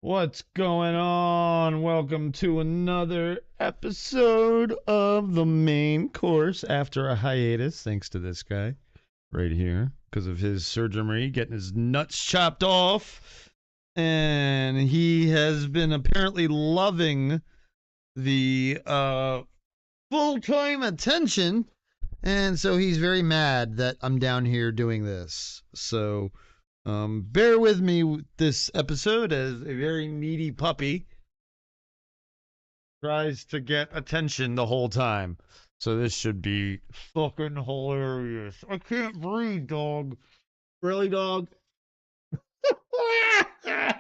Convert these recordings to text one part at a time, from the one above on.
What's going on? Welcome to another episode of the main course after a hiatus, thanks to this guy right here, because of his surgery, getting his nuts chopped off. And he has been apparently loving the full-time attention. And so he's very mad that I'm down here doing this. So bear with me with this episode as a very needy puppy tries to get attention the whole time. So this should be fucking hilarious. I can't breathe, dog. Really, dog? I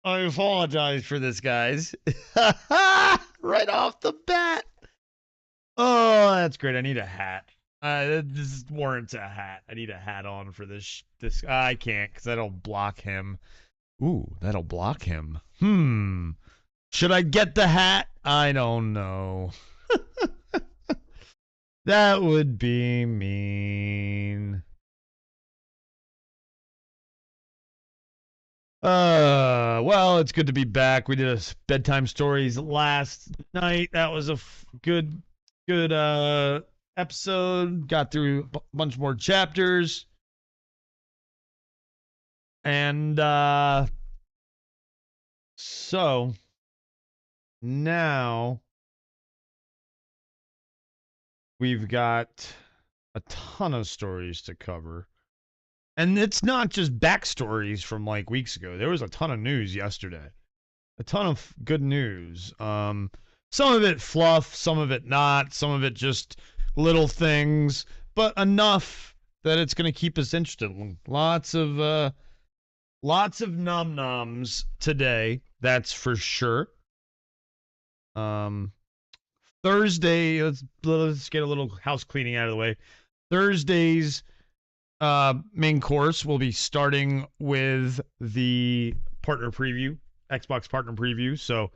apologize for this, guys. Right off the bat. Oh, that's great. I need a hat. This warrants a hat. I need a hat on for this. I can't because that'll block him. Ooh, that'll block him. Should I get the hat? I don't know. That would be mean. Well, it's good to be back. We did a bedtime stories last night. That was a good episode. Got through a bunch more chapters. And so now we've got a ton of stories to cover. And it's not just backstories from like weeks ago. There was a ton of news yesterday. A ton of good news. Some of it fluff, some of it not, some of it just little things, but enough that it's going to keep us interested. Lots of nom-noms today, that's for sure. Thursday, let's get a little house cleaning out of the way. Thursday's main course will be starting with the partner preview, Xbox partner preview. So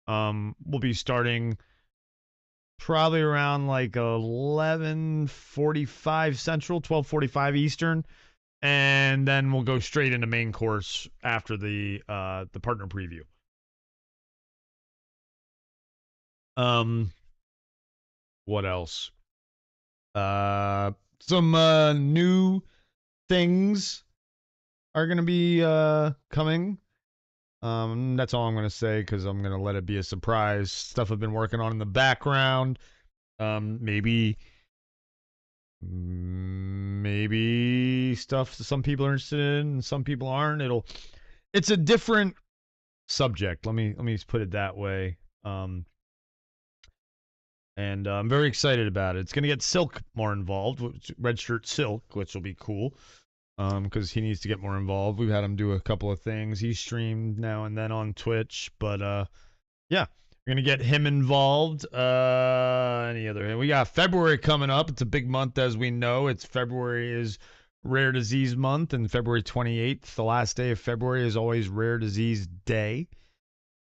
we'll be starting probably around like 11:45 Central, 12:45 Eastern, and then we'll go straight into main course after the partner preview. What else? Some new things are going to be coming. That's all I'm going to say because I'm going to let it be a surprise. Stuff I've been working on in the background. Maybe stuff some people are interested in and some people aren't. It's a different subject. Let me put it that way. And I'm very excited about it. It's going to get Silk more involved, Red Shirt Silk, which will be cool. Because he needs to get more involved. We've had him do a couple of things. He streamed now and then on Twitch, but yeah, we're gonna get him involved. Any other? We got February coming up. It's a big month, as we know. February is Rare Disease Month, and February 28th, the last day of February, is always Rare Disease Day.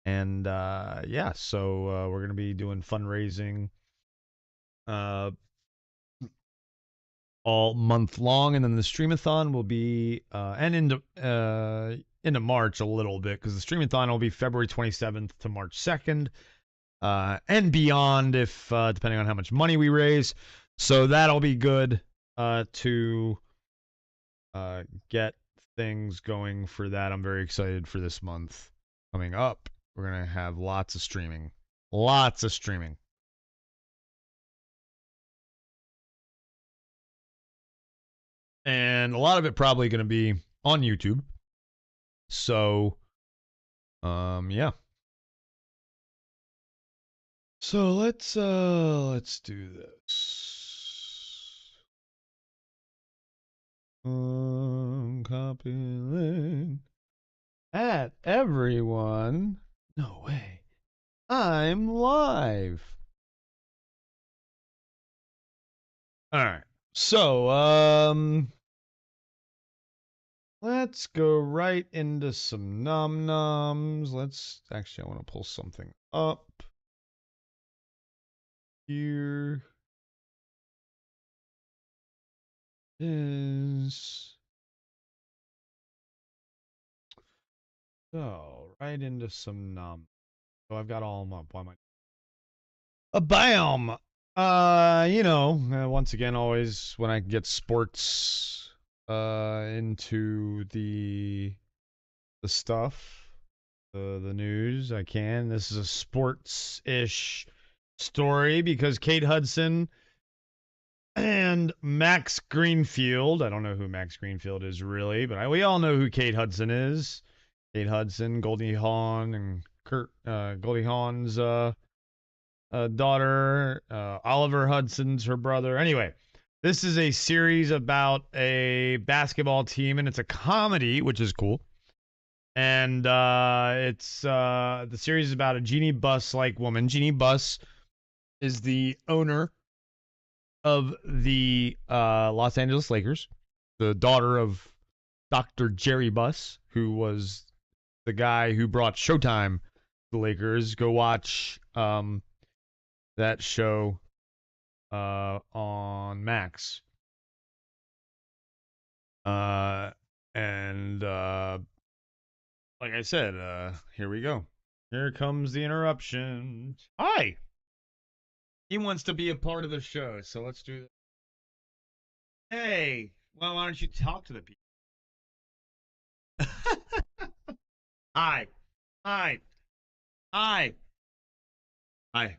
And yeah, so we're gonna be doing fundraising. All month long, and then the streamathon will be and into March a little bit because the streamathon will be February 27th to March 2nd, and beyond if depending on how much money we raise. So that'll be good to get things going for that. I'm very excited for this month coming up. We're gonna have lots of streaming. And a lot of it probably going to be on YouTube. So, yeah. So let's do this. Copy at everyone. No way. I'm live. All right. So, let's go right into some nom-noms. Actually, I want to pull something up here. Is all right into some num. So I've got all of them up. Why am I? A bam. Once again, always when I get sports into the stuff, the news, I can. This is a sports-ish story because Kate Hudson and Max Greenfield. I don't know who Max Greenfield is really, but we all know who Kate Hudson is. Kate Hudson, Goldie Hawn, and Goldie Hawn's daughter. Oliver Hudson's her brother. Anyway, this is a series about a basketball team, and it's a comedy, which is cool. And it's the series is about a Jeannie Buss-like woman. Jeannie Buss is the owner of the Los Angeles Lakers, the daughter of Dr. Jerry Buss, who was the guy who brought Showtime to the Lakers. Go watch that show on Max. And like I said, here we go. Here comes the interruption. Hi. He wants to be a part of the show, so let's do this. Hey, well, why don't you talk to the people? Hi. Hi. Hi. Hi.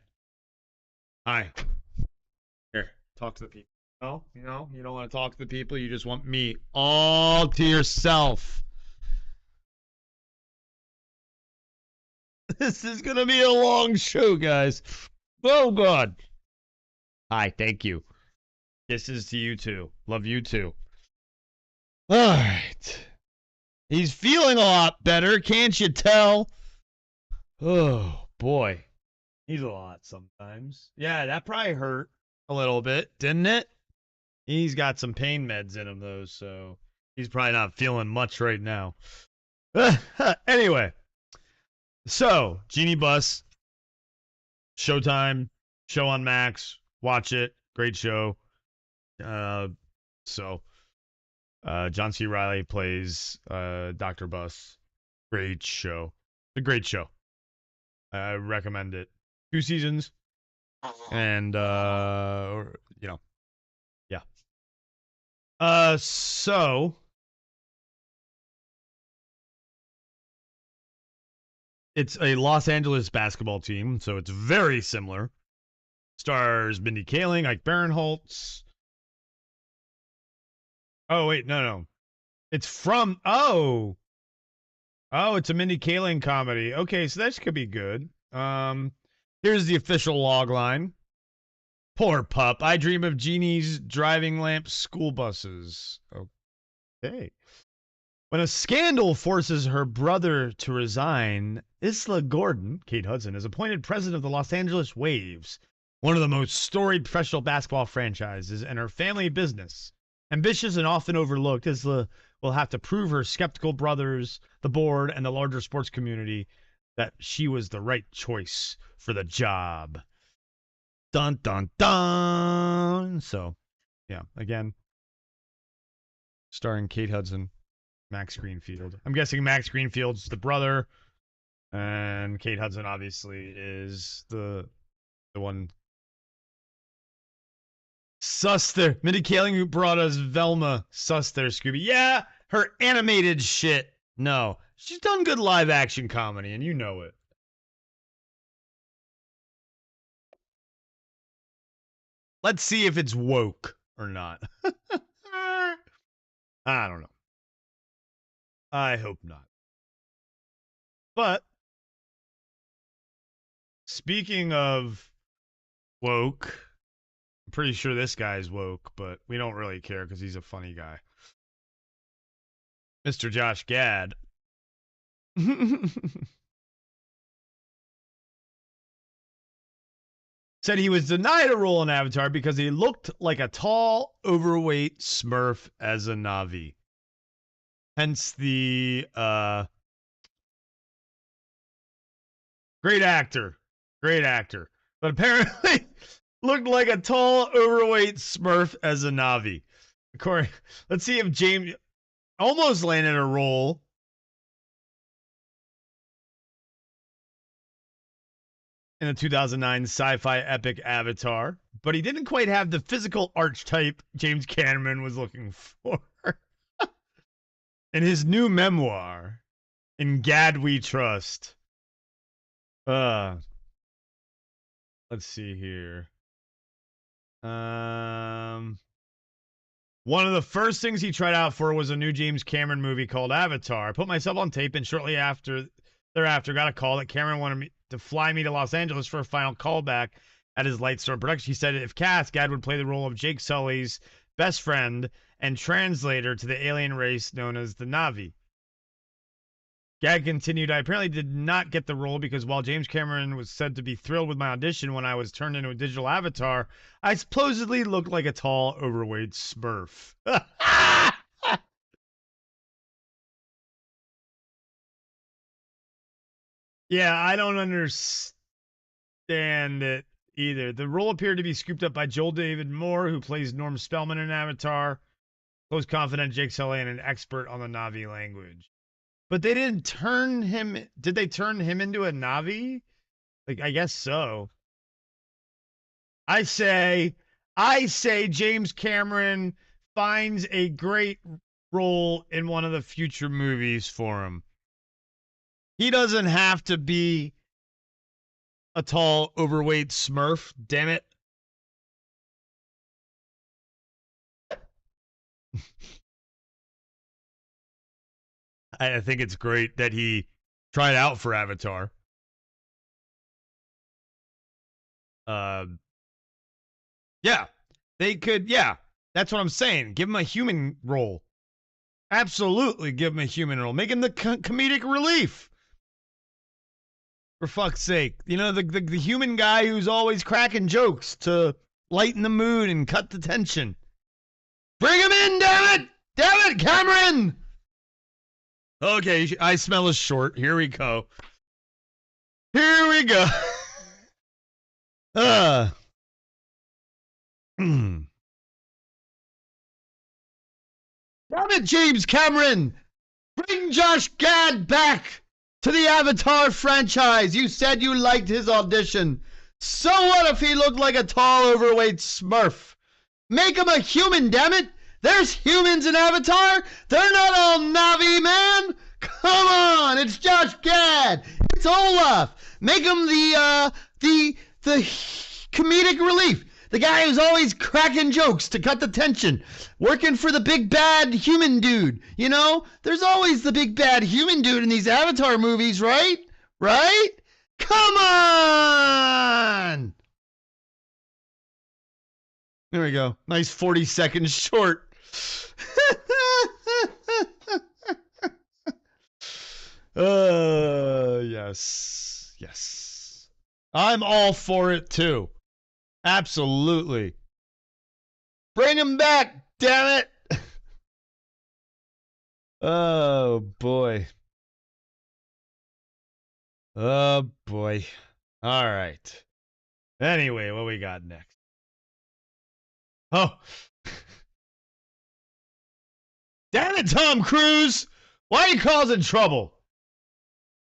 Hi. Here, talk to the people. No, you don't want to talk to the people. You just want me all to yourself. This is going to be a long show, guys. Oh, God. Hi, thank you. Kisses to you, too. Love you, too. All right. He's feeling a lot better, can't you tell? Oh, boy. He's a lot sometimes. Yeah, that probably hurt a little bit, didn't it? He's got some pain meds in him, though, so he's probably not feeling much right now. Anyway, so Jeannie Buss, Showtime, show on Max, watch it, great show. John C. Reilly plays Dr. Buss. Great show. It's a great show. I recommend it. 2 seasons. And yeah. So it's a Los Angeles basketball team, so it's very similar. Stars Mindy Kaling, Ike Barinholtz. Oh wait, no. It's from it's a Mindy Kaling comedy. Okay, so this could be good. Here's the official log line. Poor pup. I dream of Jeannie's driving lamp school buses. Okay. When a scandal forces her brother to resign, Isla Gordon, Kate Hudson, is appointed president of the Los Angeles Waves, one of the most storied professional basketball franchises and her family business. Ambitious and often overlooked, Isla will have to prove her skeptical brothers, the board, and the larger sports community that she was the right choice for the job. Dun, dun, dun. So, yeah, again, starring Kate Hudson, Max Greenfield. I'm guessing Max Greenfield's the brother, and Kate Hudson obviously is the one. Suster. Mindy Kaling, who brought us Velma. Suster, Scooby. Yeah, her animated shit. No. She's done good live action comedy, and you know it. Let's see if it's woke or not. I don't know. I hope not. But speaking of woke, I'm pretty sure this guy's woke, but we don't really care because he's a funny guy. Mr. Josh Gad. Said he was denied a role in Avatar because he looked like a tall, overweight Smurf as a Na'vi. Hence the great actor. But apparently looked like a tall, overweight Smurf as a Na'vi. Corey, let's see if James almost landed a role. in the 2009 sci-fi epic Avatar, but he didn't quite have the physical archetype James Cameron was looking for. In his new memoir, In Gad We Trust, let's see here. One of the first things he tried out for was a new James Cameron movie called Avatar. I put myself on tape, and shortly thereafter got a call that Cameron wanted me to fly me to Los Angeles for a final callback at his Lightstorm production. He said if cast, Gad would play the role of Jake Sully's best friend and translator to the alien race known as the Na'vi. Gad continued, I apparently did not get the role because while James Cameron was said to be thrilled with my audition when I was turned into a digital avatar, I supposedly looked like a tall, overweight smurf. Yeah, I don't understand it either. The role appeared to be scooped up by Joel David Moore, who plays Norm Spellman in Avatar, close confidant Jake Sully, and an expert on the Na'vi language. But they didn't turn him. Did they turn him into a Na'vi? Like, I guess so. I say James Cameron finds a great role in one of the future movies for him. He doesn't have to be a tall, overweight smurf. Damn it. I think it's great that he tried out for Avatar. Yeah, they could. Yeah, that's what I'm saying. Give him a human role. Absolutely, give him a human role. Make him the comedic relief. For fuck's sake, you know the human guy who's always cracking jokes to lighten the mood and cut the tension. Bring him in, damn it, Cameron. Okay, I smell a short. Here we go. Here we go. Damn it, James Cameron! Bring Josh Gad back to the Avatar franchise. You said you liked his audition. So what if he looked like a tall, overweight smurf? Make him a human, damn it! There's humans in Avatar. They're not all Na'vi, man. Come on, it's Josh Gad. It's Olaf. Make him the comedic relief. The guy who's always cracking jokes to cut the tension. Working for the big bad human dude. You know, there's always the big bad human dude in these Avatar movies, right? Right? Come on! There we go. Nice 40 seconds short. Yes. Yes. I'm all for it too. Absolutely. Bring him back, damn it. Oh boy. Oh boy. All right. Anyway, what we got next? Oh. Damn it, Tom Cruise! Why are you causing trouble?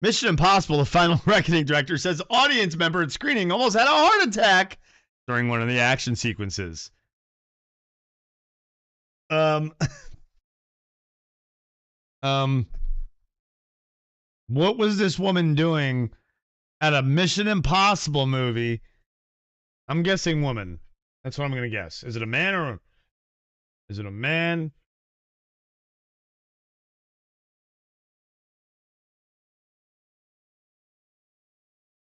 Mission Impossible, the Final Reckoning director, says audience member at screening almost had a heart attack during one of the action sequences. What was this woman doing at a Mission Impossible movie? I'm guessing woman. That's what I'm going to guess. Is it a man or is it a man?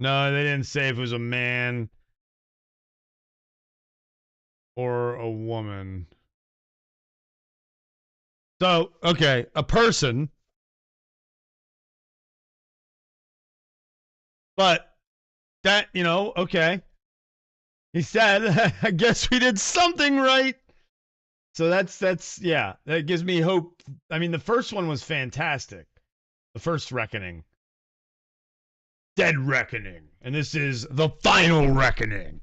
No, they didn't say if it was a man or a woman. So, okay, a person. But that, you know, okay. He said, I guess we did something right. So that's yeah, that gives me hope. I mean, the first one was fantastic. The first Reckoning. Dead Reckoning. And this is the Final Reckoning.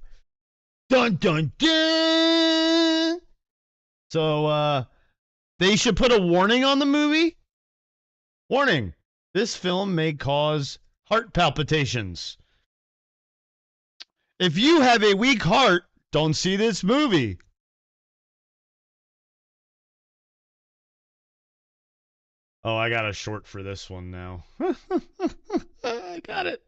Dun dun dun. So they should put a warning on the movie. Warning. This film may cause heart palpitations. If you have a weak heart, don't see this movie. Oh, I got a short for this one now. I got it.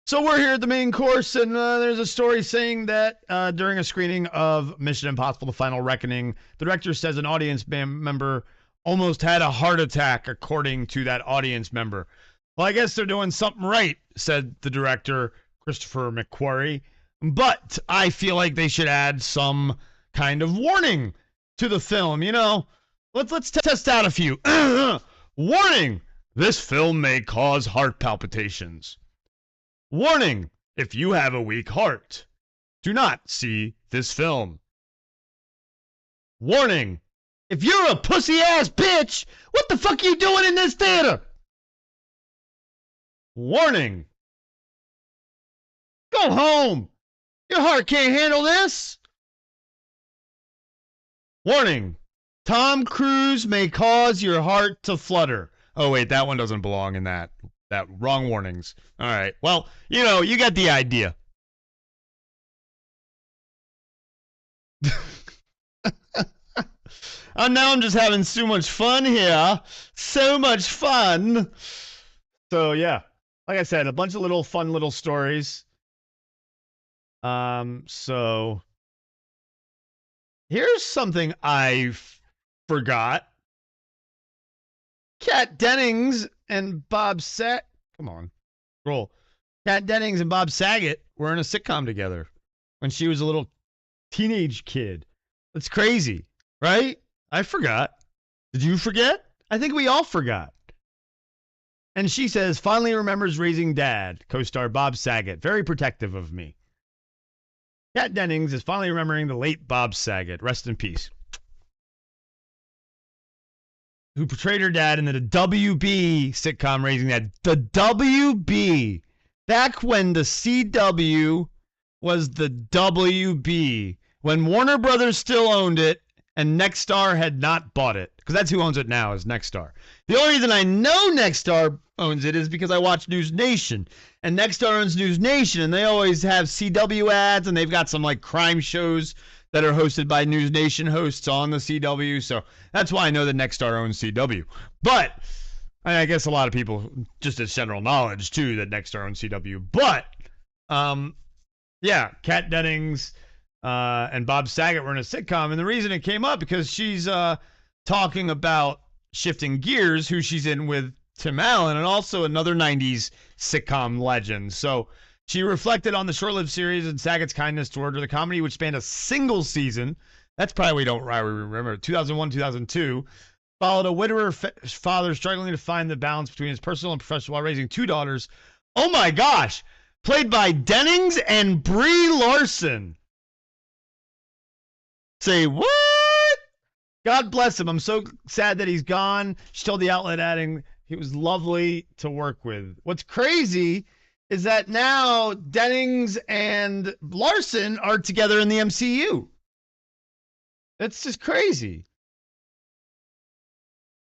So we're here at the main course, and there's a story saying that during a screening of Mission Impossible: The Final Reckoning, the director says an audience member almost had a heart attack, according to that audience member. Well, I guess they're doing something right, said the director, Christopher McQuarrie. But I feel like they should add some kind of warning to the film. You know, let's test out a few. Warning! This film may cause heart palpitations. Warning! If you have a weak heart, do not see this film. Warning! If you're a pussy-ass bitch, what the fuck are you doing in this theater? Warning! Go home! Your heart can't handle this! Warning! Tom Cruise may cause your heart to flutter. Oh, wait, that one doesn't belong in that. Wrong warnings. All right. Well, you know, you got the idea. Now I'm just having so much fun here. So much fun. So, yeah. Like I said, a bunch of little fun little stories. So here's something I forgot. Kat Dennings and Bob Saget. Come on. Roll. Kat Dennings and Bob Saget were in a sitcom together when she was a little teenage kid. That's crazy, right? I forgot. Did you forget? I think we all forgot. And she says, finally remembers raising dad, co-star Bob Saget. Very protective of me. Kat Dennings is finally remembering the late Bob Saget. Rest in peace. Who portrayed her dad in the WB sitcom Raising Dad. The WB. Back when the CW was the WB. When Warner Brothers still owned it and Nexstar had not bought it. Because that's who owns it now, is Nexstar. The only reason I know Nexstar owns it is because I watch News Nation. And Nexstar owns News Nation, and they always have CW ads, and they've got some like crime shows that are hosted by News Nation hosts on the CW. So that's why I know that Nexstar owns CW. But I guess a lot of people, just as general knowledge too, that Nexstar owns CW. But yeah, Kat Dennings and Bob Saget were in a sitcom, and the reason it came up because she's talking about Shifting Gears, who she's in with Tim Allen, and also another 90s sitcom legend. So she reflected on the short-lived series and Saget's kindness toward her. The comedy, which spanned a single season, that's probably why we remember, 2001, 2002, followed a widower father struggling to find the balance between his personal and professional while raising two daughters. Oh my gosh! Played by Dennings and Brie Larson. Say what? God bless him. I'm so sad that he's gone. She told the outlet, adding, he was lovely to work with. What's crazy is that now Dennings and Larson are together in the MCU. It's just crazy.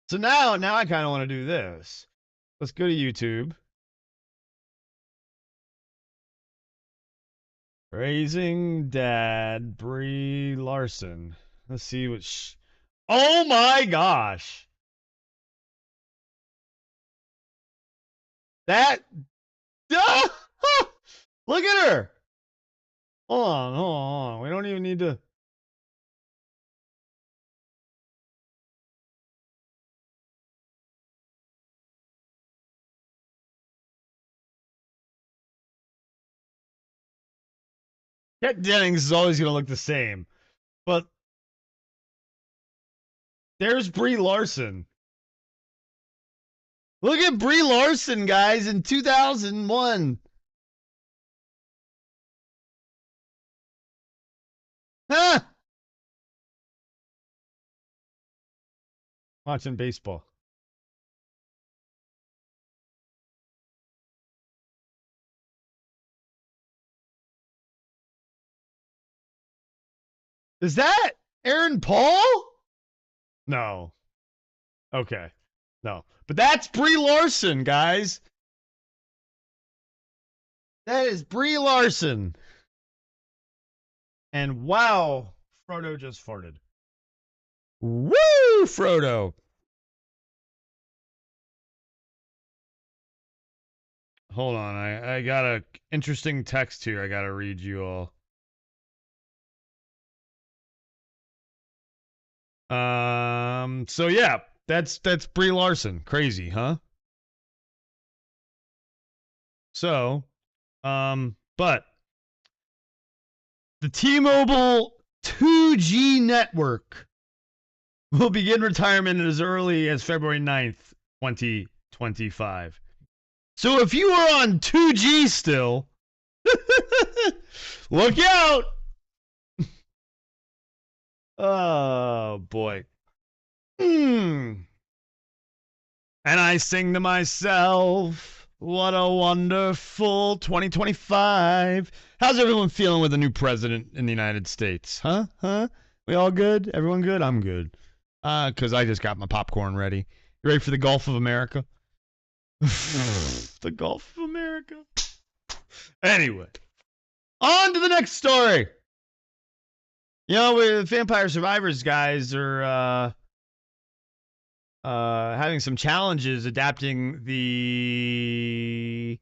So now I kind of want to do this. Let's go to YouTube. Raising Dad, Brie Larson. Let's see what. Oh my gosh! That. Look at her. Hold on. We don't even need to. Kat Dennings is always going to look the same. But there's Brie Larson. Look at Brie Larson, guys, in 2001. Huh? Watching baseball. Is that Aaron Paul? No. Okay. No. But that's Brie Larson, guys. That is Brie Larson. And wow, Frodo just farted. Woo, Frodo. Hold on, I got a interesting text here I gotta read you all. So yeah, that's Brie Larson. Crazy, huh? So, but the T-Mobile 2G network will begin retirement as early as February 9th, 2025. So if you are on 2G still, look out. Oh, boy. And I sing to myself, what a wonderful 2025. How's everyone feeling with the new president in the United States? Huh? We all good? Everyone good? I'm good. Because I just got my popcorn ready. You ready for the Gulf of America? The Gulf of America. Anyway, on to the next story. You know, with Vampire Survivors, guys are having some challenges adapting the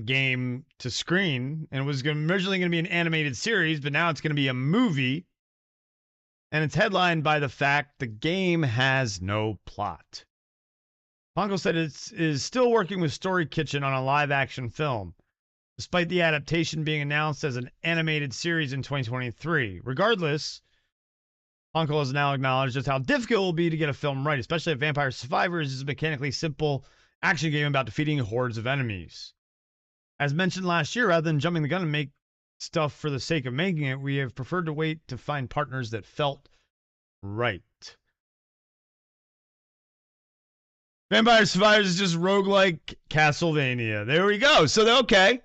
game to screen, and it was originally going to be an animated series, but now it's going to be a movie, and it's headlined by the fact the game has no plot. Ponko said it is still working with Story Kitchen on a live-action film, despite the adaptation being announced as an animated series in 2023. Regardless, Ponko has now acknowledged just how difficult it will be to get a film right, especially if Vampire Survivors is a mechanically simple action game about defeating hordes of enemies. As mentioned last year, rather than jumping the gun and make stuff for the sake of making it, we have preferred to wait to find partners that felt right. Vampire Survivors is just roguelike Castlevania. There we go. So, okay.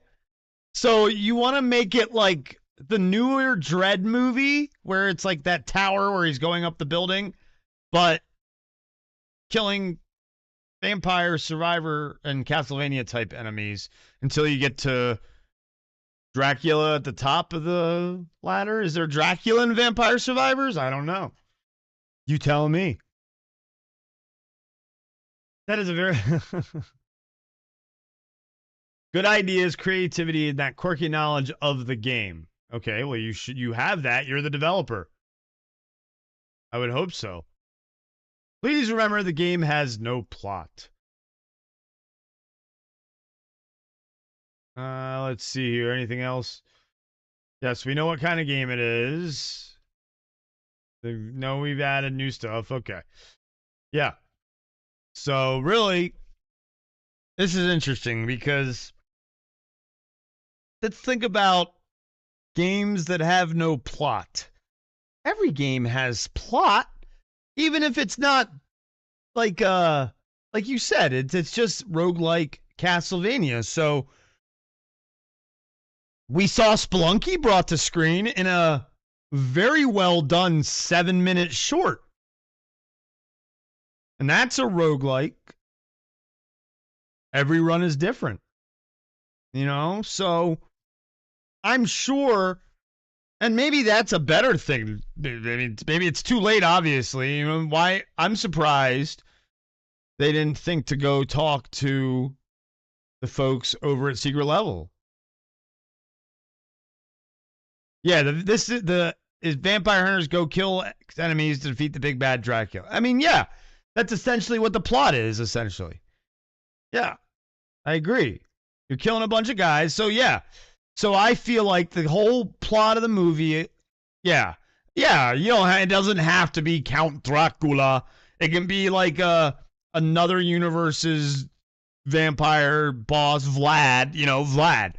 So you want to make it like the newer Dread movie, where it's like that tower where he's going up the building, but killing Vampire Survivor and Castlevania type enemies until you get to Dracula at the top of the ladder. Is there Dracula in Vampire Survivors? I don't know. You tell me. That is a very good ideas, creativity, and that quirky knowledge of the game. Okay, well you have that. You're the developer. I would hope so. Please remember the game has no plot. Let's see here. Anything else? Yes, we know what kind of game it is. No, we've added new stuff. Okay. Yeah. So really, this is interesting because let's think about games that have no plot. Every game has plot, even if it's not like you said, it's just roguelike Castlevania. So we saw Spelunky brought to screen in a very well done 7-minute short. And that's a roguelike. Every run is different. You know? So I'm sure, and maybe that's a better thing. Maybe it's too late, obviously. You know, why I'm surprised they didn't think to go talk to the folks over at Secret Level. Yeah, this is Vampire Hunters go kill enemies to defeat the big bad Dracula. I mean, yeah, that's essentially what the plot is, essentially. Yeah, I agree. You're killing a bunch of guys, so yeah. So I feel like the whole plot of the movie, yeah, you know, it doesn't have to be Count Dracula. It can be like another universe's vampire boss, Vlad. You know, Vlad.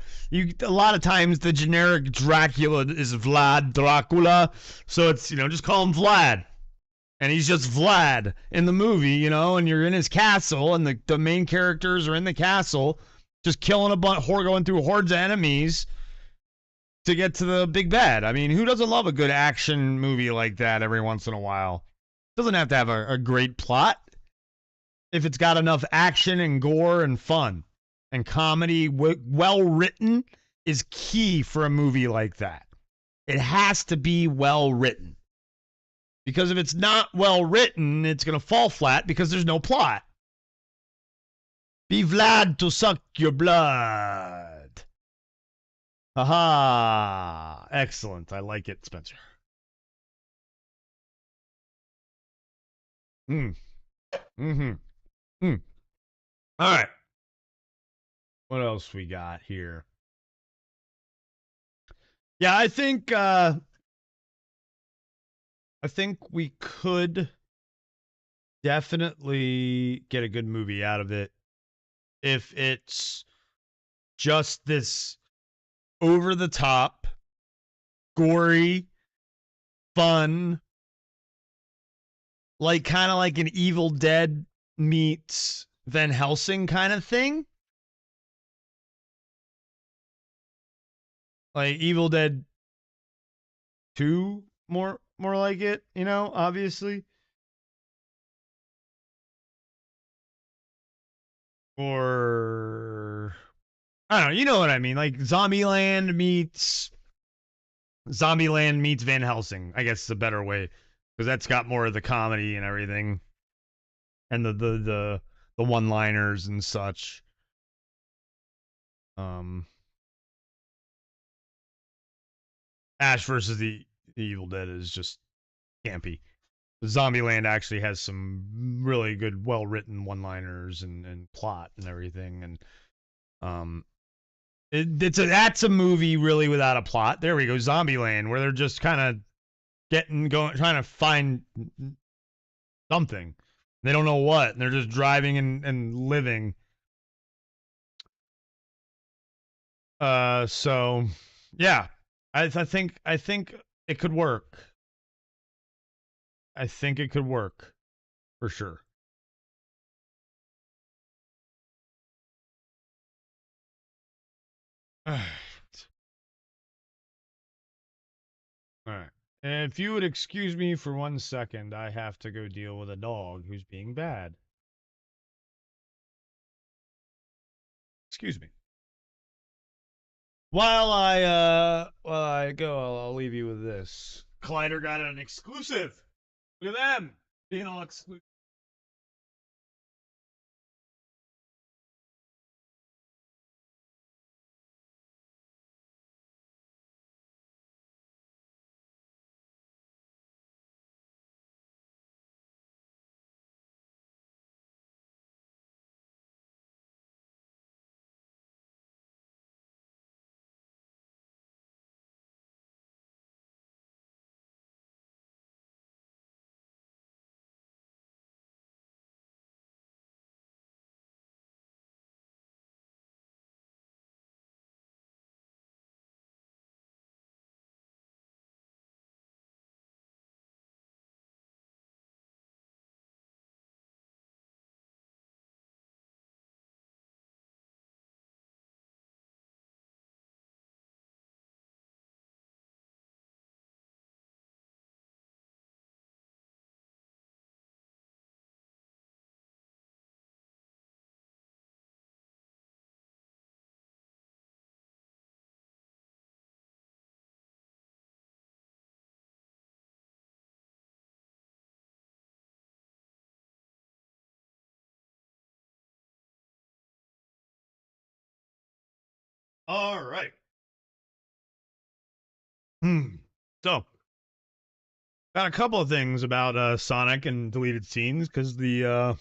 A lot of times the generic Dracula is Vlad Dracula, so it's, you know, just call him Vlad. And he's just Vlad in the movie, you know, and you're in his castle, and the main characters are in the castle, just killing a bunch, going through hordes of enemies to get to the big bad. I mean, who doesn't love a good action movie like that every once in a while? Doesn't have to have a great plot. if it's got enough action and gore and fun and comedy, well written is key for a movie like that. It has to be well written. Because if it's not well written, it's going to fall flat because there's no plot. Be Vlad to suck your blood. Aha. Excellent. I like it, Spencer. Mm-hmm. Mm. All right. What else we got here? Yeah, I think we could definitely get a good movie out of it if it's just this over the top, gory, fun, like kind of like an Evil Dead meets Van Helsing kind of thing. Like Evil Dead 2 more like it, you know, obviously. Or I don't know, you know what I mean? Like Zombieland meets Van Helsing. I guess is a better way because that's got more of the comedy and everything, and the one-liners and such. Ash versus the Evil Dead is just campy. Zombieland actually has some really good, well-written one-liners and plot and everything, and that's a movie really without a plot. There we go, Zombieland, where they're just kind of trying to find something. They don't know what, and they're just driving and living. So yeah, I think it could work. I think it could work for sure. All right. And if you would excuse me for 1 second, I have to go deal with a dog who's being bad. Excuse me. While I go, I'll leave you with this. Collider got an exclusive. Look at them being all exclusive. All right. So, got a couple of things about Sonic and deleted scenes because the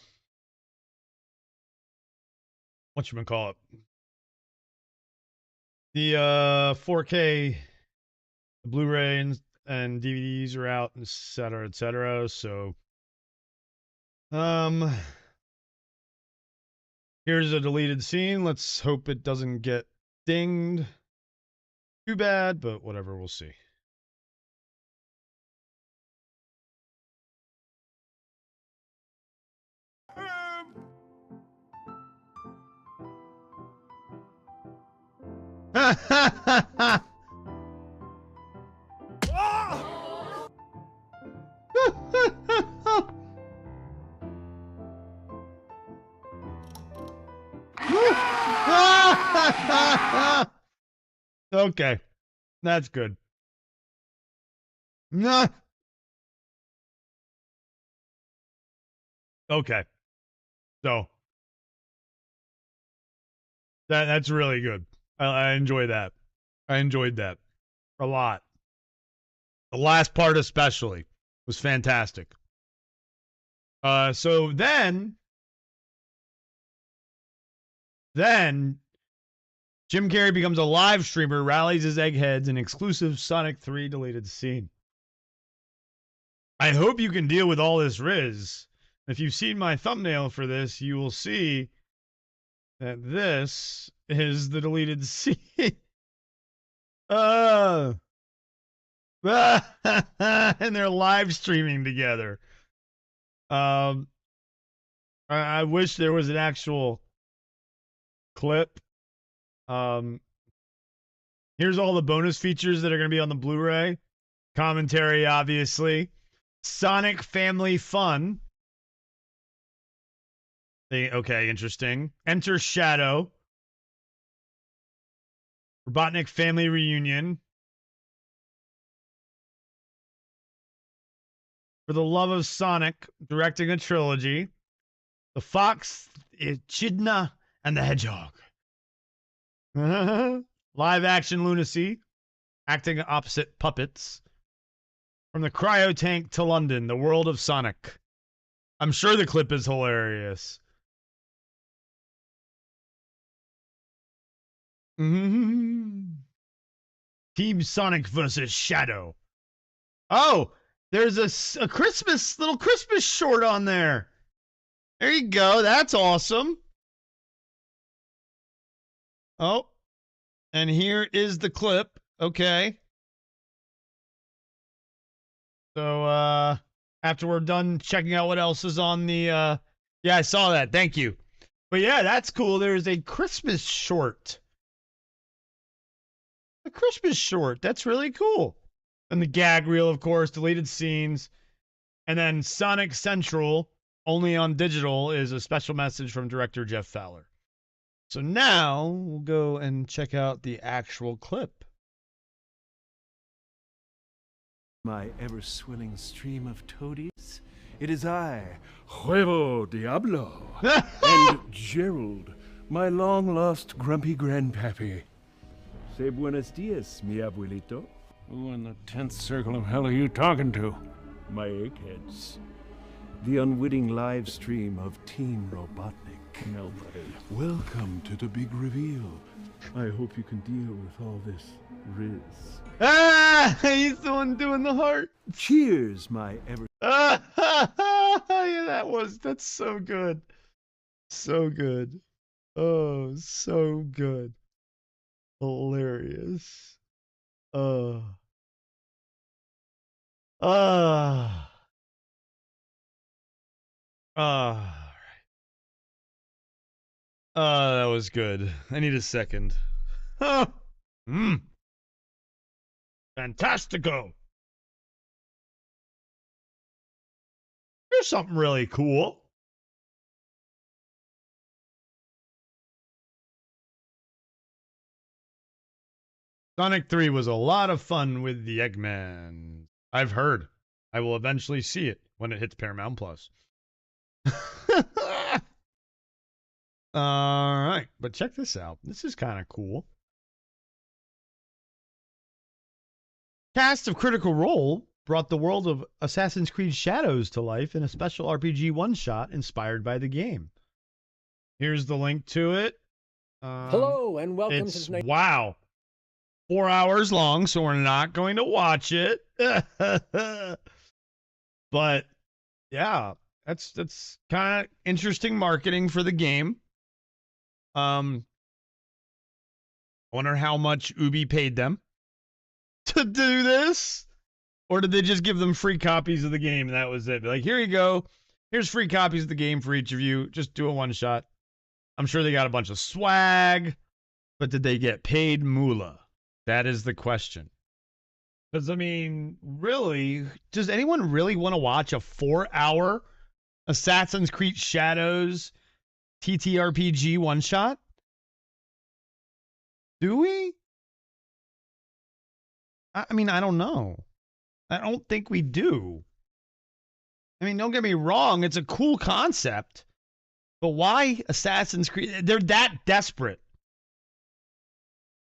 what you gonna call it? The 4K Blu-ray and DVDs are out, et cetera, et cetera. So, um, here's a deleted scene. Let's hope it doesn't get dinged. Too bad, but whatever. We'll see. Okay. That's good. Nah. Okay. So that's really good. I enjoy that. I enjoyed that a lot. The last part especially was fantastic. So then Jim Carrey becomes a live streamer, rallies his eggheads, an exclusive Sonic 3 deleted scene. I hope you can deal with all this Riz. If you've seen my thumbnail for this, you will see that this is the deleted scene. uh, and they're live streaming together. I wish there was an actual clip. Here's all the bonus features that are going to be on the Blu-ray. Commentary, obviously. Sonic Family Fun. Okay, interesting. Enter Shadow. Robotnik Family Reunion. For the Love of Sonic, directing a trilogy. The Fox, Echidna, and the Hedgehog. Live action lunacy. Acting opposite puppets. From the cryo tank to London, the world of Sonic. I'm sure the clip is hilarious. Team Sonic versus Shadow. Oh, there's a little Christmas short on there. There you go. That's awesome. Oh, and here is the clip. Okay. So, after we're done checking out what else is on the, yeah, I saw that. Thank you. But yeah, that's cool. There's a Christmas short. A Christmas short. That's really cool. And the gag reel, of course, deleted scenes. And then Sonic Central, only on digital, is a special message from director Jeff Fowler. So now we'll go and check out the actual clip. My ever-swilling stream of toadies, it is I, Huevo Diablo, and Gerald, my long-lost grumpy grandpappy. Say buenos dias, mi abuelito. Who in the 10th circle of hell are you talking to? My eggheads. The unwitting live stream of Team Robotnik. Nobody. Welcome to the big reveal. I hope you can deal with all this Riz. Ah, he's the one doing the heart. Cheers, my ever. Yeah, that's so good. So good. Oh, so good. Hilarious. Oh. Ah. Ah. That was good. I need a second. Oh. Fantastico. Here's something really cool. Sonic 3 was a lot of fun with the Eggman. I've heard. I will eventually see it when it hits Paramount Plus. All right, but check this out. This is kind of cool. Cast of Critical Role brought the world of Assassin's Creed Shadows to life in a special RPG one-shot inspired by the game. Here's the link to it. Hello and welcome to tonight. Wow. 4 hours long, so we're not going to watch it. But yeah, that's kind of interesting marketing for the game. I wonder how much Ubi paid them to do this, or did they just give them free copies of the game and that was it? Like, here you go. Here's free copies of the game for each of you. Just do a one shot. I'm sure they got a bunch of swag, but did they get paid moolah? That is the question. Because, I mean, really, does anyone really want to watch a 4-hour Assassin's Creed Shadows TTRPG one-shot? Do we? I mean, I don't know. I don't think we do. I mean, don't get me wrong, it's a cool concept. But why Assassin's Creed? They're that desperate.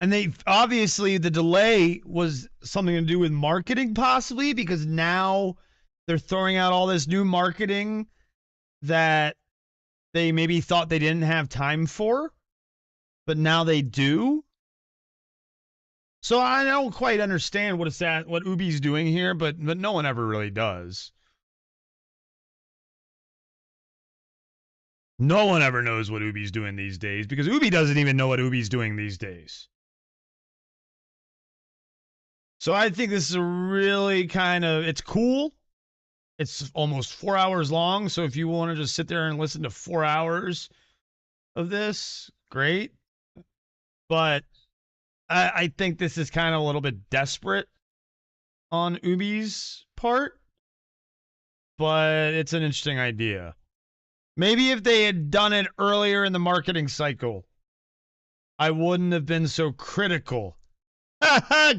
And they obviously the delay was something to do with marketing, possibly, because now they're throwing out all this new marketing that they maybe thought they didn't have time for, but now they do. So I don't quite understand what Ubi's doing here, but no one ever really does. No one ever knows what Ubi's doing these days because Ubi doesn't even know what Ubi's doing these days. So I think this is a really it's cool. It's almost 4 hours long. So if you want to just sit there and listen to 4 hours of this, great. But I think this is kind of a little bit desperate on Ubi's part. But it's an interesting idea. Maybe if they had done it earlier in the marketing cycle, I wouldn't have been so critical.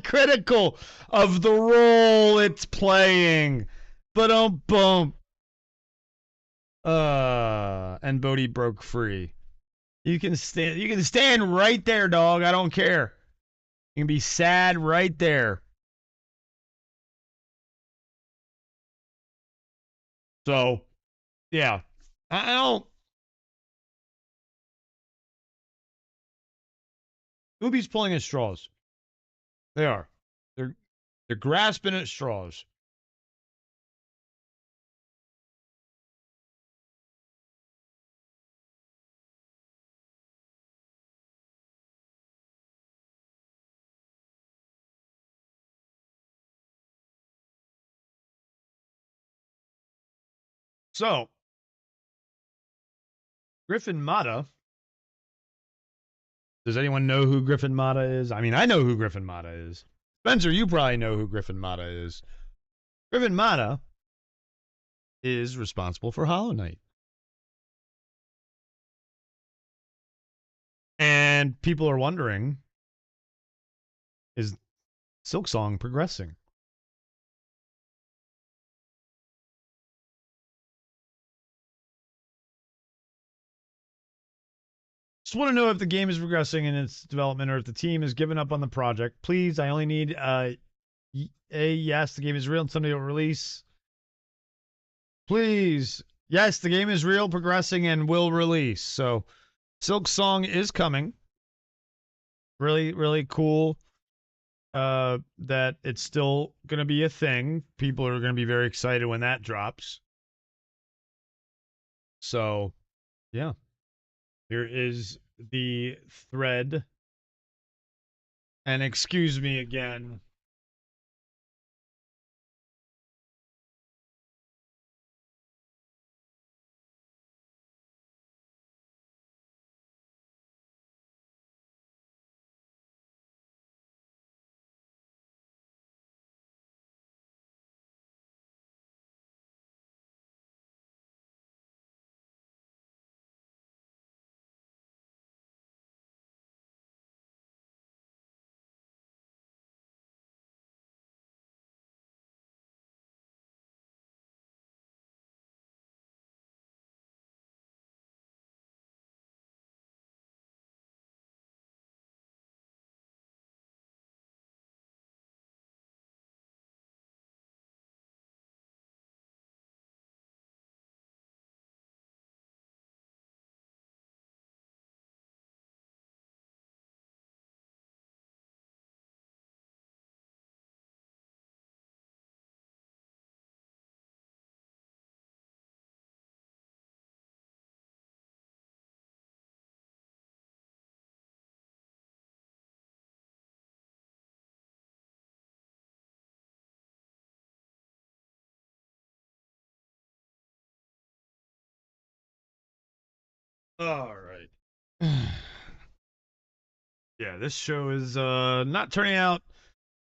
Critical of the role it's playing. But boom. And Bodhi broke free. You can stand right there, dog. I don't care. You can be sad right there. So, yeah. I don't. Ubi's pulling at straws. They are. They're grasping at straws. So, Griffin Mata. Does anyone know who Griffin Mata is? I mean, I know who Griffin Mata is. Spencer, you probably know who Griffin Mata is. Griffin Mata is responsible for Hollow Knight. And people are wondering, is Silksong progressing? Just want to know if the game is progressing in its development or if the team has given up on the project. Please, I only need a yes, the game is real and someday it will release. Please. Yes, the game is real, progressing, and will release. So, Silksong is coming. Really, really cool that it's still going to be a thing. People are going to be very excited when that drops. So, yeah. Here is the thread. And excuse me again. All right. Yeah, this show is not turning out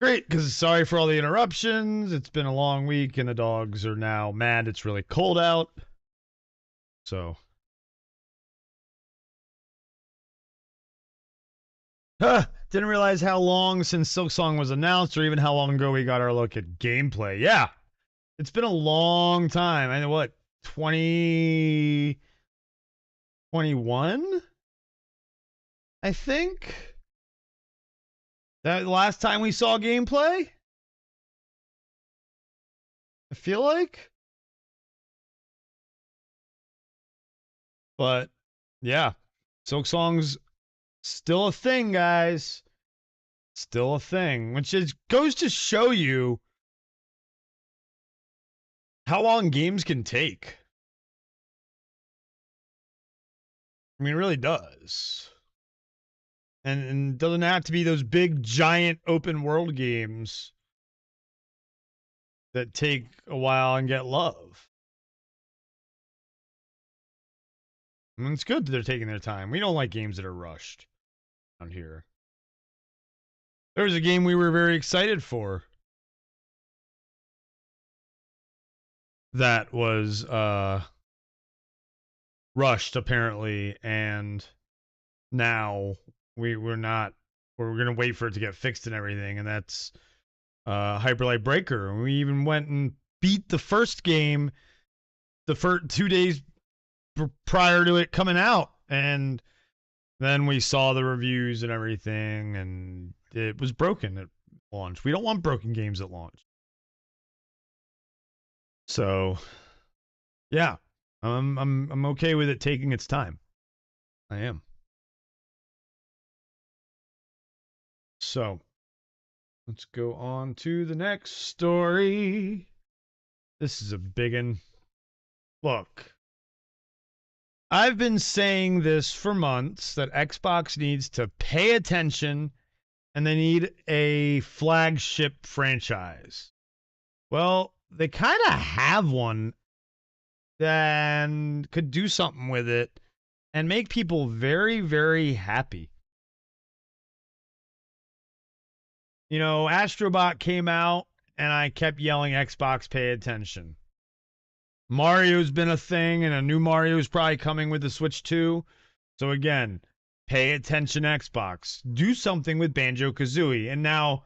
great because sorry for all the interruptions. It's been a long week and the dogs are now mad it's really cold out. So. Didn't realize how long since Silksong was announced, or even how long ago we got our look at gameplay. Yeah, it's been a long time. I know what, 2021, I think. That last time we saw gameplay. I feel like. But yeah, Silksong's still a thing, guys. Still a thing, which is goes to show you how long games can take. I mean, it really does. And doesn't have to be those big, giant open world games that take a while and get love. I mean, it's good that they're taking their time. We don't like games that are rushed around here. There was a game we were very excited for that was rushed, apparently, and now we're not. We're going to wait for it to get fixed and everything, and that's Hyper Light Breaker. We even went and beat the first game the first 2 days prior to it coming out, and then we saw the reviews and everything, and it was broken at launch. We don't want broken games at launch. So, yeah, I'm okay with it taking its time. I am. So, let's go on to the next story. This is a big one. Look, I've been saying this for months that Xbox needs to pay attention and they need a flagship franchise. Well, they kind of have one that could do something with it and make people very, very happy. You know, Astrobot came out and I kept yelling, Xbox, pay attention. Mario's been a thing, and a new Mario is probably coming with the Switch 2. So again, pay attention, Xbox. Do something with Banjo-Kazooie. And now,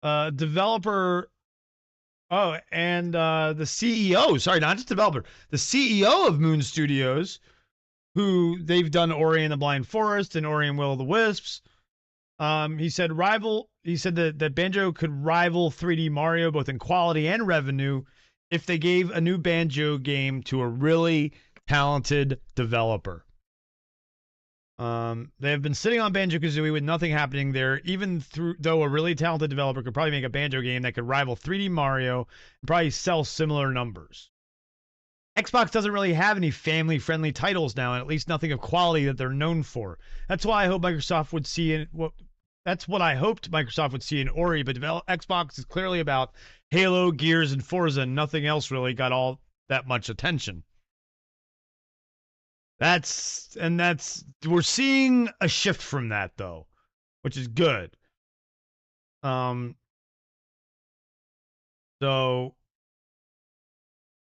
developer... Oh, and the CEO, sorry, not just developer, the CEO of Moon Studios, who they've done Ori and the Blind Forest and Ori and Will of the Wisps. He said that Banjo could rival 3D Mario both in quality and revenue if they gave a new Banjo game to a really talented developer. They have been sitting on Banjo-Kazooie with nothing happening there, though a really talented developer could probably make a Banjo game that could rival 3D Mario and probably sell similar numbers. Xbox doesn't really have any family-friendly titles now, and at least nothing of quality that they're known for. That's why I hope Microsoft would see that's what I hoped Microsoft would see in Ori, but Xbox is clearly about Halo, Gears, and Forza, and nothing else really got all that much attention. We're seeing a shift from that, though, which is good. So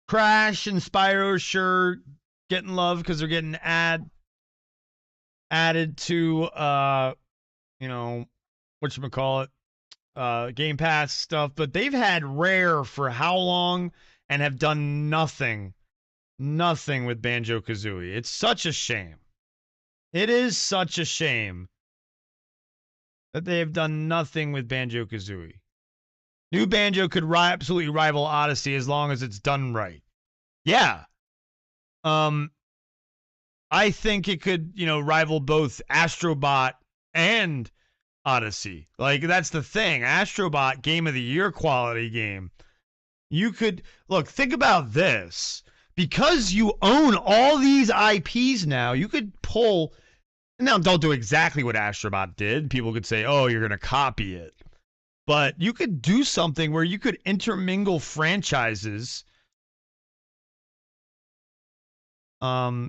Crash and Spyro sure getting love because they're getting added to whatchamacallit, Game Pass stuff, but they've had Rare for how long and have done nothing with Banjo-Kazooie. It's such a shame. It is such a shame that they have done nothing with Banjo-Kazooie. New Banjo could absolutely rival Odyssey as long as it's done right. Yeah. I think it could, rival both Astrobot and Odyssey. Like, that's the thing. Astrobot, Game of the Year quality game. You could, look, think about this. Because you own all these IPs now, you could pull, now don't do exactly what Astrobot did. People could say, oh, you're going to copy it. But you could do something where you could intermingle franchises. Yeah,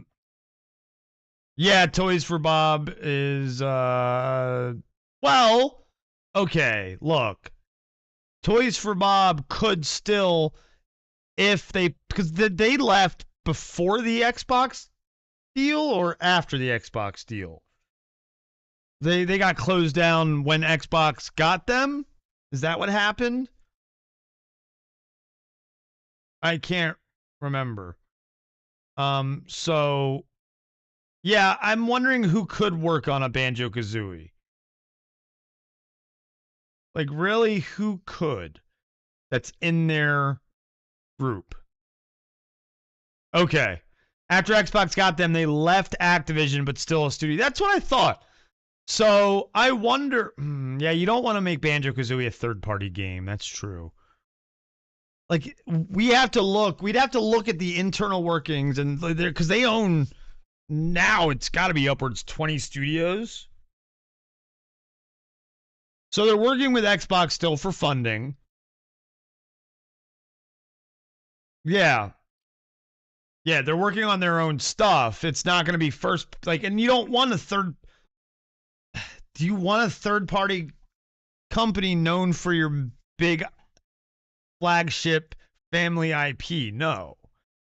Toys for Bob is, well, okay, look. Toys for Bob could still, because they left before the Xbox deal or after the Xbox deal? They got closed down when Xbox got them? Is that what happened? I can't remember. So yeah, I'm wondering who could work on a Banjo-Kazooie. Like, really, who could? That's in their group. Okay. After Xbox got them, they left Activision, but still a studio. That's what I thought. So I wonder. Yeah, you don't want to make Banjo-Kazooie a third-party game. That's true. Like, we'd have to look at the internal workings, and because they own now, it's got to be upwards 20 studios. So they're working with Xbox still for funding. Yeah. Yeah, they're working on their own stuff. It's not going to be first, like, and you don't want do you want a third-party company known for your big flagship family IP? No,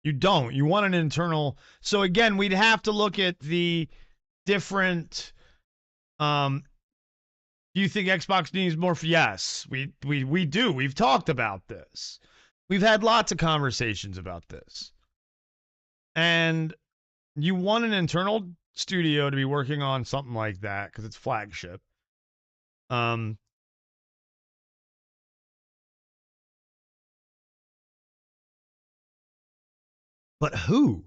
you don't. You want an internal. So again, we'd have to look at the different. Do you think Xbox needs more? Yes, we do. We've talked about this. We've had lots of conversations about this. And you want an internal studio to be working on something like that because it's flagship. But who?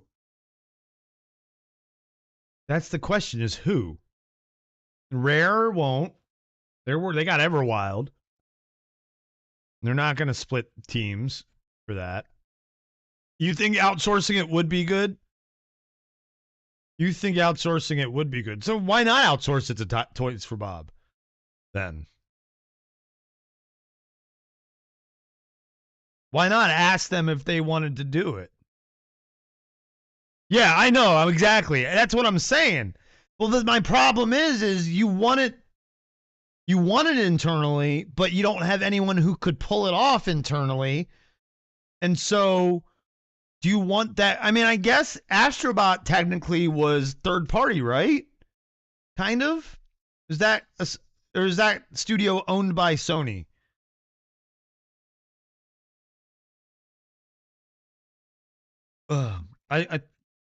That's the question: is who? Rare won't. They got Everwild. They're not going to split teams for that. You think outsourcing it would be good? You think outsourcing it would be good. So why not outsource it to Toys for Bob then? Why not ask them if they wanted to do it? Yeah, I know. Exactly. That's what I'm saying. Well, my problem is you want it internally, but you don't have anyone who could pull it off internally. And so do you want that? I mean, I guess Astrobot technically was third party, right? Kind of? Is that studio owned by Sony?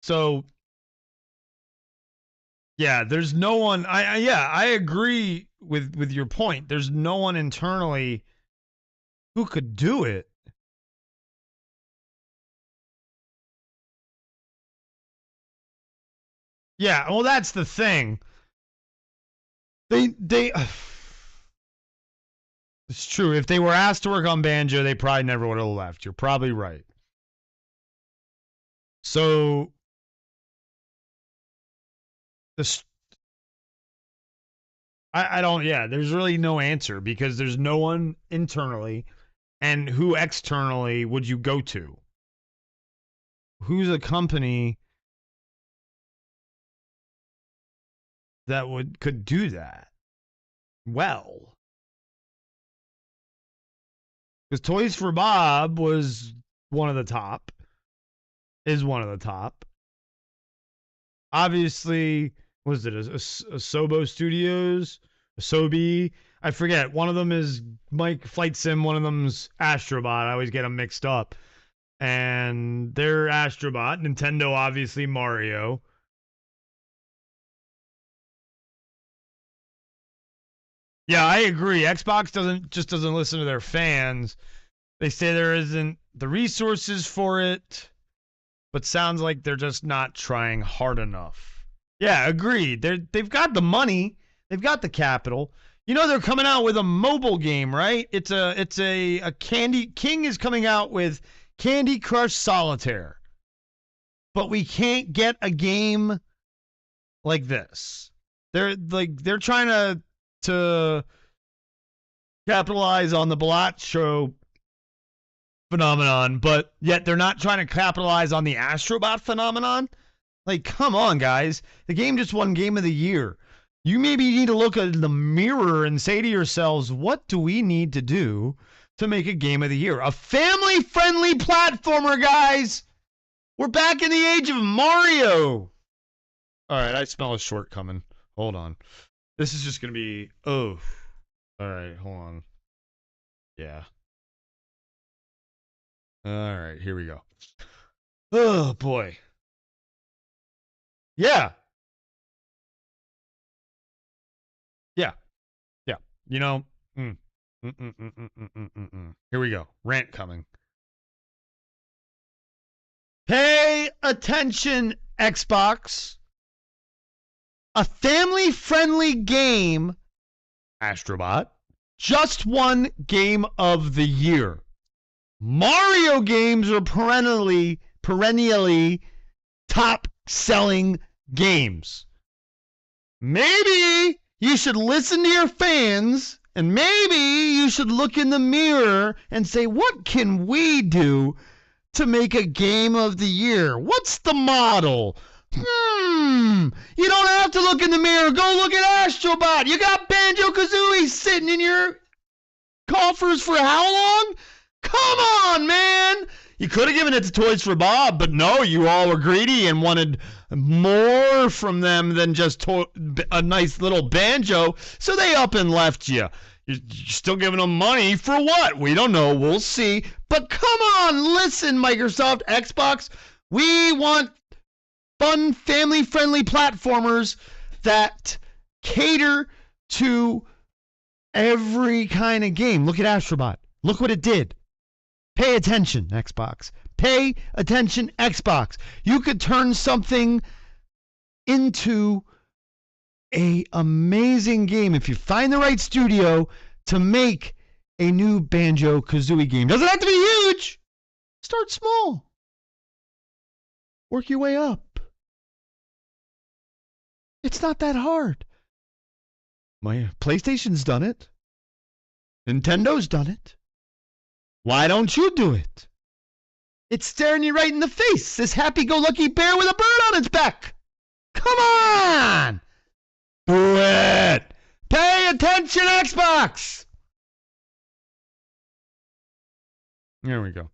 So yeah, there's no one. I agree with your point. There's no one internally who could do it. Yeah, well, that's the thing. They it's true. If they were asked to work on Banjo, they probably never would have left. You're probably right. So I don't. Yeah, there's really no answer because there's no one internally, and who externally would you go to? Who's a company that could do that well? Because Toys for Bob was one of the top. Is one of the top. Obviously, was it a Sobo Studios? Asobi? I forget. One of them is Mike Flight Sim. One of them's Astrobot. I always get them mixed up. And they're Astrobot. Nintendo, obviously, Mario. Yeah, I agree. Xbox doesn't listen to their fans. They say there isn't the resources for it, but sounds like they're just not trying hard enough. Yeah, agreed. They've got the money, they've got the capital. You know they're coming out with a mobile game, right? It's a Candy King is coming out with Candy Crush Solitaire. But we can't get a game like this. They're trying to capitalize on the Balat show phenomenon, but yet they're not trying to capitalize on the Astrobot phenomenon. Like, come on, guys. The game just won Game of the Year. You maybe need to look at the mirror and say to yourselves, what do we need to do to make a Game of the Year? A family-friendly platformer, guys! We're back in the age of Mario! All right, I smell a short coming. Hold on. This is just going to be, oh. All right, hold on. Yeah. All right, here we go. Oh, boy. Yeah. Yeah. Yeah. You know, here we go. Rant coming. Pay attention, Xbox. A family-friendly game, Astrobot, just won Game of the Year. Mario games are perennially top-selling games. Maybe you should listen to your fans, and maybe you should look in the mirror and say, what can we do to make a Game of the Year? What's the model? You don't have to look in the mirror. Go look at Astrobot. You got Banjo-Kazooie sitting in your coffers for how long? Come on, man. You could have given it to Toys for Bob, but no, you all were greedy and wanted more from them than just a nice little banjo, so they up and left you. You're still giving them money for what? We don't know. We'll see. But come on, listen, Microsoft, Xbox. We want fun, family-friendly platformers that cater to every kind of game. Look at Astrobot. Look what it did. Pay attention, Xbox. Pay attention, Xbox. You could turn something into an amazing game if you find the right studio to make a new Banjo-Kazooie game. Doesn't have to be huge. Start small. Work your way up. It's not that hard. My PlayStation's done it. Nintendo's done it. Why don't you do it? It's staring you right in the face, this happy-go-lucky bear with a bird on its back. Come on! Do it! Pay attention, Xbox! There we go.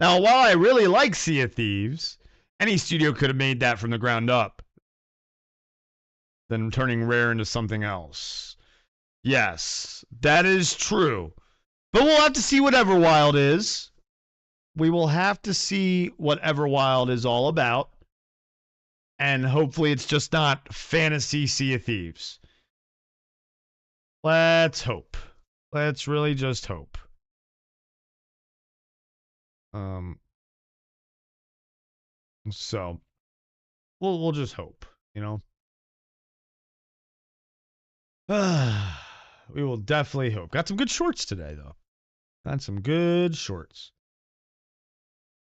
Now, while I really like Sea of Thieves, any studio could have made that from the ground up. Then turning Rare into something else. Yes, that is true. But we'll have to see what Everwild is. We will have to see what Everwild is all about. And hopefully it's just not fantasy Sea of Thieves. Let's hope. Let's really just hope. So we'll just hope, you know. We will definitely hope. Got some good shorts today, though. Got some good shorts.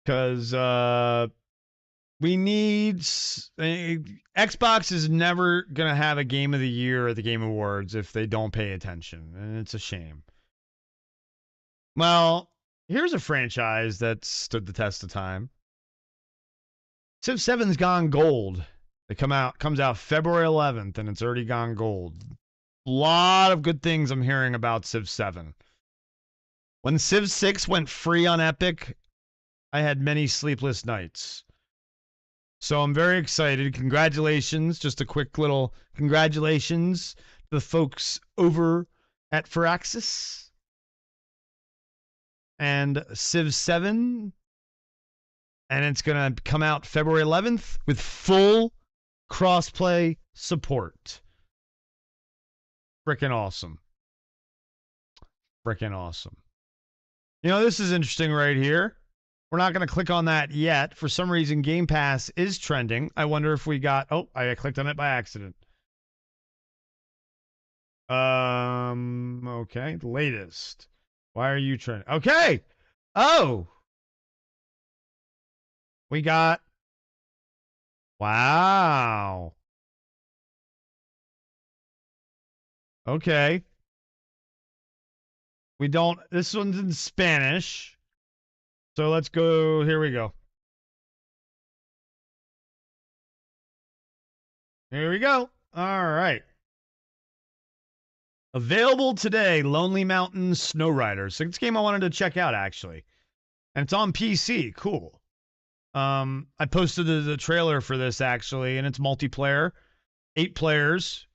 Because we need... Xbox is never going to have a Game of the Year at the Game Awards if they don't pay attention. And it's a shame. Well, here's a franchise that stood the test of time. Civ 7's gone gold. It comes out February 11th, and it's already gone gold. A lot of good things I'm hearing about Civ 7. When Civ 6 went free on Epic, I had many sleepless nights. So I'm very excited. Congratulations. Just a quick little congratulations to the folks over at Firaxis. And Civ 7. And it's going to come out February 11th with full crossplay support. Frickin' awesome. Frickin' awesome. You know, this is interesting right here. We're not going to click on that yet. For some reason, Game Pass is trending. I wonder if we got... Oh, I clicked on it by accident. Okay. The latest. Why are you trending? Okay. Oh. We got... Wow. Okay. We don't... This one's in Spanish. So let's go... Here we go. Here we go. All right. Available today, Lonely Mountain Snow Riders. So it's a game I wanted to check out, actually. And it's on PC. Cool. I posted the trailer for this, actually, and it's multiplayer. 8 players.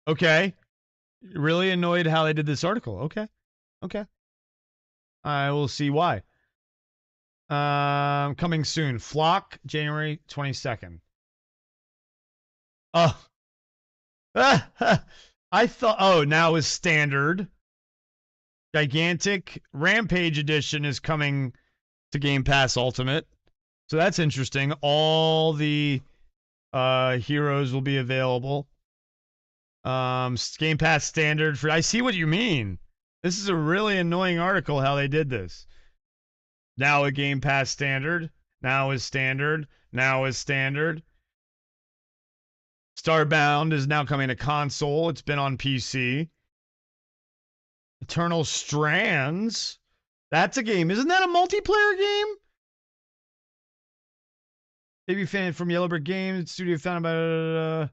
Okay. Really annoyed how they did this article. Okay. Okay. I will see why. Coming soon. Flock, January 22nd. Oh. I thought, oh, now is standard. Gigantic Rampage Edition is coming to Game Pass Ultimate. So that's interesting. All the heroes will be available. Game Pass Standard for. I see what you mean. This is a really annoying article how they did this. Now a Game Pass Standard. Now is Standard. Now is Standard. Starbound is now coming to console. It's been on PC. Eternal Strands. That's a game. Isn't that a multiplayer game? Maybe fan from Yellow Brick Games Studio found about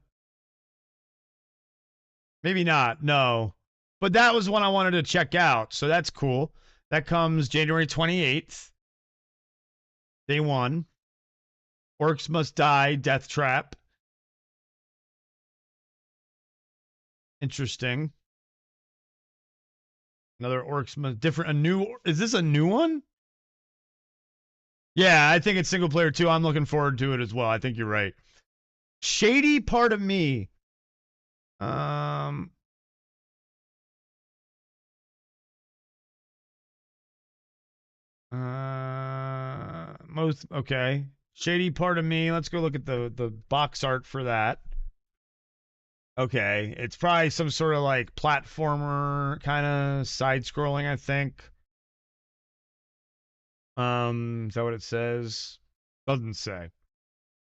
maybe not. No. But that was one I wanted to check out. So that's cool. That comes January 28th. Day 1. Orcs Must Die, Death Trap. Interesting. Another Orcs Must different. A new. Is this a new one? Yeah, I think it's single player too. I'm looking forward to it as well. I think you're right. Shady Part of Me. Most okay. Shady Part of Me. Let's go look at the box art for that. Okay, it's probably some sort of like platformer kind of side scrolling, I think. Is that what it says? Doesn't say.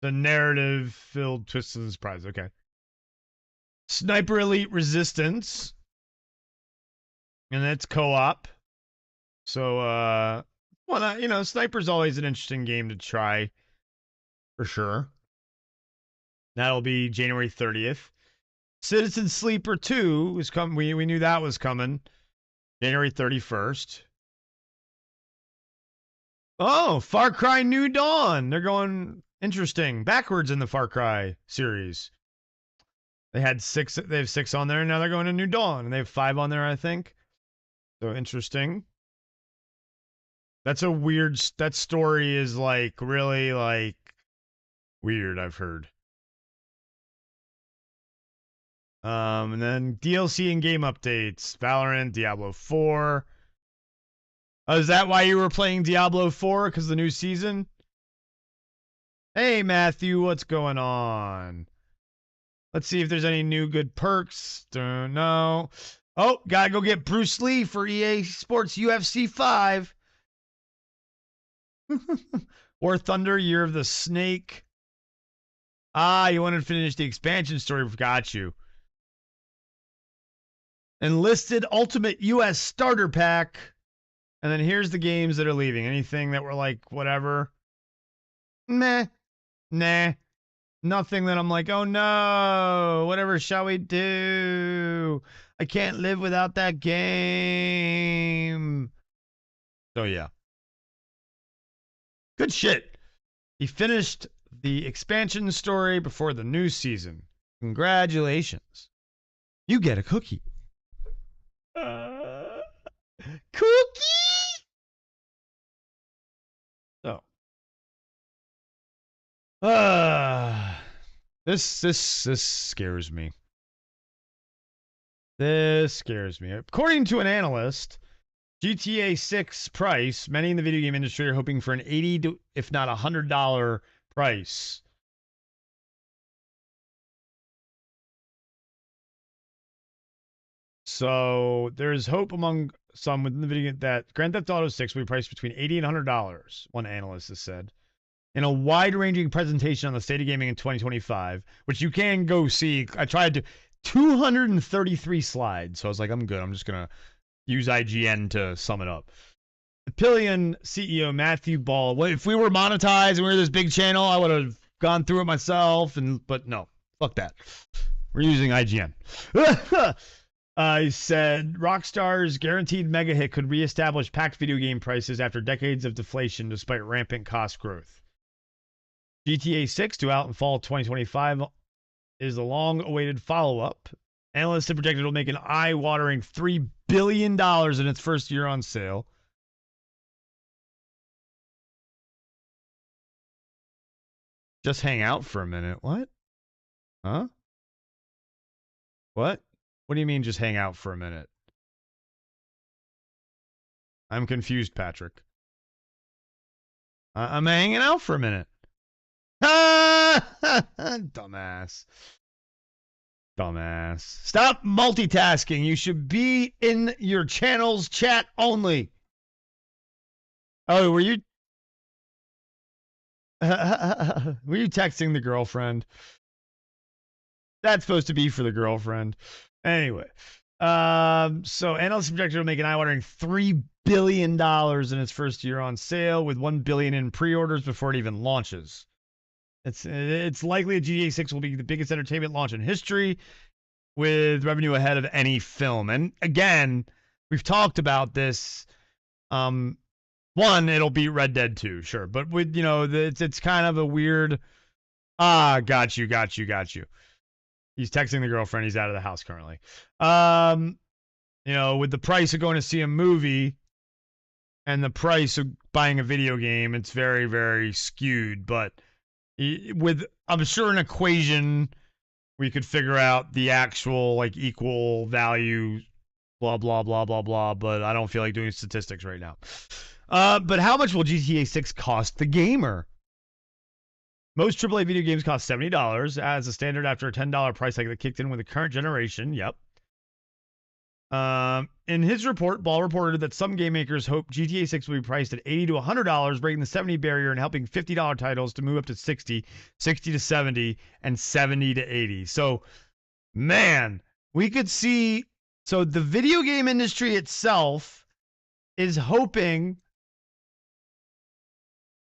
The narrative filled twists and surprises. Okay. Sniper Elite Resistance. And that's co-op. So well, you know, Sniper's always an interesting game to try for sure. That'll be January 30th. Citizen Sleeper 2 is coming. We knew that was coming. January 31st. Oh, Far Cry New Dawn. They're going interesting backwards in the Far Cry series. They have 6 on there, and now they're going to New Dawn, and they have 5 on there, I think. So interesting. That's a weird. That story is like really like weird, I've heard. And then DLC and game updates. Valorant, Diablo 4. Oh, is that why you were playing Diablo 4? Because the new season? Hey, Matthew, what's going on? Let's see if there's any new good perks. Don't know. Oh, gotta go get Bruce Lee for EA Sports UFC 5. War Thunder, Year of the Snake. Ah, you wanted to finish the expansion story. Got you. Enlisted Ultimate US Starter Pack. And then here's the games that are leaving. Anything that were like, whatever. Meh. Nah. Nothing that I'm like, oh no. Whatever shall we do? I can't live without that game. So yeah. Good shit. He finished the expansion story before the new season. Congratulations. You get a cookie. Cookie? So. This scares me. This scares me. According to an analyst, GTA 6 price, many in the video game industry are hoping for an $80 to, if not $100 price. So there's hope among some within the video that Grand Theft Auto 6 will be priced between $80 and $100, one analyst has said. In a wide-ranging presentation on the state of gaming in 2025, which you can go see. I tried to 233 slides, so I was like, I'm good. I'm just going to use IGN to sum it up. Pillion CEO Matthew Ball. Well, if we were monetized and we were this big channel, I would have gone through it myself. But no, fuck that. We're using IGN. He said Rockstar's guaranteed mega hit could reestablish packed video game prices after decades of deflation despite rampant cost growth. GTA 6, due out in fall 2025, is the long-awaited follow-up Analysts have projected it'll make an eye-watering $3 billion in its first year on sale. Just hang out for a minute. What? Huh? What? What do you mean just hang out for a minute? I'm confused, Patrick. I'm hanging out for a minute. Dumbass. Dumbass. Stop multitasking. You should be in your channel's chat only. Oh, were you texting the girlfriend? That's supposed to be for the girlfriend. Anyway. So analysts project it'll make an eye-watering $3 billion in its first year on sale, with $1 billion in pre-orders before it even launches. It's likely that GTA 6 will be the biggest entertainment launch in history, with revenue ahead of any film. And again, we've talked about this. One, it'll beat Red Dead 2, sure, but with it's kind of a weird. Got you. He's texting the girlfriend. He's out of the house currently. With the price of going to see a movie and the price of buying a video game, it's very, very skewed. But with, I'm sure, an equation, we could figure out the actual equal value, blah, blah, blah, blah, blah. But I don't feel like doing statistics right now. But how much will GTA 6 cost the gamer? Most AAA video games cost $70 as a standard after a $10 price hike that kicked in with the current generation. Yep. In his report, Ball reported that some game makers hope GTA 6 will be priced at $80 to $100, breaking the 70 barrier and helping $50 titles to move up to 60, 60 to 70, and 70 to 80. So, man, we could see. So the video game industry itself is hoping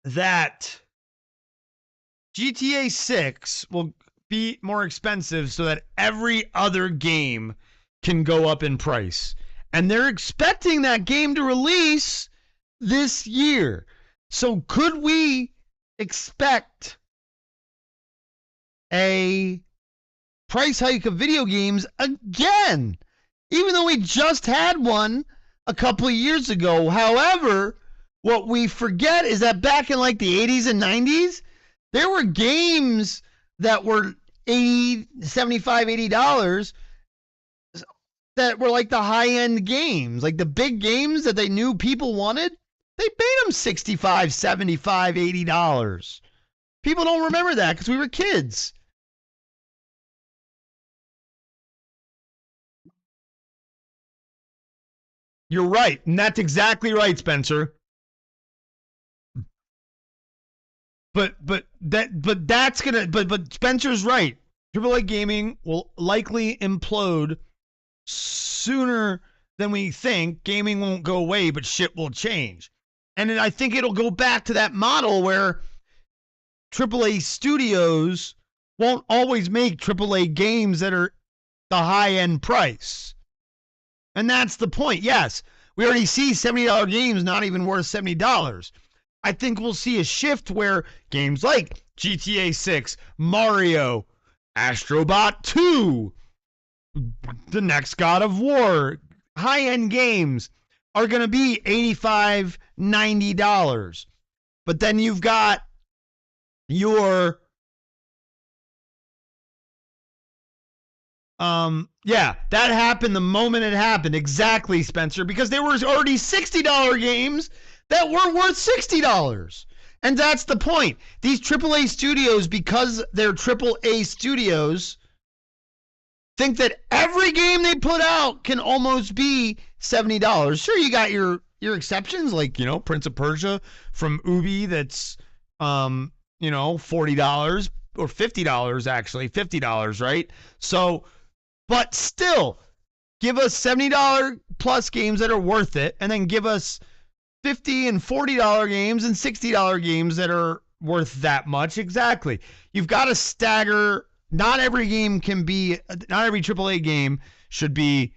that GTA 6 will be more expensive so that every other game can go up in price. And they're expecting that game to release this year. So could we expect a price hike of video games again? Even though we just had one a couple of years ago. However, what we forget is that back in the 80s and 90s, there were games that were $80, $75, $80 that were the high-end games, the big games that they knew people wanted. They paid them $65, $75, $80. People don't remember that because we were kids. You're right, and that's exactly right, Spencer. But Spencer's right. AAA gaming will likely implode sooner than we think. Gaming won't go away, but shit will change. And I think it'll go back to that model where AAA studios won't always make AAA games that are the high-end price. And that's the point. Yes, we already see $70 games not even worth $70. I think we'll see a shift where games like GTA 6, Mario, Astrobot 2, the next God of War, high-end games are going to be $85, $90. But then you've got your that happened the moment it happened. Exactly, Spencer, because there was already $60 games that were worth $60. And that's the point. These AAA studios, because they're AAA studios, think that every game they put out can almost be $70. Sure, you got your exceptions, like, Prince of Persia from Ubi that's $40 or $50, actually $50, right? So, but still, give us $70 plus games that are worth it, and then give us $50 and $40 games and $60 games that are worth that much. Exactly. You've got to stagger. Not every AAA game should be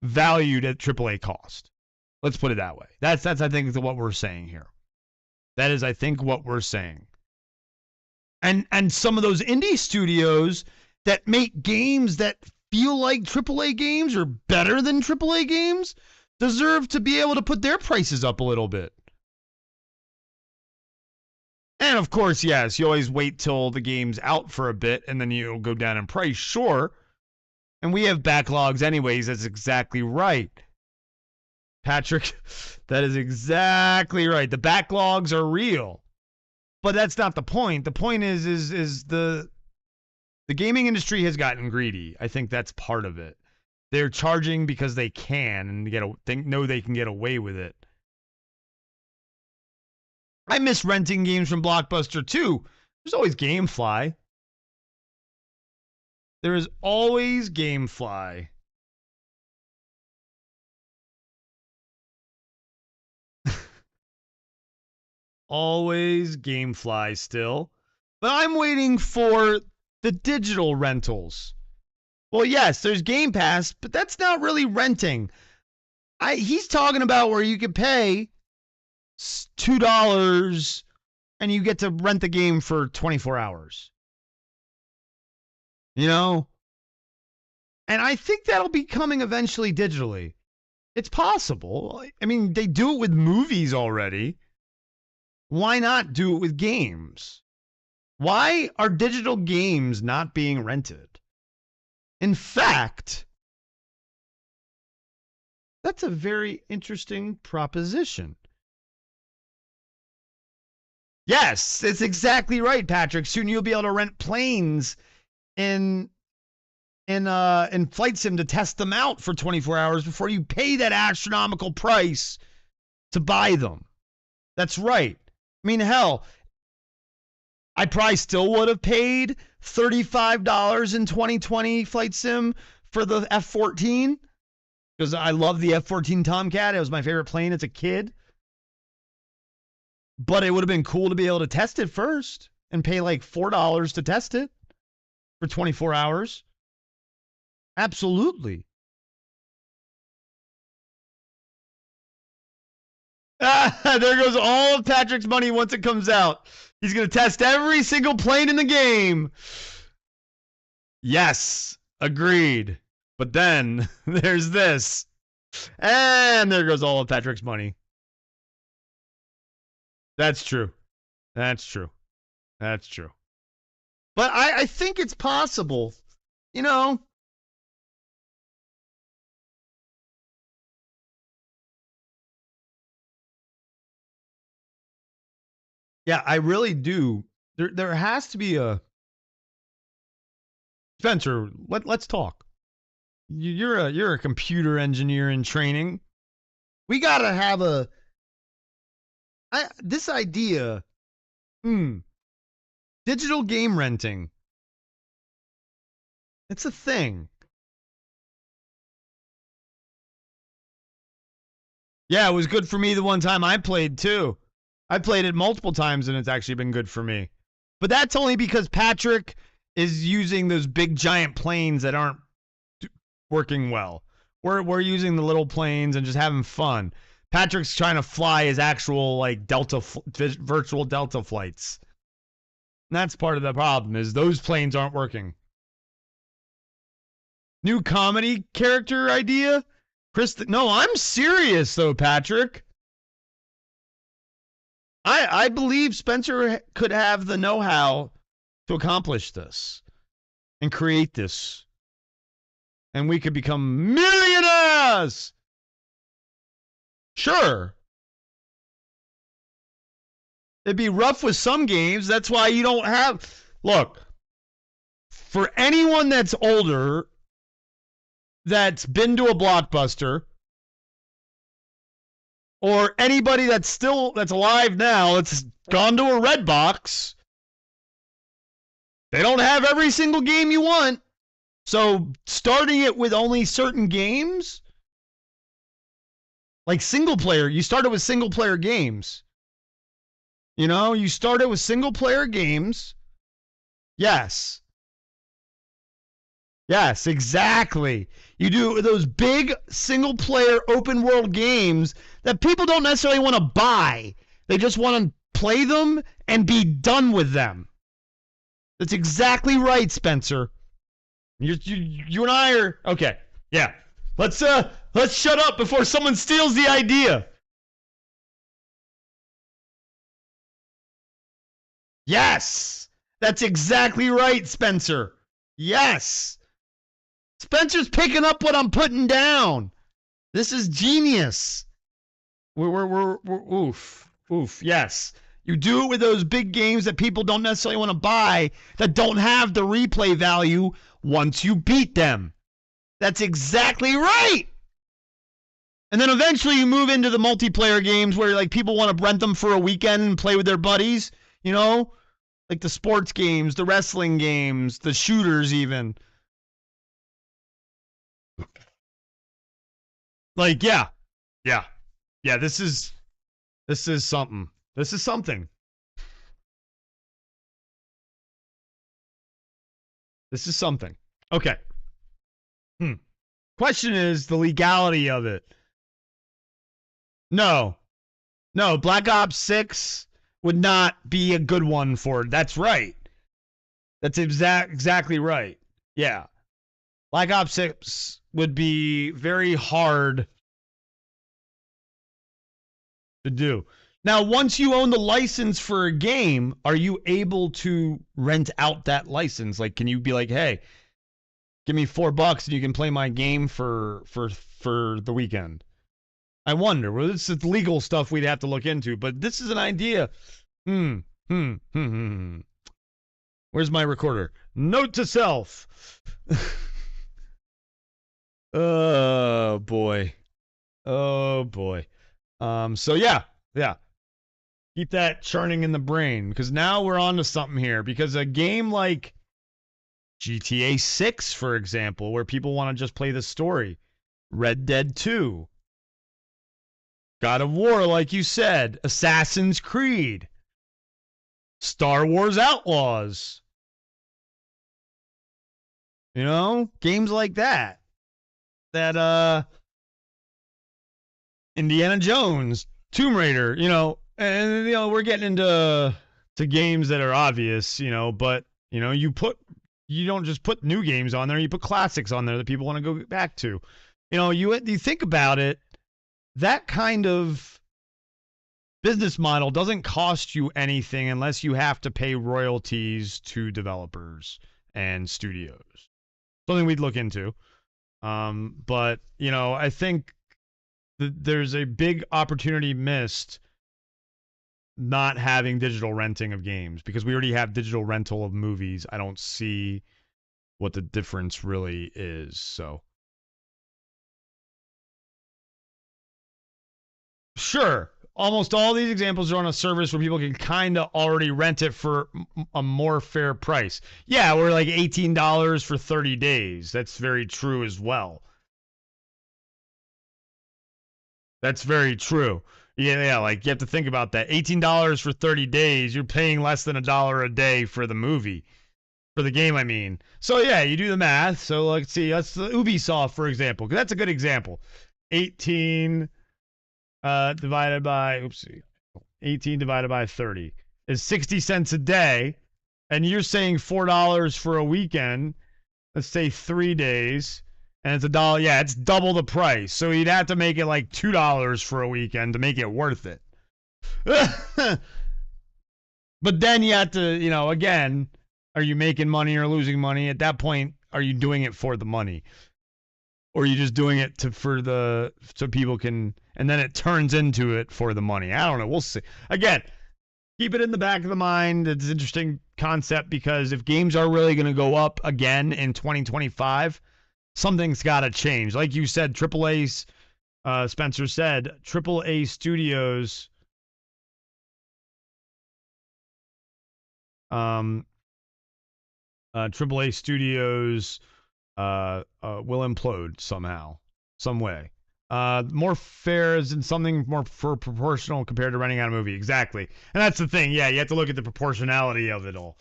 valued at AAA cost. Let's put it that way. That's I think what we're saying here. That is, I think, what we're saying. And some of those indie studios that make games that feel like AAA games or better than AAA games deserve to be able to put their prices up a little bit. And of course, yes, you always wait till the game's out for a bit and then you'll go down in price, sure. And we have backlogs anyways, that's exactly right. Patrick, that is exactly right. The backlogs are real. But that's not the point. The point is the gaming industry has gotten greedy. I think that's part of it. They're charging because they can and know they can get away with it. I miss renting games from Blockbuster too. There's always GameFly. There is always GameFly. Always GameFly still. But I'm waiting for the digital rentals. Well, yes, there's Game Pass, but that's not really renting. He's talking about where you could pay $2 and you get to rent the game for 24 hours. You know? And I think that'll be coming eventually digitally. It's possible. I mean, they do it with movies already. Why not do it with games? Why are digital games not being rented? In fact, that's a very interesting proposition. Yes, it's exactly right, Patrick. Soon you'll be able to rent planes in Flight Sim to test them out for 24 hours before you pay that astronomical price to buy them. That's right. I mean, hell, I probably still would have paid $35 in 2020 Flight Sim for the F-14 because I love the F-14 Tomcat. It was my favorite plane as a kid. But it would have been cool to be able to test it first and pay like $4 to test it for 24 hours. Absolutely. There goes all of Patrick's money once it comes out. He's going to test every single plane in the game. Yes, agreed. But then there's this. And there goes all of Patrick's money. That's true. That's true. That's true. But I think it's possible. You know. Yeah, I really do. There has to be a Spencer, let's talk. You're a computer engineer in training. We got to have this idea. Digital game renting. It's a thing. Yeah, it was good for me the one time I played too. I played it multiple times and it's actually been good for me. But that's only because Patrick is using those big giant planes that aren't working well. We're using the little planes and just having fun. Patrick's trying to fly his actual like virtual Delta flights. And that's part of the problem is those planes aren't working. New comedy character idea? No, I'm serious though, Patrick. I believe Spencer could have the know-how to accomplish this and create this. And we could become millionaires. Sure. It'd be rough with some games. That's why you don't have... Look, for anyone that's older, that's been to a Blockbuster, or anybody that's alive now, that's gone to a Redbox, they don't have every single game you want. So starting it with only certain games, like single player, you started with single player games. You know, you started with single player games. Yes. Yes, exactly. You do those big single player open world games that people don't necessarily want to buy. They just want to play them and be done with them. That's exactly right, Spencer. You and I are okay. Yeah. Let's shut up before someone steals the idea. Yes. That's exactly right, Spencer. Yes. Spencer's picking up what I'm putting down. This is genius. We're oof. Yes. You do it with those big games that people don't necessarily want to buy, that don't have the replay value once you beat them. That's exactly right. And then eventually you move into the multiplayer games where like people want to rent them for a weekend and play with their buddies, you know? Like the sports games, the wrestling games, the shooters even. Like, yeah. This is something. This is something. This is something. Okay. Question is the legality of it. No, Black Ops 6 would not be a good one for it. That's right. That's exactly right. Yeah. Black Ops 6 would be very hard to do. Now, once you own the license for a game, are you able to rent out that license? Like, can you be like, hey, give me $4 and you can play my game for the weekend? I wonder. Well, this is legal stuff we'd have to look into, but this is an idea. Where's my recorder? Note to self. Oh boy. So yeah. Keep that churning in the brain, because now we're on to something here. Because a game like GTA 6, for example, where people want to just play the story, Red Dead 2, God of War, like you said, Assassin's Creed, Star Wars Outlaws, you know, games like that. Indiana Jones, Tomb Raider, you know, and you know we're getting into games that are obvious, you know, but you know you don't just put new games on there, you put classics on there that people want to go back to. You know, you think about it, that kind of business model doesn't cost you anything unless you have to pay royalties to developers and studios. Something we'd look into. But you know, I think there's a big opportunity missed not having digital renting of games, because we already have digital rental of movies. I don't see what the difference really is. So sure, almost all these examples are on a service where people can kind of already rent it for a more fair price. Yeah, we're like $18 for 30 days. That's very true as well. That's very true. Yeah, like you have to think about that. $18 for 30 days, you're paying less than $1 a day for the movie. For the game, I mean. So yeah, you do the math. So let's see, that's the Ubisoft, for example, because that's a good example. 18 divided by 18 divided by 30 is 60 cents a day, and you're saying $4 for a weekend. Let's say 3 days. And it's $1. Yeah, it's double the price. So you'd have to make it like $2 for a weekend to make it worth it. But then you have to, you know, again, are you making money or losing money? At that point, are you doing it for the money? Or are you just doing it so people can, and then it turns into it for the money? I don't know. We'll see. Again, keep it in the back of the mind. It's an interesting concept, because if games are really going to go up again in 2025, something's got to change. Like you said, AAA, Spencer said, AAA studios AAA studios will implode somehow, some way. More fair is in something more proportional compared to renting out a movie. Exactly. And that's the thing. Yeah, you have to look at the proportionality of it all,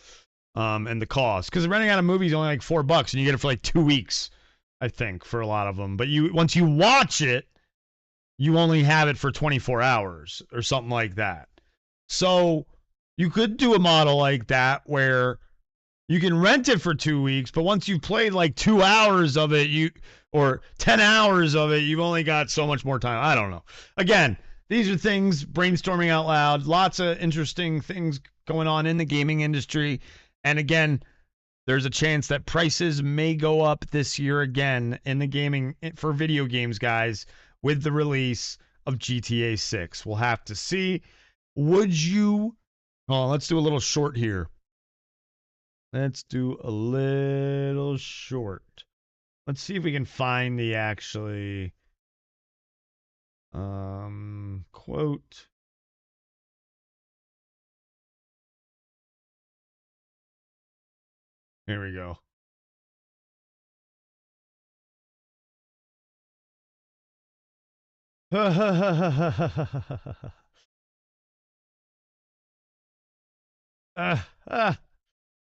and the cost. Because renting out a movie is only like $4 and you get it for like 2 weeks, I think, for a lot of them. But once you watch it, you only have it for 24 hours or something like that. So you could do a model like that where You can rent it for 2 weeks, but once you've played like 2 hours of it, or 10 hours of it, you've only got so much more time. I don't know. Again, these are things brainstorming out loud. Lots of interesting things going on in the gaming industry. And again, there's a chance that prices may go up this year again in the gaming for video games, guys, with the release of GTA 6. We'll have to see. Would you? Oh, let's do a little short here. Let's do a little short. Let's see if we can find the actually quote. Here we go.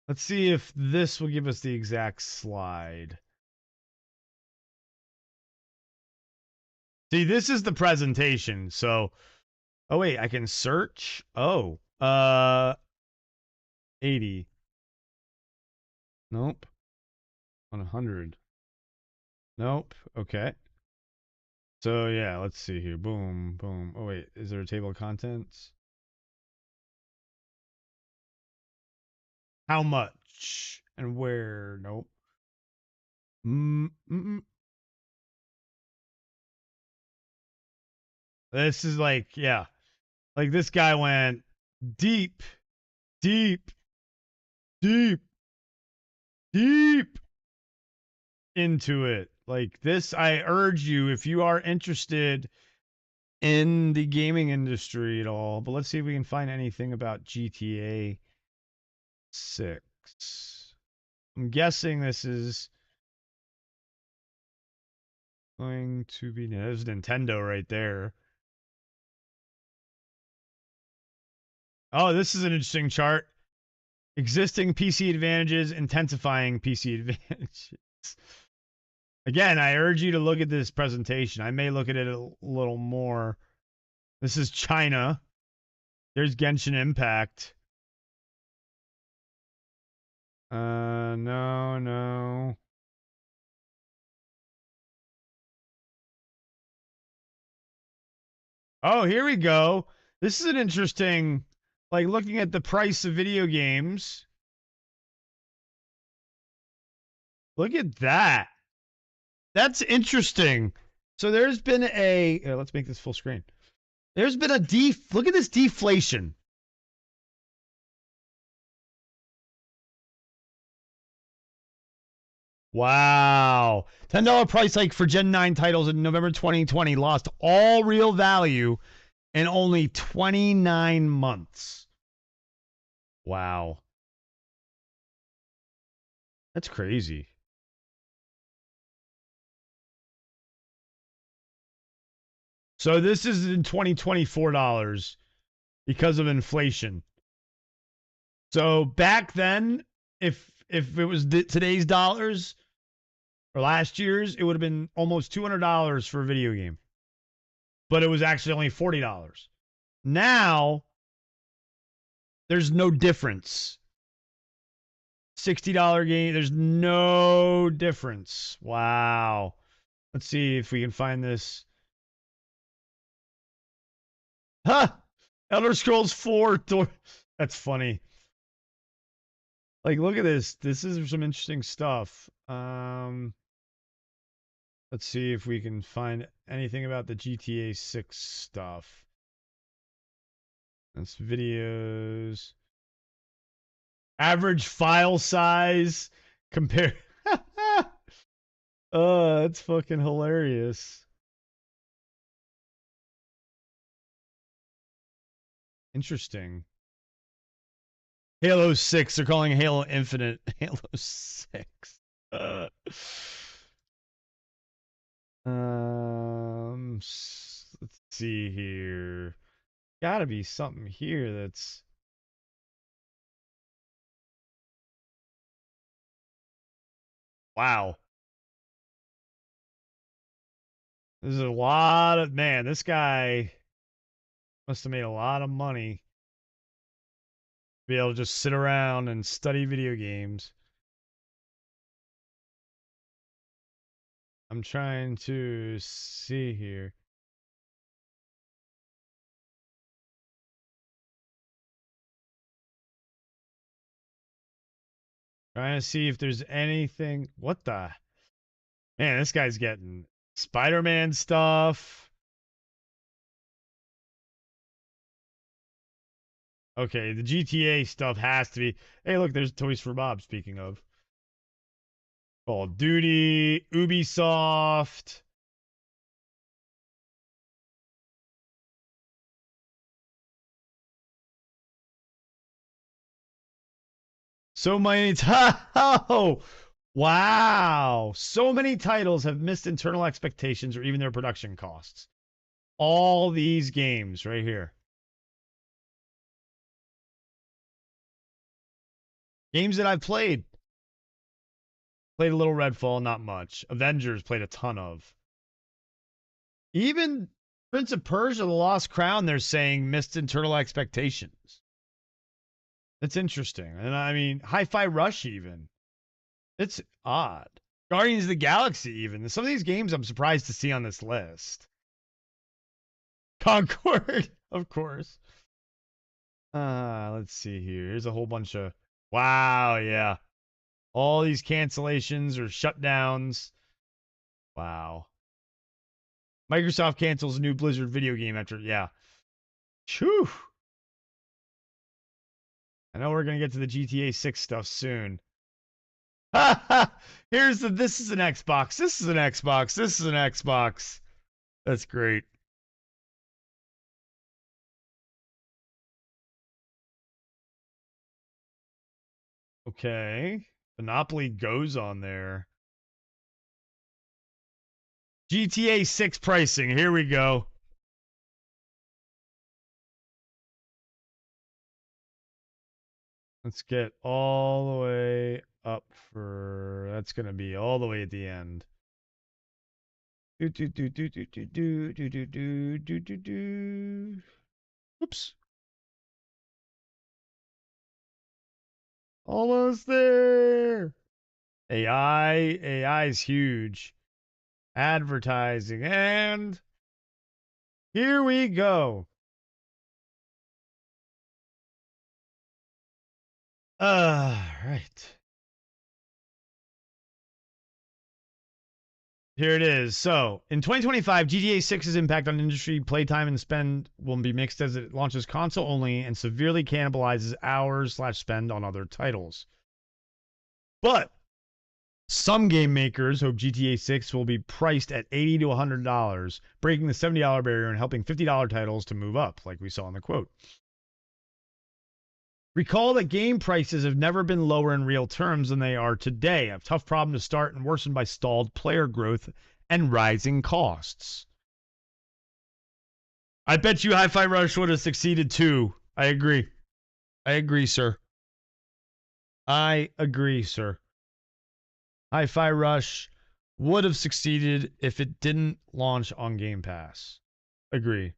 Let's see if this will give us the exact slide. See, this is the presentation. So, oh wait, I can search. Oh, 80. Nope. 100. Nope. Okay. So yeah, let's see here. Boom, boom. Oh wait, is there a table of contents? How much and where? Nope. This is like, yeah, like this guy went deep, deep, deep, deep into it. Like this, I urge you, if you are interested in the gaming industry at all, but let's see if we can find anything about GTA 6. I'm guessing this is going to be, there's Nintendo right there. Oh, this is an interesting chart. Existing PC advantages, intensifying PC advantages. Again, I urge you to look at this presentation. I may look at it a little more. This is China. There's Genshin Impact. No. Oh, here we go. This is an interesting, like looking at the price of video games. Look at that. That's interesting. So there's been a, here, let's make this full screen. There's been a look at this deflation. Wow. $10 price hike for Gen 9 titles in November 2020 lost all real value in only 29 months. Wow. That's crazy. So this is in 2024 dollars because of inflation. So back then, if it was today's dollars or last year's, it would have been almost $200 for a video game. But it was actually only $40. Now, there's no difference. $60 game, there's no difference. Wow. Let's see if we can find this. Huh! Elder Scrolls 4. That's funny. Like, look at this. This is some interesting stuff. Let's see if we can find anything about the GTA 6 stuff. That's videos. Average file size compare. Oh, that's fucking hilarious. Interesting. Halo 6. They're calling Halo Infinite Halo 6. Let's see here. Gotta be something here that's. Wow. This is a lot of, man, this guy must have made a lot of money. Be able to just sit around and study video games. I'm trying to see here. Trying to see if there's anything. What the? Man, this guy's getting Spider-Man stuff. Okay, the GTA stuff has to be. Hey, look, there's Toys for Bob, speaking of. Call of Duty, Ubisoft. So many oh, wow. So many titles have missed internal expectations or even their production costs. All these games right here. Games that I've played. Played a little Redfall, not much. Avengers played a ton of. Even Prince of Persia, The Lost Crown, they're saying missed internal expectations. That's interesting. And I mean, Hi-Fi Rush even. It's odd. Guardians of the Galaxy even. Some of these games I'm surprised to see on this list. Concord, of course. Let's see here. Here's a whole bunch of... Wow, yeah. All these cancellations or shutdowns. Wow. Microsoft cancels a new Blizzard video game after... Yeah. Phew. I know we're going to get to the GTA 6 stuff soon. Here's the... This is an Xbox. This is an Xbox. This is an Xbox. That's great. Okay. Monopoly goes on there. GTA 6 pricing. Here we go. Let's get all the way up for... That's going to be all the way at the end. Oops. Almost there. AI is huge. Advertising. And here we go. Right. Here it is. So, in 2025, GTA 6's impact on industry playtime and spend will be mixed as it launches console only and severely cannibalizes hours/spend on other titles. But some game makers hope GTA 6 will be priced at $80 to $100, breaking the $70 barrier and helping $50 titles to move up, like we saw in the quote. Recall that game prices have never been lower in real terms than they are today, a tough problem to start and worsened by stalled player growth and rising costs. I bet you Hi-Fi Rush would have succeeded too. I agree. I agree, sir. I agree, sir. Hi-Fi Rush would have succeeded if it didn't launch on Game Pass. Agreed.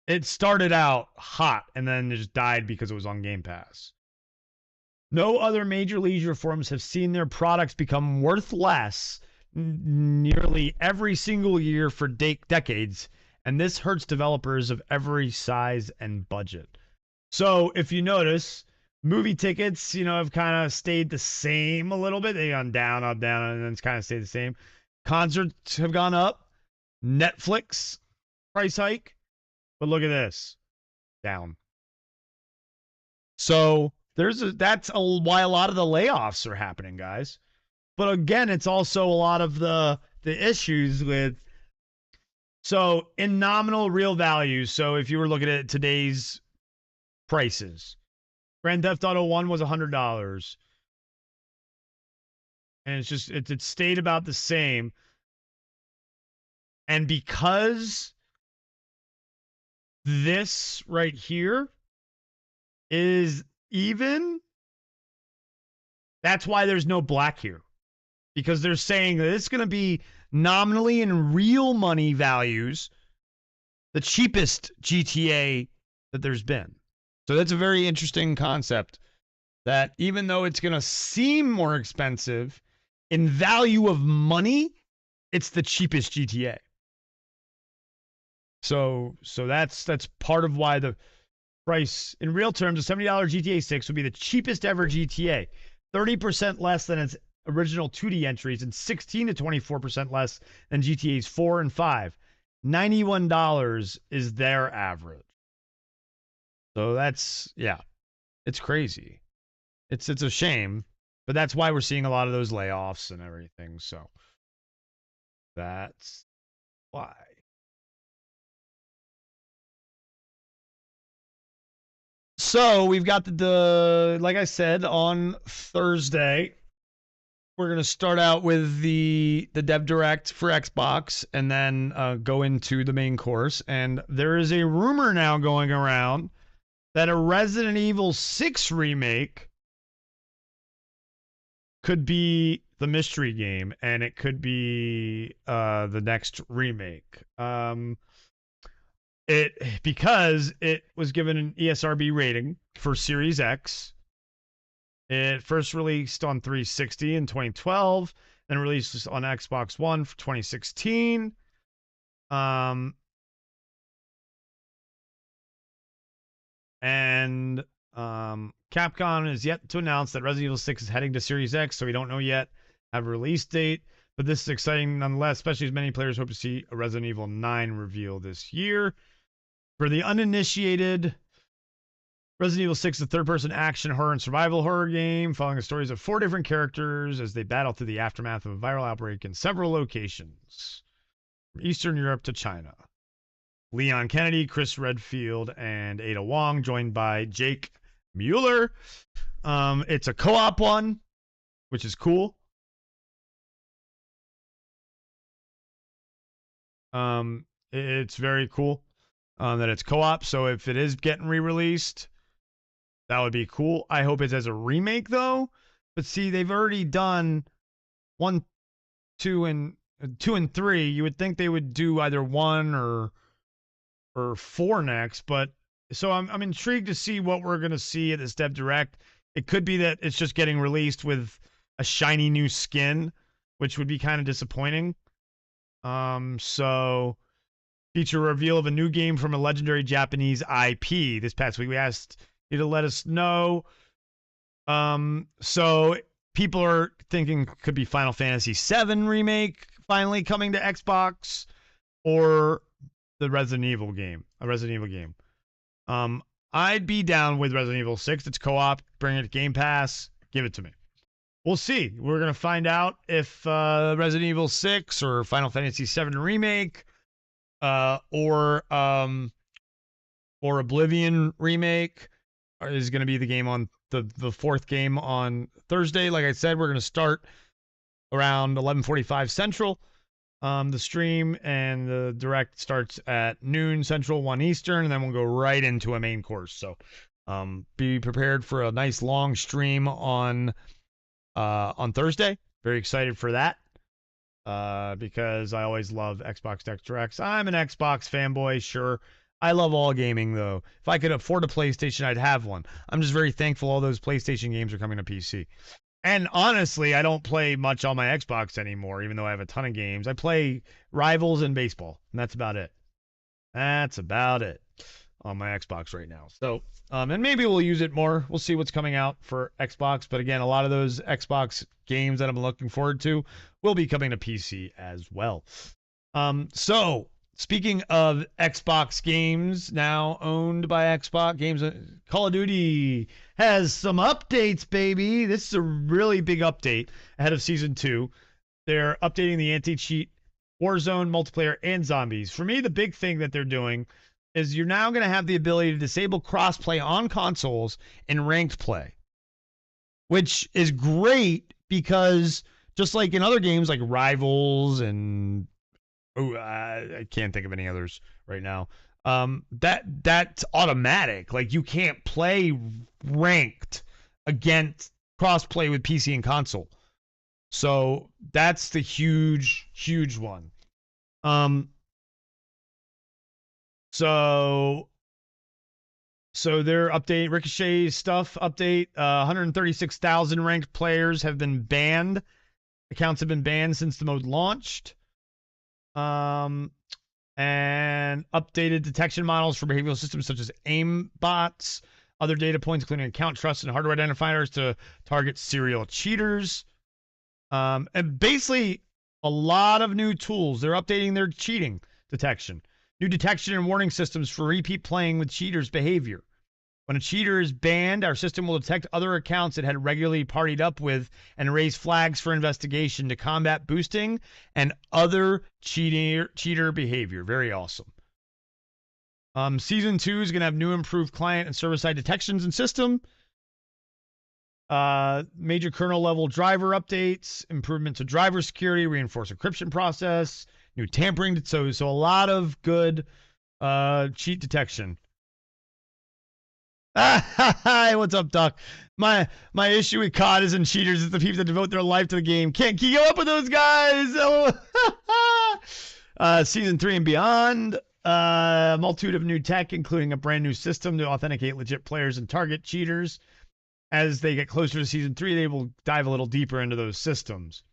It started out hot and then it just died because it was on Game Pass. No other major leisure forums have seen their products become worth less nearly every single year for decades, and this hurts developers of every size and budget. So if you notice, movie tickets, have kind of stayed the same a little bit. They've gone down, up, down, and then it's kind of stayed the same. Concerts have gone up. Netflix price hike. But look at this. Down. So that's why a lot of the layoffs are happening, guys. But again, it's also a lot of the issues with... So in nominal real value, so if you were looking at today's prices, Grand Theft Auto 1 was $100. And it's just, it stayed about the same. And because this right here is even, that's why there's no black here. Because they're saying that it's going to be nominally in real money values the cheapest GTA that there's been. So that's a very interesting concept, that even though it's going to seem more expensive, in value of money, it's the cheapest GTA. So that's part of why the price in real terms of $70 GTA 6 would be the cheapest ever GTA, 30% less than its original 2D entries and 16 to 24% less than GTA's 4 and 5. $91 is their average. So that's, yeah, it's crazy. It's a shame, but that's why we're seeing a lot of those layoffs and everything. So that's why. So we've got the like I said, on Thursday, we're gonna start out with the Dev Direct for Xbox, and then go into the main course. And there is a rumor now going around that a Resident Evil 6 remake could be the mystery game, and it could be the next remake. Because it was given an ESRB rating for Series X. It first released on 360 in 2012, then released on Xbox One for 2016. Capcom is yet to announce that Resident Evil 6 is heading to Series X, so we don't know yet have a release date. But this is exciting nonetheless, especially as many players hope to see a Resident Evil 9 reveal this year. For the uninitiated, Resident Evil 6 is a third-person action, horror, and survival horror game following the stories of 4 different characters as they battle through the aftermath of a viral outbreak in several locations, from Eastern Europe to China. Leon Kennedy, Chris Redfield, and Ada Wong, joined by Jake Mueller. It's a co-op one, which is cool. It's very cool that it's co-op. So if it is getting re-released, that would be cool. I hope it's as a remake though. But see, they've already done 1, 2, and 3. You would think they would do either 1 or 4 next. But so I'm intrigued to see what we're gonna see at this Dev Direct. It could be that it's just getting released with a shiny new skin, which would be kind of disappointing. So feature reveal of a new game from a legendary Japanese IP. This past week, we asked you to let us know. So people are thinking could be Final Fantasy VII remake finally coming to Xbox, or the Resident Evil game, a Resident Evil game. I'd be down with Resident Evil 6. It's co-op. Bring it to Game Pass. Give it to me. We'll see. We're going to find out if Resident Evil 6 or Final Fantasy VII Remake or Oblivion Remake is going to be the game on the fourth game on Thursday. Like I said, we're going to start around 11:45 Central. The stream and the direct starts at noon Central, 1 Eastern, and then we'll go right into a main course. So be prepared for a nice long stream on Thursday. Very excited for that because I always love Xbox Dex Directs. I'm an Xbox fanboy, sure. I love all gaming, though. If I could afford a PlayStation, I'd have one. I'm just very thankful all those PlayStation games are coming to PC. And honestly, I don't play much on my Xbox anymore, even though I have a ton of games. I play Rivals and baseball, and that's about it. That's about it on my Xbox right now. So, and maybe we'll use it more. We'll see what's coming out for Xbox. But again, a lot of those Xbox games that I'm looking forward to will be coming to PC as well. So, speaking of Xbox games now owned by Xbox games, Call of Duty has some updates, baby. This is a really big update ahead of Season 2. They're updating the anti-cheat, Warzone, multiplayer, and zombies. For me, the big thing that they're doing is you're now going to have the ability to disable crossplay on consoles in ranked play, which is great because just like in other games like Rivals and I can't think of any others right now. That's automatic. Like you can't play ranked against crossplay with PC and console. So that's the huge one. So So their update, Ricochet stuff update, 136,000 ranked players have been banned. Accounts have been banned since the mode launched. And updated detection models for behavioral systems such as aim bots, other data points, including account trust and hardware identifiers to target serial cheaters. And basically a lot of new tools. They're updating their cheating detection. New detection and warning systems for repeat playing with cheaters' behavior. When a cheater is banned, our system will detect other accounts it had regularly partied up with and raise flags for investigation to combat boosting and other cheater behavior. Very awesome. Season 2 is going to have new improved client and server-side detections and system. Major kernel level driver updates, improvement to driver security, reinforced encryption process, new tampering. So a lot of good cheat detection. Hi, what's up, Duck? My issue with COD isn't cheaters, it's the people that devote their life to the game. Can't keep up with those guys. Season 3 and beyond. Multitude of new tech, including a brand new system to authenticate legit players and target cheaters. As they get closer to season 3, they will dive a little deeper into those systems.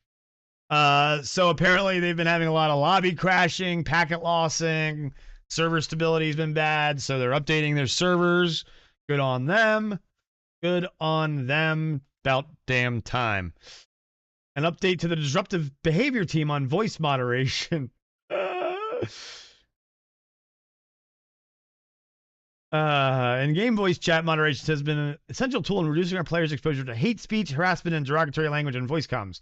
So apparently they've been having a lot of lobby crashing, packet lossing, server stability has been bad, so they're updating their servers. Good on them. Good on them. About damn time. An update to the disruptive behavior team on voice moderation. In-game voice chat moderation has been an essential tool in reducing our players' exposure to hate speech, harassment, and derogatory language in voice comms.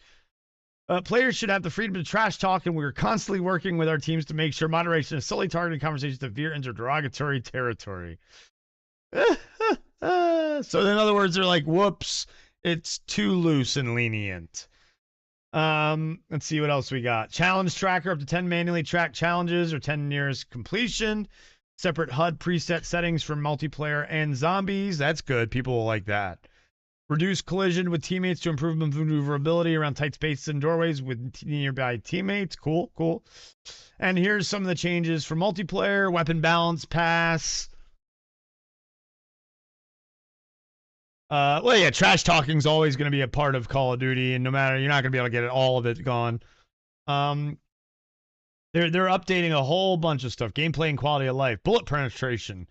Players should have the freedom to trash talk, and we're constantly working with our teams to make sure moderation is solely targeting conversations that veer into derogatory territory. So in other words, they're like, whoops, it's too loose and lenient. Let's see what else we got. Challenge tracker, up to 10 manually tracked challenges or 10 nearest completion. Separate HUD preset settings for multiplayer and zombies. That's good. People will like that. Reduce collision with teammates to improve maneuverability around tight spaces and doorways with nearby teammates. Cool, cool. And here's some of the changes for multiplayer. Weapon balance pass. Well, yeah, trash talking is always going to be a part of Call of Duty, and no matter, you're not going to be able to get all of it gone. They're updating a whole bunch of stuff. Gameplay and quality of life. Bullet penetration.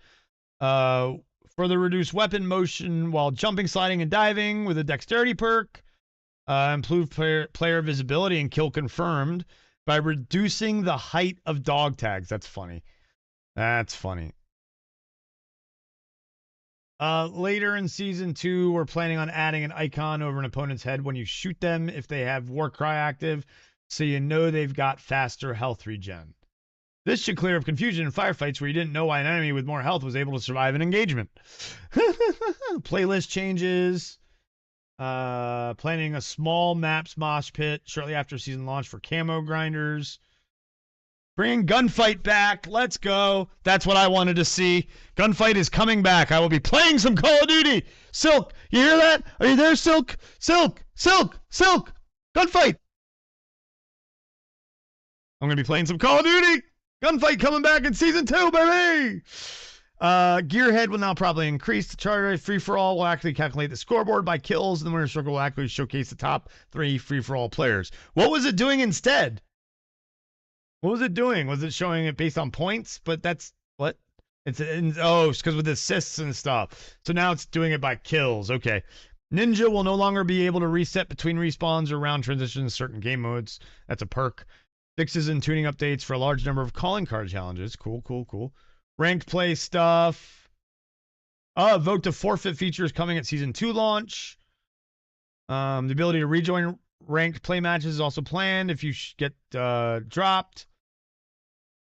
Further reduce weapon motion while jumping, sliding, and diving with a dexterity perk. Improve player visibility and kill confirmed by reducing the height of dog tags. That's funny. That's funny. Later in Season 2, we're planning on adding an icon over an opponent's head when you shoot them if they have War Cry active, so you know they've got faster health regen. This should clear up confusion in firefights where you didn't know why an enemy with more health was able to survive an engagement. Playlist changes. Planning a small maps mosh pit shortly after season launch for camo grinders. Bringing gunfight back. Let's go. That's what I wanted to see. Gunfight is coming back. I will be playing some Call of Duty. Silk, you hear that? Are you there, Silk? Silk, Silk, Silk. Gunfight. I'm going to be playing some Call of Duty. Gunfight coming back in Season 2, baby. Gearhead will now probably increase. The charter free-for-all will actually calculate the scoreboard by kills, and the winner's circle will actually showcase the top 3 free-for-all players. What was it doing instead? What was it doing? Was it showing it based on points? But that's what? It's because with assists and stuff. So now it's doing it by kills. Okay. Ninja will no longer be able to reset between respawns or round transitions in certain game modes. That's a perk. Fixes and tuning updates for a large number of calling card challenges. Cool, cool, cool. Ranked play stuff. Vote to forfeit features coming at Season 2 launch. The ability to rejoin ranked play matches is also planned if you get dropped.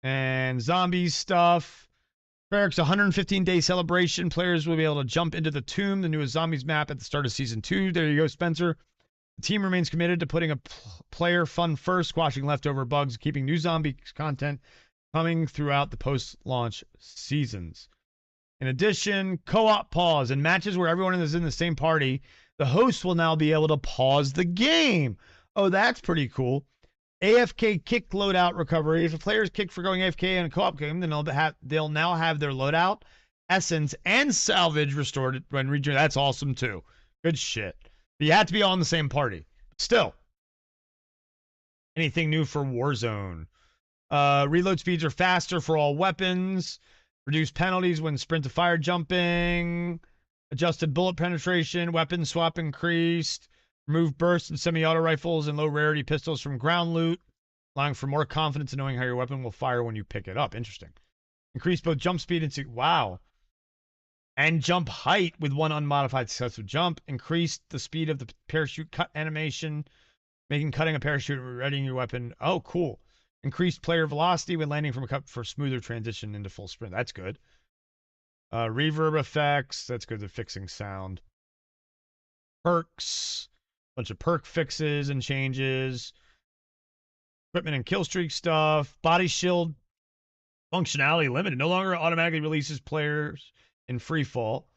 And zombies stuff. Ferrick's 115-day celebration. Players will be able to jump into the Tomb, the newest zombies map, at the start of Season 2. There you go, Spencer. The team remains committed to putting a player fun first, squashing leftover bugs, keeping new zombie content coming throughout the post-launch seasons. In addition, co-op pause. In matches where everyone is in the same party, the host will now be able to pause the game. Oh, that's pretty cool. AFK kick loadout recovery. If a player's kicked for going AFK in a co-op game, then they'll now have their loadout essence and salvage restored when rejoined. That's awesome too. Good shit. But you have to be all in the same party. Still. Anything new for Warzone? Reload speeds are faster for all weapons. Reduced penalties when sprint to fire jumping. Adjusted bullet penetration. Weapon swap increased. Remove burst and semi-auto rifles and low rarity pistols from ground loot, allowing for more confidence in knowing how your weapon will fire when you pick it up. Interesting. Increase both jump speed and wow. And jump height with one unmodified successive jump. Increased the speed of the parachute cut animation, making cutting a parachute and readying your weapon. Oh, cool. Increased player velocity when landing from a cut for smoother transition into full sprint. That's good. Reverb effects. That's good for fixing sound. Perks. Bunch of perk fixes and changes. Equipment and killstreak stuff. Body shield functionality limited. No longer automatically releases players in free fall.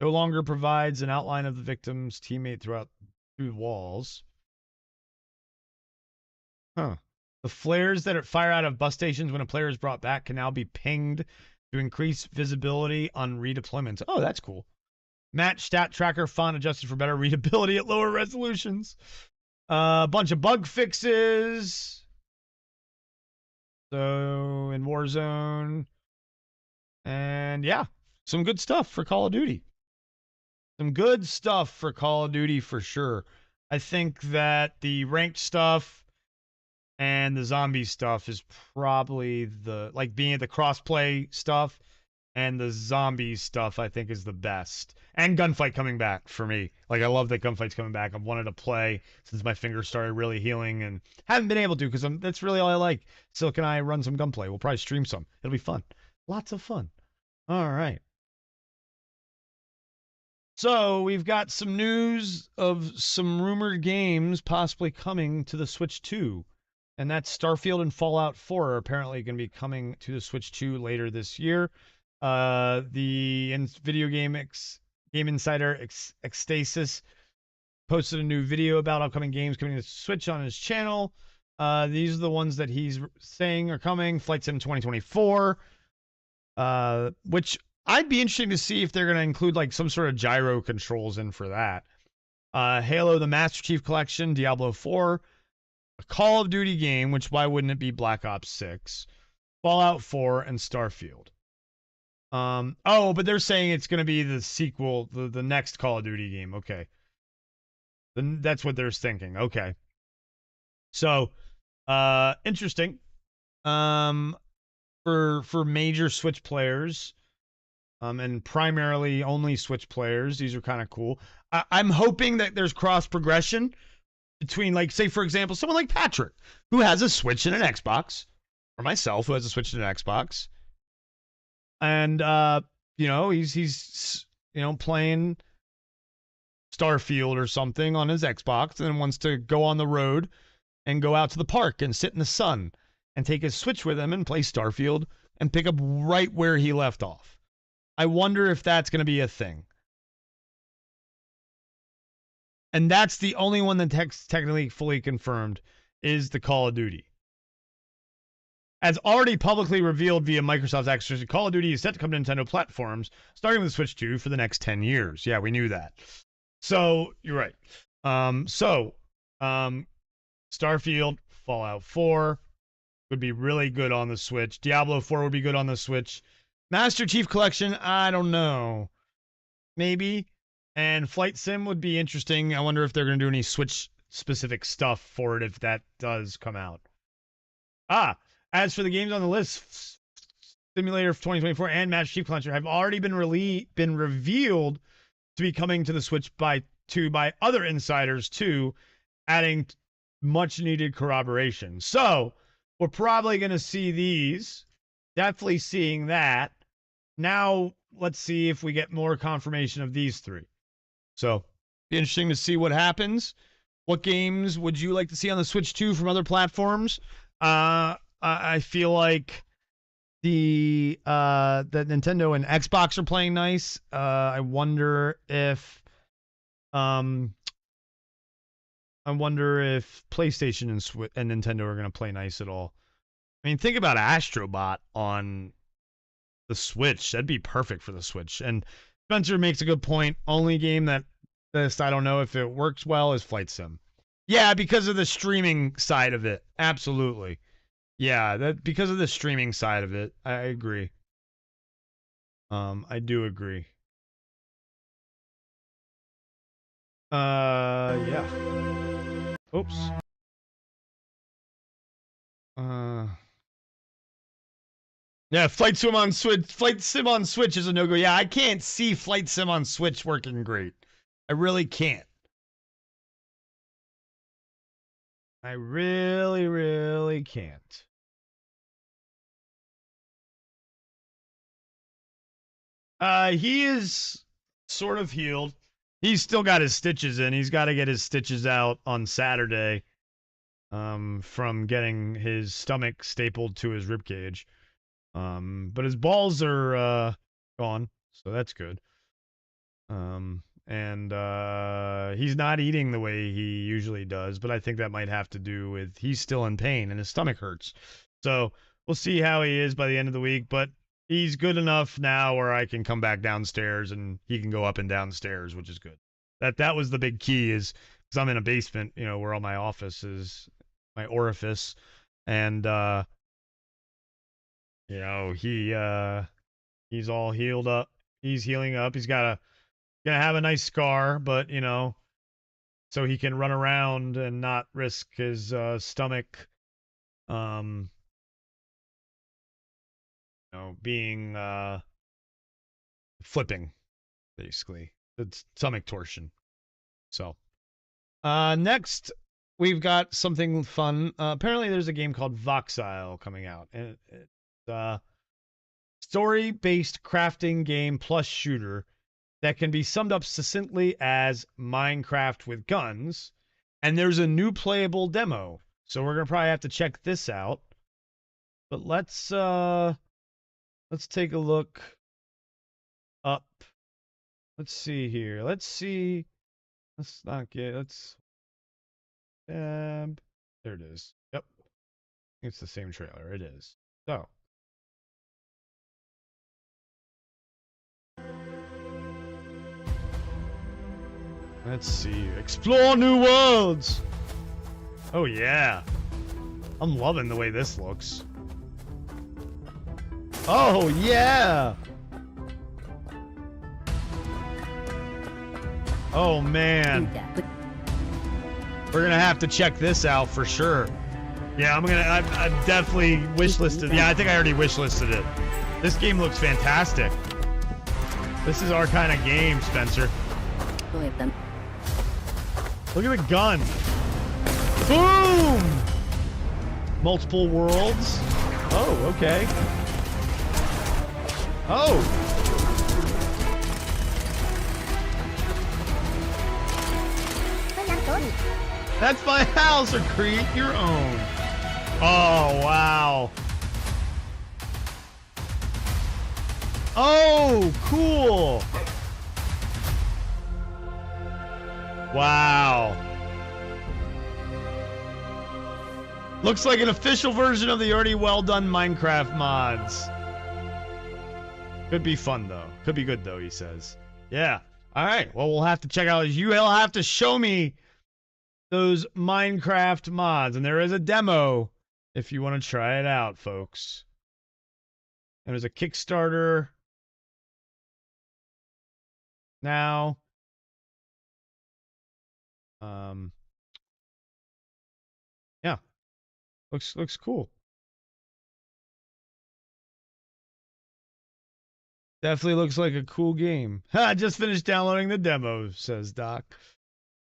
No longer provides an outline of the victim's teammate through walls. Huh. The flares that fire out of bus stations when a player is brought back can now be pinged to increase visibility on redeployments. Oh, that's cool. Match stat tracker font adjusted for better readability at lower resolutions. A bunch of bug fixes. So in Warzone. And yeah, some good stuff for Call of Duty. Some good stuff for Call of Duty for sure. I think that the ranked stuff and the zombie stuff is probably being the crossplay stuff and the zombie stuff I think is the best. And gunfight coming back for me. Like, I love that gunfight's coming back. I've wanted to play since my fingers started really healing and haven't been able to because that's really all I like. Silk and I run some gunplay. We'll probably stream some. It'll be fun. Lots of fun. All right. So we've got some news of some rumored games possibly coming to the Switch 2. And that's Starfield and Fallout 4 are apparently going to be coming to the Switch 2 later this year. The video game insider Ecstasis posted a new video about upcoming games coming to the Switch on his channel. These are the ones that he's saying are coming. Flight Sim 2024, which I'd be interested to see if they're going to include like some sort of gyro controls in for that. Halo, the Master Chief Collection, Diablo 4, a Call of Duty game, which why wouldn't it be Black Ops 6, Fallout 4, and Starfield. Oh, but they're saying it's going to be the sequel, the next Call of Duty game. Okay. Then that's what they're thinking. Okay. So, interesting. For major Switch players, and primarily only Switch players, these are kind of cool. I'm hoping that there's cross progression between, like, say, for example, someone like Patrick, who has a Switch and an Xbox, or myself, who has a Switch and an Xbox. And, he's playing Starfield or something on his Xbox and then wants to go on the road and go out to the park and sit in the sun and take his Switch with him and play Starfield and pick up right where he left off. I wonder if that's going to be a thing. And that's the only one that's technically fully confirmed is the Call of Duty. As already publicly revealed via Microsoft's acquisition, Call of Duty is set to come to Nintendo platforms, starting with the Switch 2 for the next 10 years. Yeah, we knew that. So, you're right. Starfield, Fallout 4 would be really good on the Switch. Diablo 4 would be good on the Switch. Master Chief Collection, I don't know. Maybe. And Flight Sim would be interesting. I wonder if they're going to do any Switch-specific stuff for it if that does come out. As for the games on the list, Simulator 2024 and Master Chief Collection have already been revealed to be coming to the Switch by other insiders too, adding much needed corroboration. So we're probably going to see these. Definitely seeing that. Now let's see if we get more confirmation of these three. So be interesting to see what happens. What games would you like to see on the Switch 2 from other platforms? I feel like the Nintendo and Xbox are playing nice. I wonder if PlayStation and Nintendo are going to play nice at all. I mean, think about Astrobot on the Switch. That'd be perfect for the Switch. And Spencer makes a good point. Only game that this, I don't know if it works well, is Flight Sim. Yeah, because of the streaming side of it. Absolutely. Yeah, that because of the streaming side of it. I agree. I do agree. Yeah. Oops. Yeah, Flight Sim on Switch. Flight Sim on Switch is a no-go. Yeah, I can't see Flight Sim on Switch working great. I really can't. I really, really can't. He is sort of healed. He's still got his stitches in. He's got to get his stitches out on Saturday. From getting his stomach stapled to his ribcage. But his balls are gone, so that's good. And he's not eating the way he usually does, but I think that might have to do with he's still in pain and his stomach hurts. So we'll see how he is by the end of the week, but he's good enough now where I can come back downstairs and he can go up and downstairs, which is good. That was the big key, is because I'm in a basement, you know, where all my office is, my orifice, and you know, he's all healed up. He's healing up. He's gonna have a nice scar, but you know, so he can run around and not risk his stomach you know, being flipping, basically. It's stomach torsion. So next we've got something fun. Apparently there's a game called Voxile coming out, and it's story-based crafting game plus shooter that can be summed up succinctly as Minecraft with guns. And there's a new playable demo, so we're gonna probably have to check this out. But let's take a look up. Let's see here. Let's not get. There it is. Yep, it's the same trailer. It is. So. Let's see. Explore new worlds! Oh, yeah. I'm loving the way this looks. Oh, yeah! Oh, man. We're gonna have to check this out for sure. Yeah, I've definitely wishlisted. Yeah, I think I already wishlisted it. This game looks fantastic. This is our kind of game, Spencer. Look at the gun. Boom! Multiple worlds. Oh, okay. Oh! That's my house, or create your own. Oh, wow. Oh, cool. Wow. Looks like an official version of the already well done Minecraft mods. Could be fun though. Could be good though, he says. Yeah. All right. Well, we'll have to check out. You'll have to show me those Minecraft mods, and there is a demo if you want to try it out, folks. And there's a Kickstarter now. Yeah, looks cool. Definitely looks like a cool game. I just finished downloading the demo, says Doc.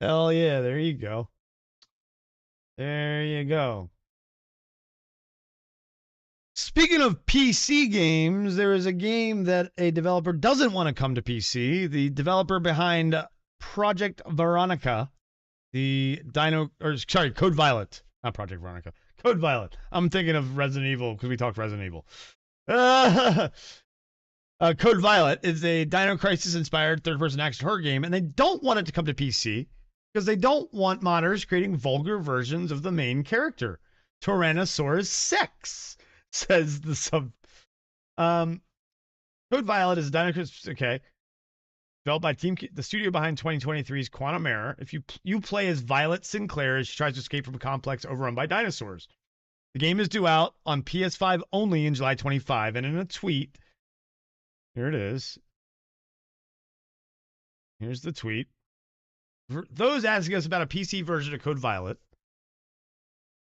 Hell yeah, there you go. There you go. Speaking of PC games, there is a game that a developer doesn't want to come to PC. The developer behind Project Veronica, Code Violet, not Project Veronica, Code Violet. I'm thinking of Resident Evil because we talked Resident Evil. Code Violet is a Dino Crisis inspired third-person action horror game, and they don't want it to come to PC because they don't want modders creating vulgar versions of the main character, Tyrannosaurus Sex, says the sub. Code Violet is a dynamic. Okay. Developed by the studio behind 2023's Quantum Error. If you play as Violet Sinclair as she tries to escape from a complex overrun by dinosaurs. The game is due out on PS5 only in July 25. And in a tweet, here it is. Here's the tweet. For those asking us about a PC version of Code Violet,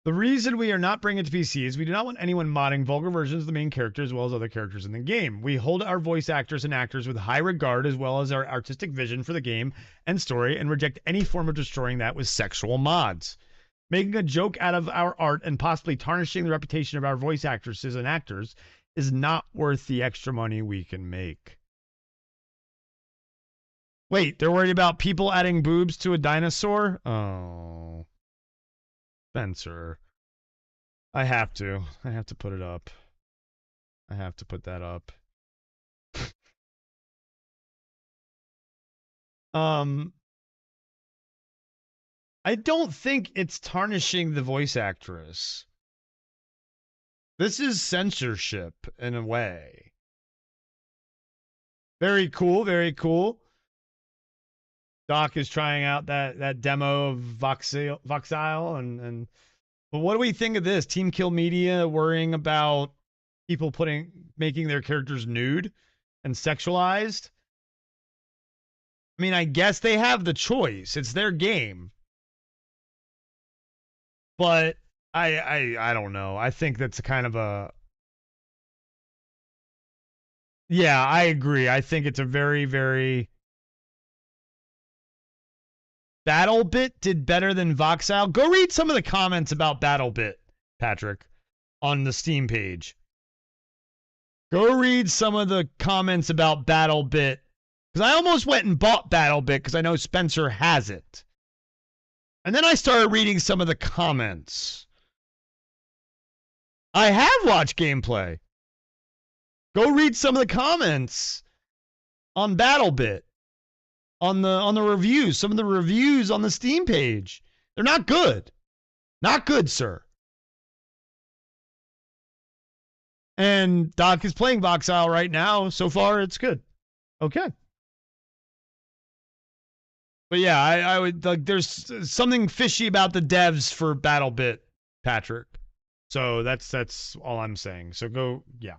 the reason we are not bringing it to PC is we do not want anyone modding vulgar versions of the main character as well as other characters in the game. We hold our voice actors and actors with high regard as well as our artistic vision for the game and story and reject any form of destroying that with sexual mods. Making a joke out of our art and possibly tarnishing the reputation of our voice actresses and actors is not worth the extra money we can make. Wait, they're worried about people adding boobs to a dinosaur? Oh. Spencer. I have to put it up. I have to put that up. I don't think it's tarnishing the voice actress. This is censorship in a way. Very cool, very cool. Doc is trying out that demo of Voxile and but what do we think of this? Team Kill Media worrying about people making their characters nude and sexualized? I mean, I guess they have the choice. It's their game. But I don't know. I think that's kind of a yeah, I agree. I think it's a very, very BattleBit did better than Voxile. Go read some of the comments about BattleBit, Patrick, on the Steam page. Go read some of the comments about BattleBit. Because I almost went and bought BattleBit because I know Spencer has it. And then I started reading some of the comments. I have watched gameplay. Go read some of the comments on BattleBit. On the reviews, some of the reviews on the Steam page. They're not good. Not good, sir. And Doc is playing Voxile right now. So far, it's good. Okay. But yeah, I would like. There's something fishy about the devs for BattleBit, Patrick. So that's all I'm saying. So go, yeah.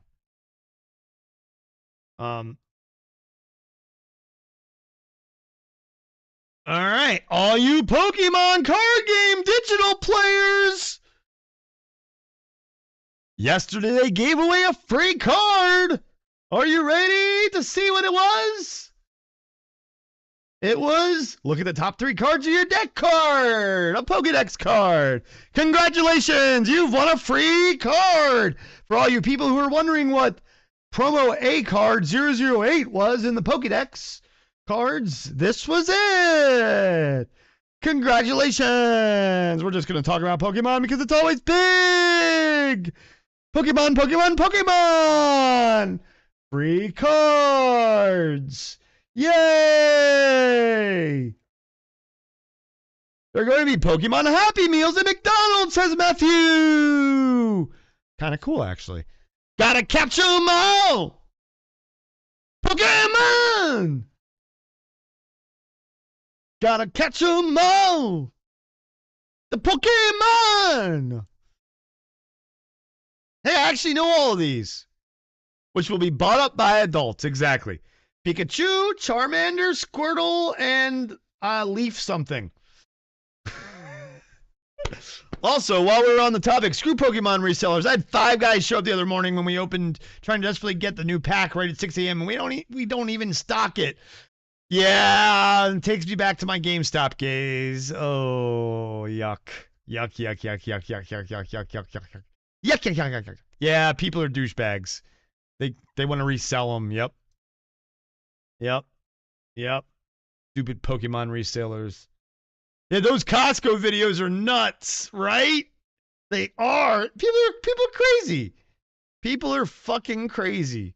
All right, all you Pokemon card game digital players. Yesterday they gave away a free card. Are you ready to see what it was? It was, look at the top 3 cards of your deck card, a Pokedex card. Congratulations, you've won a free card. For all you people who are wondering what promo A card 008 was in the Pokedex cards, this was it. Congratulations. We're just going to talk about Pokemon because it's always big. Pokemon, Pokemon, Pokemon. Free cards. Yay! They're going to be Pokemon Happy Meals at McDonald's, says Matthew. Kind of cool, actually. Gotta catch 'em all. Pokemon. Gotta catch 'em all. The Pokemon. Hey, I actually know all of these, which will be bought up by adults. Exactly. Pikachu, Charmander, Squirtle, and Leaf something. Also, while we're on the topic, screw Pokemon resellers. I had 5 guys show up the other morning when we opened, trying to desperately get the new pack right at 6 a.m. and we don't even stock it. Yeah, it takes me back to my GameStop days. Oh, yuck. Yuck, yuck, yuck, yuck, yuck, yuck, yuck, yuck, yuck, yuck, yuck. Yuck, yuck, yuck, yuck, yuck. Yeah, people are douchebags. They want to resell them. Yep. Yep. Yep. Stupid Pokemon resellers. Yeah, those Costco videos are nuts, right? They are. People are crazy. People are fucking crazy.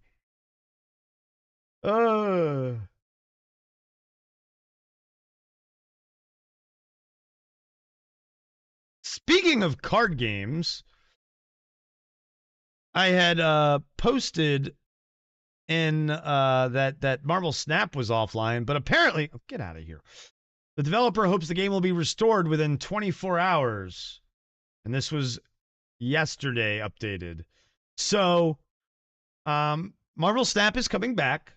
Speaking of card games, I had posted in that Marvel Snap was offline, but apparently, get out of here. The developer hopes the game will be restored within 24 hours. And this was yesterday updated. So, Marvel Snap is coming back.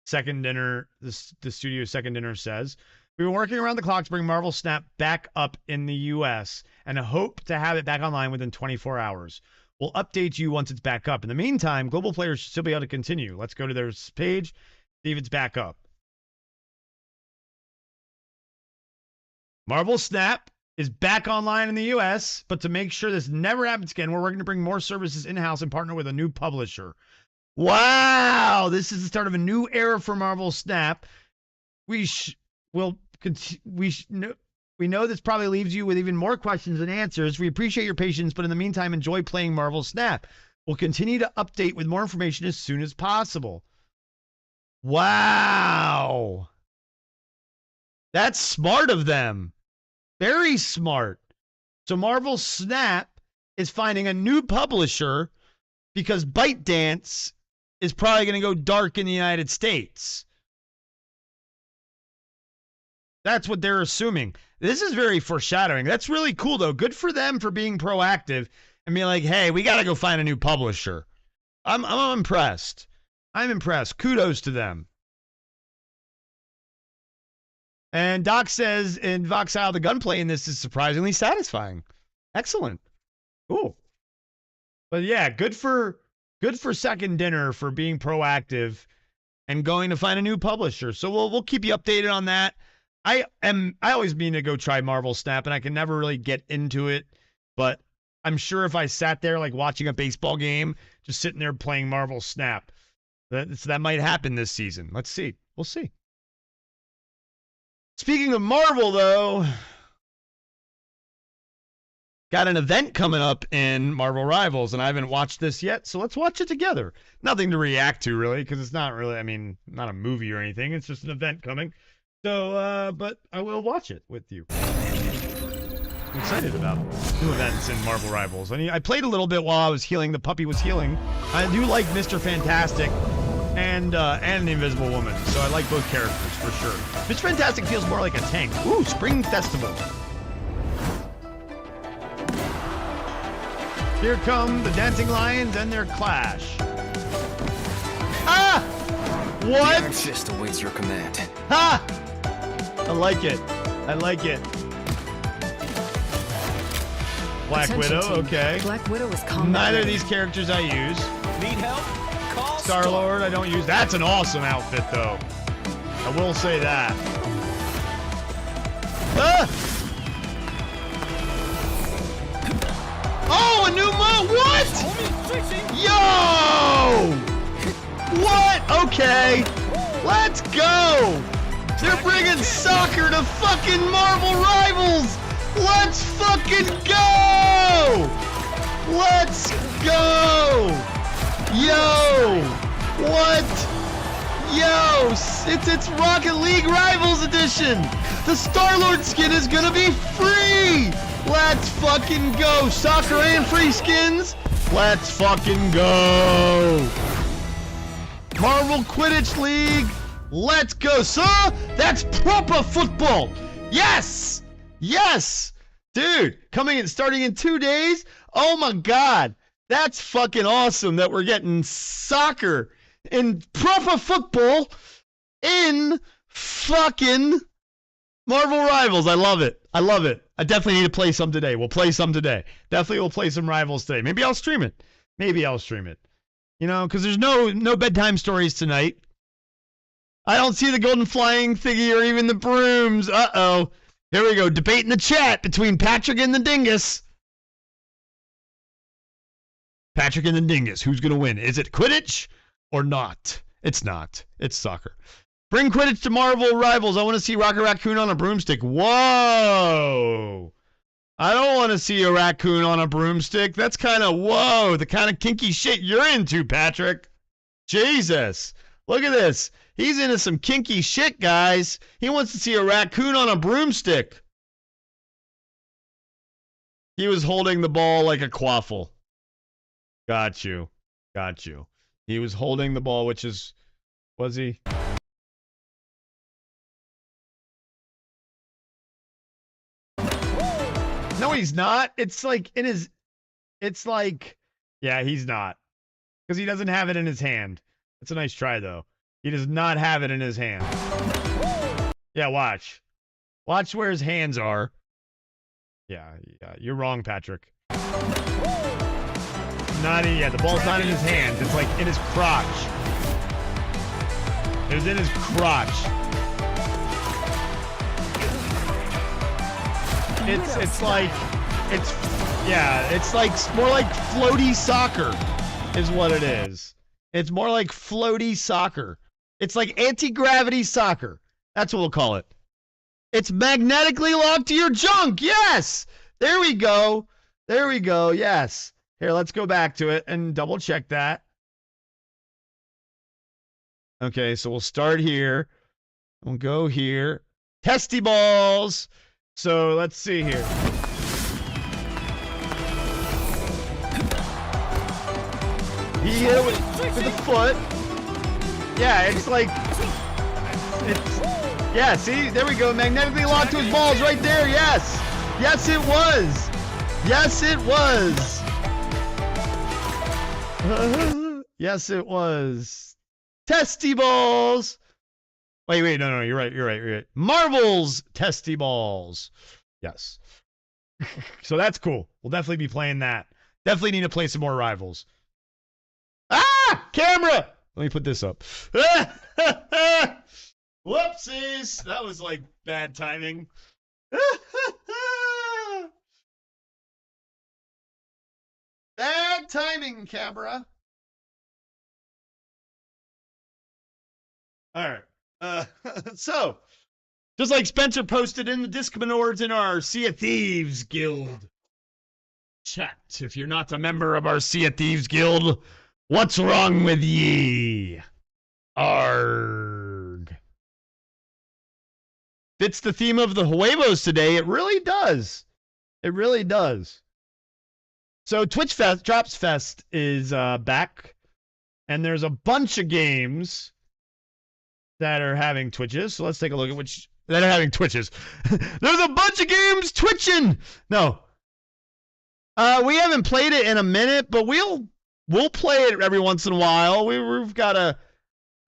Second Dinner, the studio Second Dinner says, we've been working around the clock to bring Marvel Snap back up in the US and hope to have it back online within 24 hours. We'll update you once it's back up. In the meantime, global players should still be able to continue. Let's go to their page, see if it's back up. Marvel Snap is back online in the US, but to make sure this never happens again, we're working to bring more services in-house and partner with a new publisher. Wow, this is the start of a new era for Marvel Snap. We know this probably leaves you with even more questions than answers. We appreciate your patience, but in the meantime, enjoy playing Marvel Snap. We'll continue to update with more information as soon as possible. Wow. That's smart of them. Very smart. So Marvel Snap is finding a new publisher because ByteDance is probably going to go dark in the United States. That's what they're assuming. This is very foreshadowing. That's really cool, though. Good for them for being proactive and being like, hey, we got to go find a new publisher. I'm impressed. I'm impressed. Kudos to them. And Doc says in Voxile, the gunplay in this is surprisingly satisfying. Excellent. Cool. But yeah, good for Second Dinner for being proactive and going to find a new publisher. So we'll keep you updated on that. I always mean to go try Marvel Snap, and I can never really get into it. But I'm sure if I sat there like watching a baseball game, just sitting there playing Marvel Snap, that might happen this season. Let's see. We'll see. Speaking of Marvel, though, got an event coming up in Marvel Rivals, and I haven't watched this yet, so let's watch it together. Nothing to react to, really, because it's not really, not a movie or anything. It's just an event coming. So, but I will watch it with you. I'm excited about new events in Marvel Rivals. I mean, I played a little bit while I was healing. The puppy was healing. I do like Mr. Fantastic and the Invisible Woman, so I like both characters for sure. Mr. Fantastic feels more like a tank. Ooh, Spring Festival. Here come the Dancing Lions and their clash. Ah! What? The Iron Fist awaits your command. Ha! I like it. I like it. Black Attention, Widow, team. okay. Black Widow is combat Neither of ready. these characters I use. Need help? Call Star-Lord, I don't use. That's an awesome outfit, though. I will say that. Ah! Oh, a new move! What? Yo! What? Okay. Let's go! They're bringing soccer to fucking Marvel Rivals! Let's fucking go! Let's go! Yo! What? Yo! It's Rocket League Rivals Edition! The Star-Lord skin is gonna be free! Let's fucking go! Soccer and free skins! Let's fucking go! Marvel Quidditch League! Let's go, sir! That's proper football! Yes! Yes! Dude, starting in 2 days? Oh my god! That's fucking awesome that we're getting soccer and proper football in fucking Marvel Rivals. I love it. I love it. I definitely need to play some today. We'll play some today. Definitely will play some Rivals today. Maybe I'll stream it. You know, because there's no bedtime stories tonight. I don't see the golden flying thingy or even the brooms. Uh-oh. Here we go. Debate in the chat between Patrick and the Dingus. Patrick and the Dingus. Who's going to win? Is it Quidditch or not? It's not. It's soccer. Bring Quidditch to Marvel Rivals. I want to see Rocket Raccoon on a broomstick. Whoa. I don't want to see a raccoon on a broomstick. That's kind of, whoa, the kind of kinky shit you're into, Patrick. Jesus. Look at this. He's into some kinky shit, guys. He wants to see a raccoon on a broomstick. He was holding the ball like a quaffle. Got you. He was holding the ball, which is, was he? No, he's not. It's like in his, it's like, yeah, he's not. Because he doesn't have it in his hand. That's a nice try, though. He does not have it in his hand. Yeah, watch. Watch where his hands are. Yeah, you're wrong, Patrick. The ball's not in his hands. It's like in his crotch. It was in his crotch. It's like more like floaty soccer is what it is. It's more like floaty soccer. It's like anti-gravity soccer. That's what we'll call it. It's magnetically locked to your junk. Yes. There we go. There we go. Yes. Here, let's go back to it and double check that. Okay, so we'll start here. We'll go here. Testy balls. So let's see here. He hit it with the foot. Yeah, it's like, yeah, see, there we go. Magnetically locked to his balls right there. Yes. Yes, it was. Yes, it was. Yes, it was. Testy balls. Wait, no, you're right. Marvel's testy balls. Yes. So that's cool. We'll definitely be playing that. Definitely need to play some more Rivals. Ah! Camera! Let me put this up. Whoopsies! That was like bad timing. Bad timing, camera. All right. So, just like Spencer posted in the Discmanors in our Sea of Thieves Guild chat, if you're not a member of our Sea of Thieves Guild, what's wrong with ye? Arg. Fits the theme of the Huevos today. It really does. It really does. So Twitch Fest, Drops Fest is back, and there's a bunch of games that are having Twitches. So let's take a look at which that are having Twitches. There's a bunch of games twitching. No, we haven't played it in a minute, but we'll play it every once in a while. We've got a.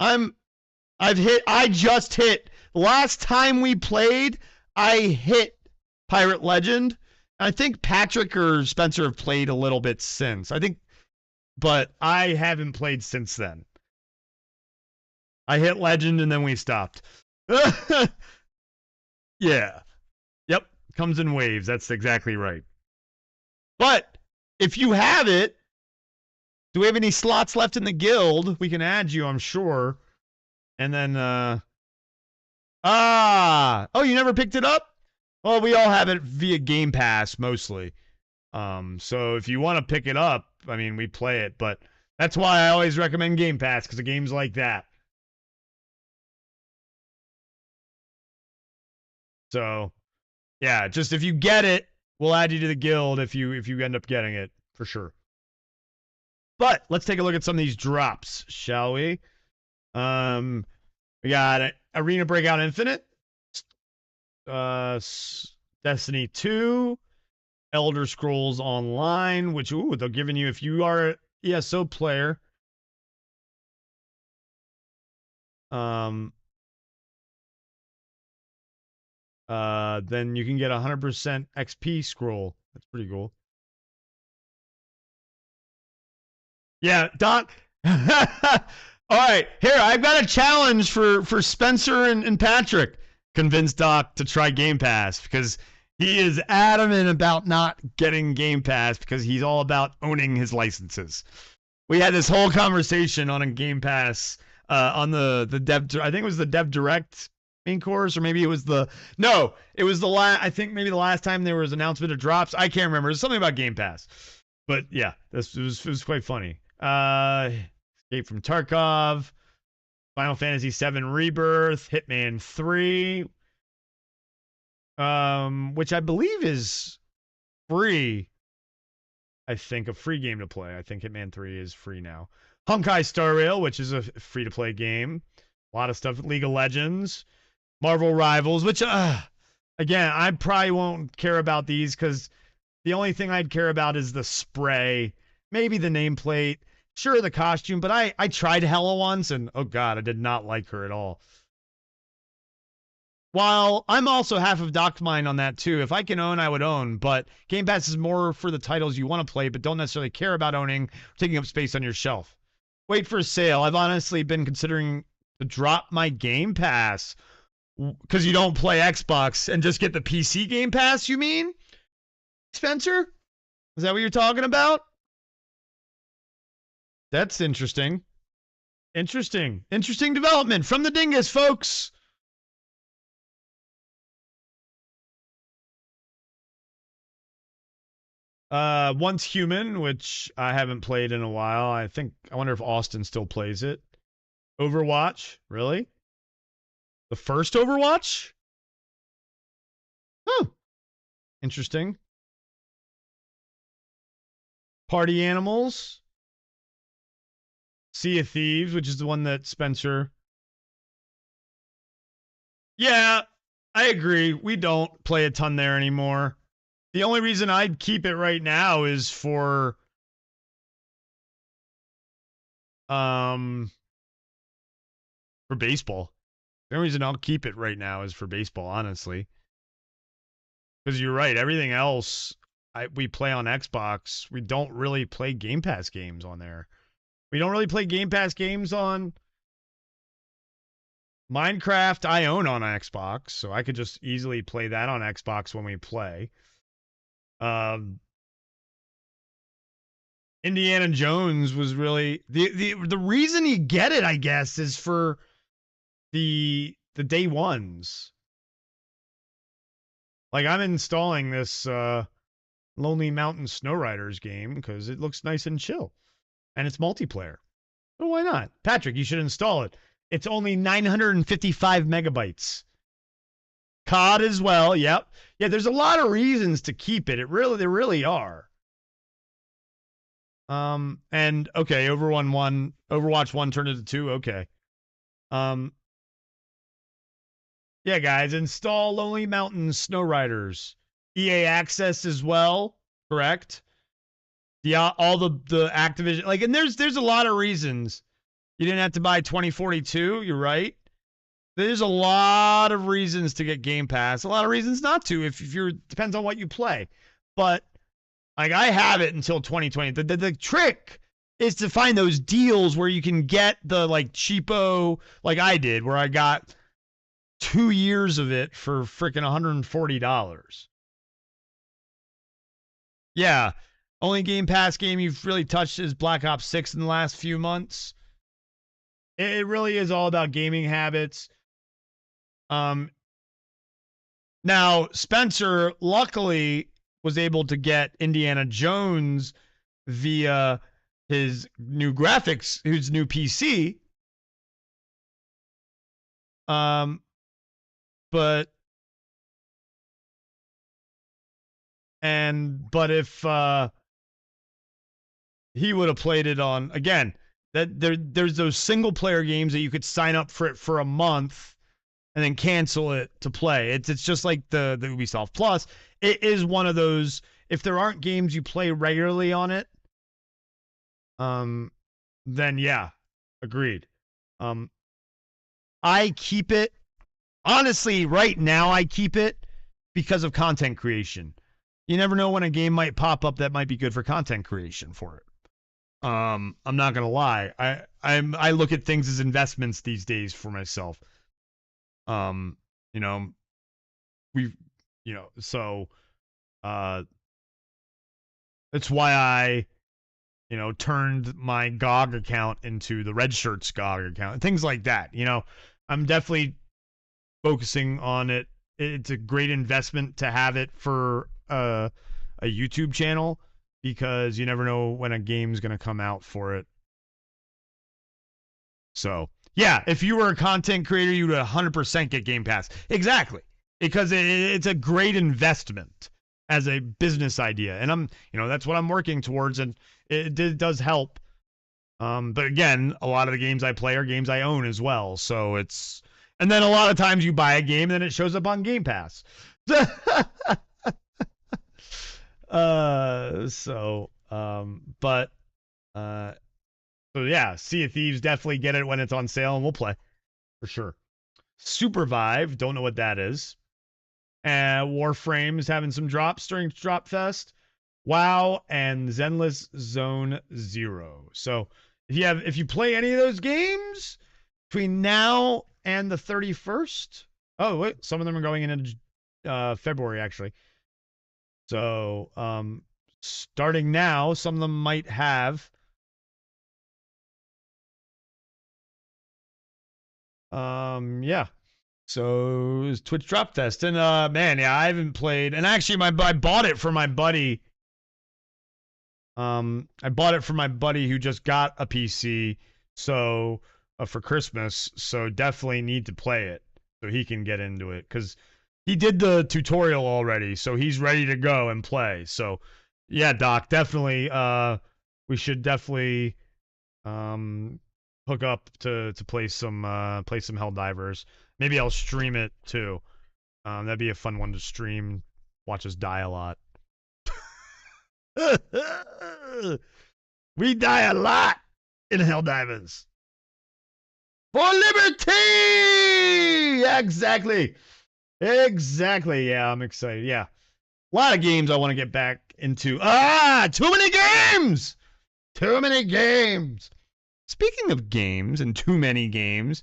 I just hit. Last time we played, I hit Pirate Legend. I think Patrick or Spencer have played a little bit since. But I haven't played since then. I hit Legend and then we stopped. Yeah. Yep. Comes in waves. That's exactly right. But if you have it, do we have any slots left in the guild? We can add you, I'm sure. And then, oh, you never picked it up? Well, we all have it via Game Pass, mostly. So if you want to pick it up, I mean, we play it. But that's why I always recommend Game Pass, because of games like that. So, yeah, just if you get it, we'll add you to the guild if you end up getting it, for sure. But let's take a look at some of these drops, shall we? We got Arena Breakout Infinite, Destiny 2, Elder Scrolls Online, which, they're giving you, if you are an ESO player, then you can get 100% XP scroll. That's pretty cool. Yeah, Doc. All right, here, I've got a challenge for Spencer and Patrick. Convince Doc to try Game Pass, because he is adamant about not getting Game Pass because he's all about owning his licenses. We had this whole conversation on a Game Pass on the Dev, I think it was the Dev Direct main course, or maybe it was the I think maybe the last time there was announcement of drops. I can't remember. It was something about Game Pass. But yeah, it was quite funny. Escape from Tarkov, Final Fantasy VII Rebirth, Hitman 3, which I believe is free. I think a free game to play. I think Hitman 3 is free now. Honkai Star Rail, which is a free-to-play game. A lot of stuff. League of Legends. Marvel Rivals, which, again, I probably won't care about these because the only thing I'd care about is the spray, maybe the nameplate, sure, the costume, but I tried Hella once, and, oh, God, I did not like her at all. While I'm also half of Doc's mind on that, too. If I can own, I would own, but Game Pass is more for the titles you want to play but don't necessarily care about owning, taking up space on your shelf. Wait for a sale. I've honestly been considering to drop my Game Pass because you don't play Xbox and just get the PC Game Pass, you mean? Spencer? Is that what you're talking about? That's interesting. Interesting development from the Dingus, folks. Once Human, which I haven't played in a while. I wonder if Austin still plays it. Overwatch, really? The first Overwatch? Huh. Interesting. Party Animals. Sea of Thieves, which is the one that Spencer... Yeah, I agree. We don't play a ton there anymore. The only reason I'd keep it right now is for... baseball. The only reason I'll keep it right now is for baseball, honestly. Because you're right, everything else we play on Xbox. We don't really play Game Pass games on there. We don't really play Game Pass games on Minecraft. I own on Xbox, so I could just easily play that on Xbox when we play. Indiana Jones was really the reason you get it, I guess, is for the day ones. Like, I'm installing this Lonely Mountain Snow Riders game because it looks nice and chill. And it's multiplayer. So why not? Patrick, you should install it. It's only 955 megabytes. COD as well, yep. Yeah, there's a lot of reasons to keep it. There really are. And okay, Overwatch 1 turned into 2, okay. Yeah, guys, install Lonely Mountain Snow Riders. EA Access as well, correct? Yeah, all the Activision, like, and there's a lot of reasons. You didn't have to buy 2042, you're right. There's a lot of reasons to get Game Pass. A lot of reasons not to, if you're, depends on what you play. But, like, I have it until 2020. The trick is to find those deals where you can get the, like, cheapo, like I did, where I got 2 years of it for freaking $140. Yeah. Only Game Pass game you've really touched is Black Ops 6 in the last few months. It really is all about gaming habits. Now, Spencer, luckily, was able to get Indiana Jones via his new graphics, his new PC. But if he would have played it on, again, there's those single player games that you could sign up for it for a month and then cancel it to play. It's just like the Ubisoft Plus. It is one of those, if there aren't games you play regularly on it, then yeah, agreed. I keep it, honestly, right now I keep it because of content creation. You never know when a game might pop up that might be good for content creation for it. I'm not gonna lie. I look at things as investments these days for myself. You know, so that's why I, turned my GOG account into the Red Shirts GOG account, things like that. I'm definitely focusing on it. It's a great investment to have it for a YouTube channel, because you never know when a game's going to come out for it. So, yeah, if you were a content creator, you would 100% get Game Pass. Exactly. Because it's a great investment as a business idea. And that's what I'm working towards, and it does help. But again, a lot of the games I play are games I own as well. So it's, and then a lot of times you buy a game and then it shows up on Game Pass. So yeah, Sea of Thieves, definitely get it when it's on sale and we'll play for sure. Supervive, don't know what that is. Warframe's having some drops during Drop Fest. WoW and Zenless Zone Zero. So if you play any of those games between now and the 31st, oh wait, some of them are going into February actually. So starting now, some of them might have yeah. So it was Twitch Drop Fest. And man, yeah, I haven't played, and actually I bought it for my buddy. I bought it for my buddy who just got a PC, so for Christmas. So definitely need to play it so he can get into it because he did the tutorial already, so he's ready to go and play. So yeah, Doc, definitely. We should definitely hook up to play some Helldivers. Maybe I'll stream it too. That'd be a fun one to stream. Watch us die a lot. We die a lot in Helldivers. For liberty! Exactly. Exactly. Yeah, I'm excited. Yeah. A lot of games I want to get back into. Too many games! Too many games. Speaking of games and too many games,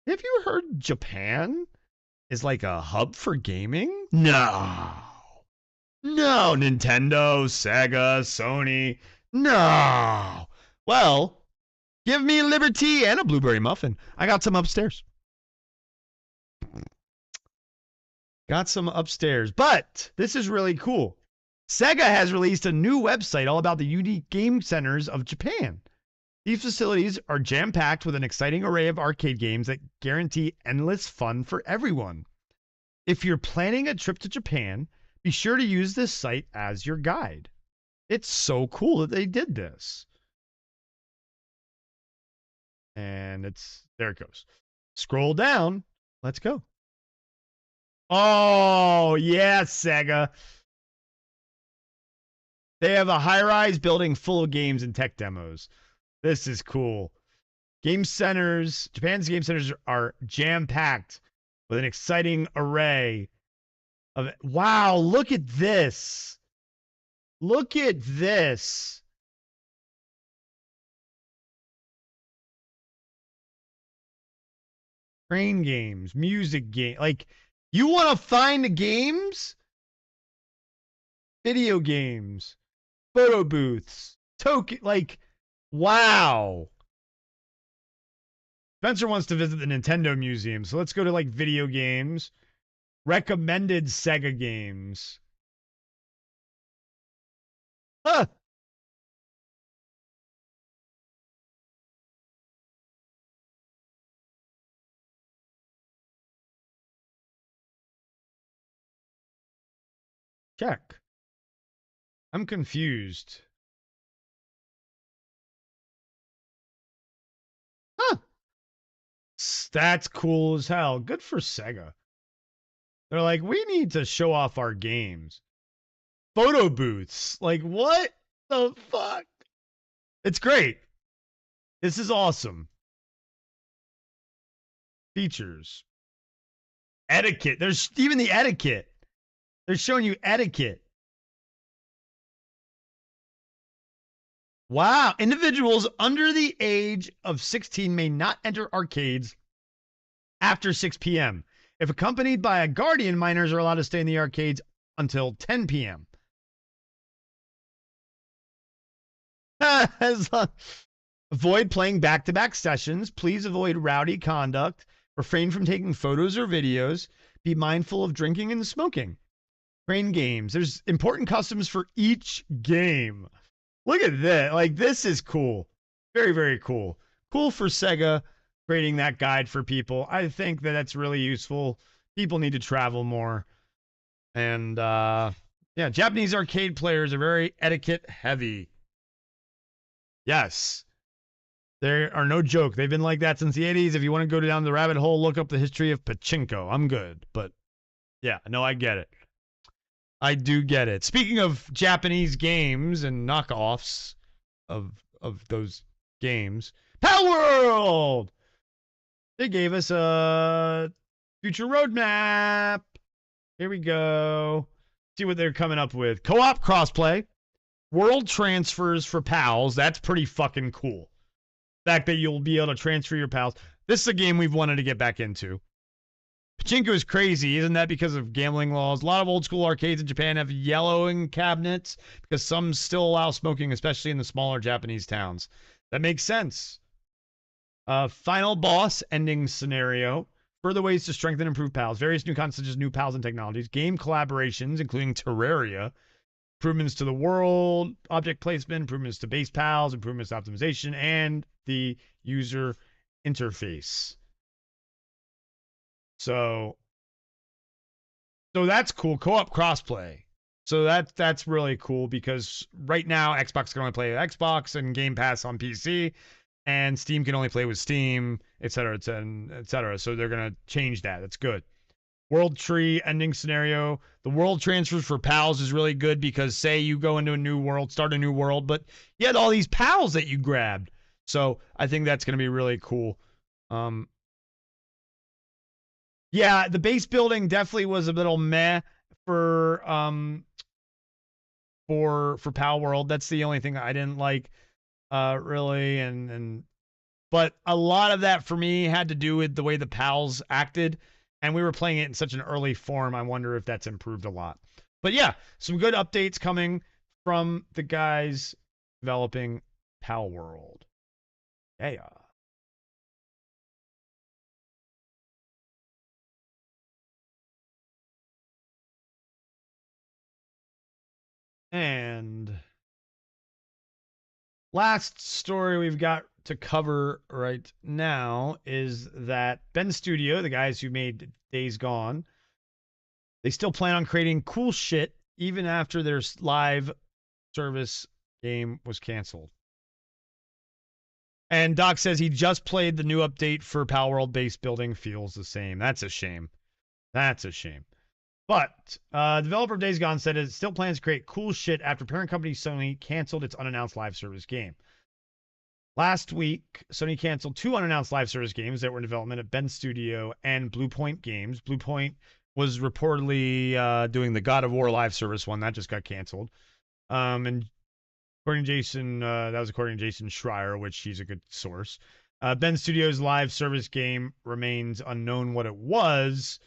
have you heard Japan is like a hub for gaming? No. No, Nintendo, Sega, Sony. No. Well, give me liberty and a blueberry muffin. I got some upstairs. Got some upstairs. But this is really cool. Sega has released a new website all about the unique game centers of Japan. These facilities are jam-packed with an exciting array of arcade games that guarantee endless fun for everyone. If you're planning a trip to Japan, be sure to use this site as your guide. It's so cool that they did this. And there it goes. Scroll down. Let's go. Oh, yeah, Sega. They have a high-rise building full of games and tech demos. This is cool. Japan's game centers are jam-packed with an exciting array of, wow, look at this. Look at this. Train games, music game. Like, you want to find the games? Video games, photo booths, token, like, wow. Spencer wants to visit the Nintendo Museum, so let's go to like video games. Recommended Sega games. Huh. Check. I'm confused. Huh. That's cool as hell. Good for Sega. They're like, we need to show off our games. Photo booths. Like, what the fuck? It's great. This is awesome. Features. Etiquette. There's even the etiquette. They're showing you etiquette. Wow. Individuals under the age of 16 may not enter arcades after 6 p.m. If accompanied by a guardian, minors are allowed to stay in the arcades until 10 p.m. Avoid playing back-to-back sessions. Please avoid rowdy conduct. Refrain from taking photos or videos. Be mindful of drinking and smoking. Train games. There's important customs for each game. Look at this. Like, this is cool. Very, very cool. Cool for Sega creating that guide for people. I think that that's really useful. People need to travel more. And, yeah, Japanese arcade players are very etiquette heavy. Yes. They are no joke. They've been like that since the 80s. If you want to go down the rabbit hole, look up the history of pachinko. I'm good. But yeah, no, I get it. I do get it. Speaking of Japanese games and knockoffs of those games, Pal World! They gave us a future roadmap. Here we go. See what they're coming up with. Co-op crossplay. World transfers for pals. That's pretty fucking cool. The fact that you'll be able to transfer your pals. This is a game we've wanted to get back into. Pachinko is crazy. Isn't that because of gambling laws? A lot of old school arcades in Japan have yellowing cabinets because some still allow smoking, especially in the smaller Japanese towns. That makes sense. Final boss ending scenario. Further ways to strengthen and improve pals. Various new concepts such as new pals and technologies. Game collaborations, including Terraria. Improvements to the world, object placement, improvements to base pals, improvements to optimization, and the user interface. So that's cool. Co-op crossplay. So that's really cool because right now Xbox can only play with Xbox and Game Pass on PC, and Steam can only play with Steam, etc., etc. So they're gonna change that. That's good. World tree ending scenario. The world transfers for pals is really good because say you go into a new world, start a new world, but you had all these pals that you grabbed. So I think that's going to be really cool. Yeah, the base building definitely was a little meh for Pal World. That's the only thing I didn't like really, but a lot of that for me had to do with the way the pals acted. And we were playing it in such an early form. I wonder if that's improved a lot. But yeah, some good updates coming from the guys developing Pal World. Yeah. And last story we've got to cover right now is that Bend Studio, the guys who made Days Gone, they still plan on creating cool shit even after their live service game was canceled. And Doc says he just played the new update for Pal World base building, feels the same. That's a shame. That's a shame. But developer of Days Gone said it still plans to create cool shit after parent company Sony canceled its unannounced live service game. Last week, Sony canceled 2 unannounced live service games that were in development at Bend Studio and Bluepoint Games. Bluepoint was reportedly doing the God of War live service one. That just got canceled. And according to Jason, that was according to Jason Schreier, which he's a good source. Bend Studios' live service game remains unknown what it was,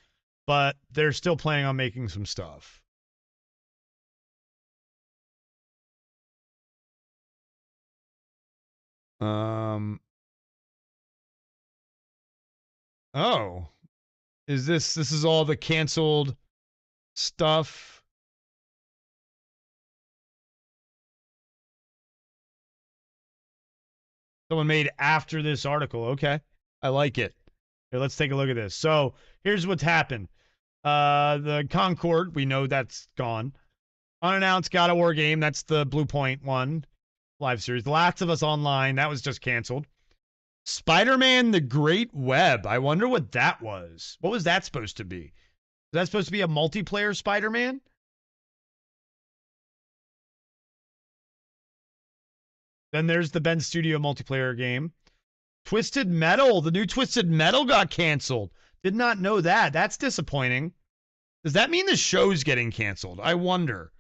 but they're still planning on making some stuff. Oh, is this is all the canceled stuff? Someone made after this article. Okay, I like it. Here, let's take a look at this. So here's what's happened. The Concord, we know that's gone. Unannounced God of War game, that's the Bluepoint one live series. The Last of Us Online, that was just canceled. Spider-Man The Great Web. I wonder what that was. What was that supposed to be? Was that supposed to be a multiplayer Spider-Man? Then there's the Bend Studio multiplayer game. Twisted Metal. The new Twisted Metal got canceled. Did not know that. That's disappointing. Does that mean the show's getting canceled? I wonder.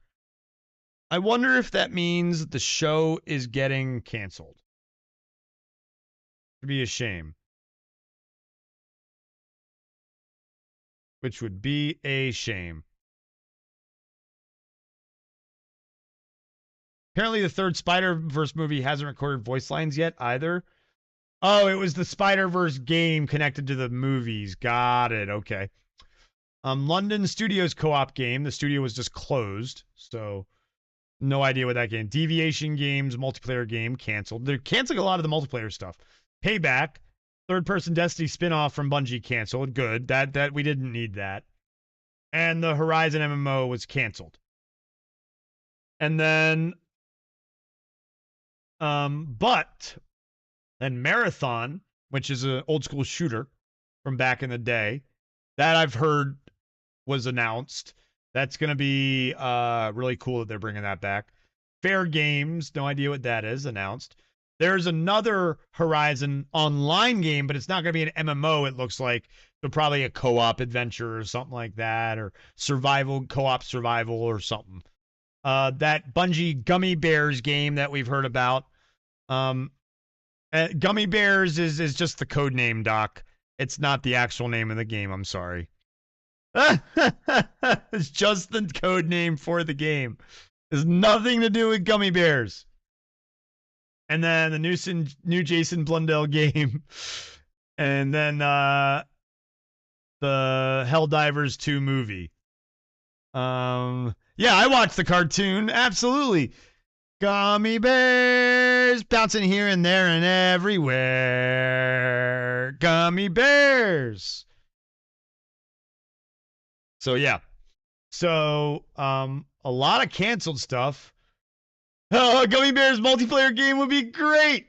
I wonder if that means the show is getting canceled. Would be a shame. Which would be a shame. Apparently the third Spider-Verse movie hasn't recorded voice lines yet either. Oh, it was the Spider-Verse game connected to the movies. Got it. Okay. London Studios co-op game. The studio was just closed, so no idea what that game. Deviation Games multiplayer game canceled. They're canceling a lot of the multiplayer stuff. Payback, third-person Destiny spinoff from Bungie canceled. Good. That we didn't need that. And the Horizon MMO was canceled. And then, but And Marathon, which is an old school shooter from back in the day, that I've heard was announced. That's going to be really cool that they're bringing that back. Fair Games, no idea what that is, announced. There's another Horizon online game, but it's not going to be an MMO, it looks like. So probably a co-op adventure or something like that, or co-op survival or something. That Bungie Gummy Bears game that we've heard about. Gummy Bears is just the code name, Doc. It's not the actual name of the game, I'm sorry. It's just the code name for the game. There's nothing to do with Gummy Bears. And then the new Jason Blundell game. And then the Helldivers 2 movie. Yeah, I watched the cartoon. Absolutely. Gummy bears bouncing here and there and everywhere. Gummy bears. So, yeah. So, a lot of canceled stuff. Oh, Gummy Bears multiplayer game would be great.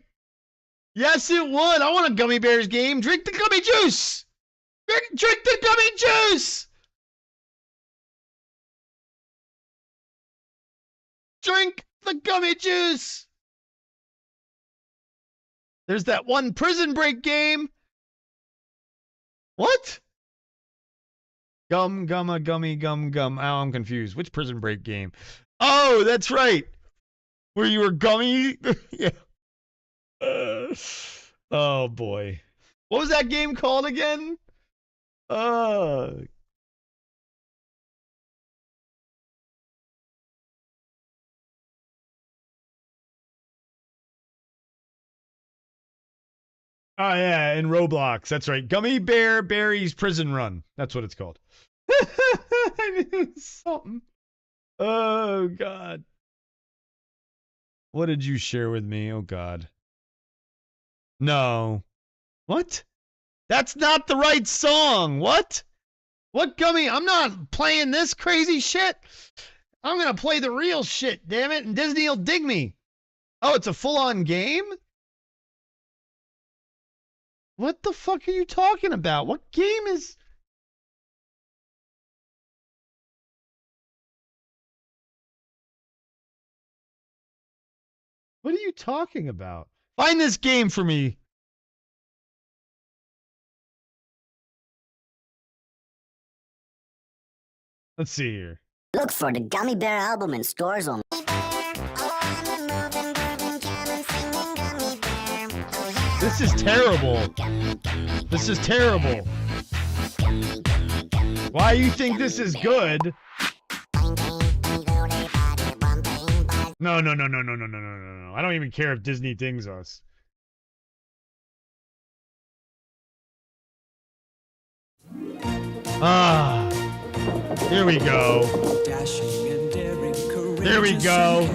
Yes, it would. I want a Gummy Bears game. Drink the gummy juice. Drink the gummy juice. Drink the gummy juice. There's that one Prison Break game. What? Gumma, gummy, gum. Oh, I'm confused. Which Prison Break game? Oh, that's right. Where you were gummy? Yeah. Oh, boy. What was that game called again? Oh, yeah, in Roblox. That's right. Gummy Bear Berries Prison Run. That's what it's called. I knew something. Oh, God. What did you share with me? Oh, God. No. What? That's not the right song. What? What gummy? I'm not playing this crazy shit. I'm going to play the real shit, damn it, and Disney will dig me. Oh, it's a full-on game? What the fuck are you talking about? What game is... What are you talking about? Find this game for me. Let's see here. Look for the Gummy Bear album in stores only. This is terrible. This is terrible. Why you think this is good? No. I don't even care if Disney dings us. Ah. Here we go. Here we go.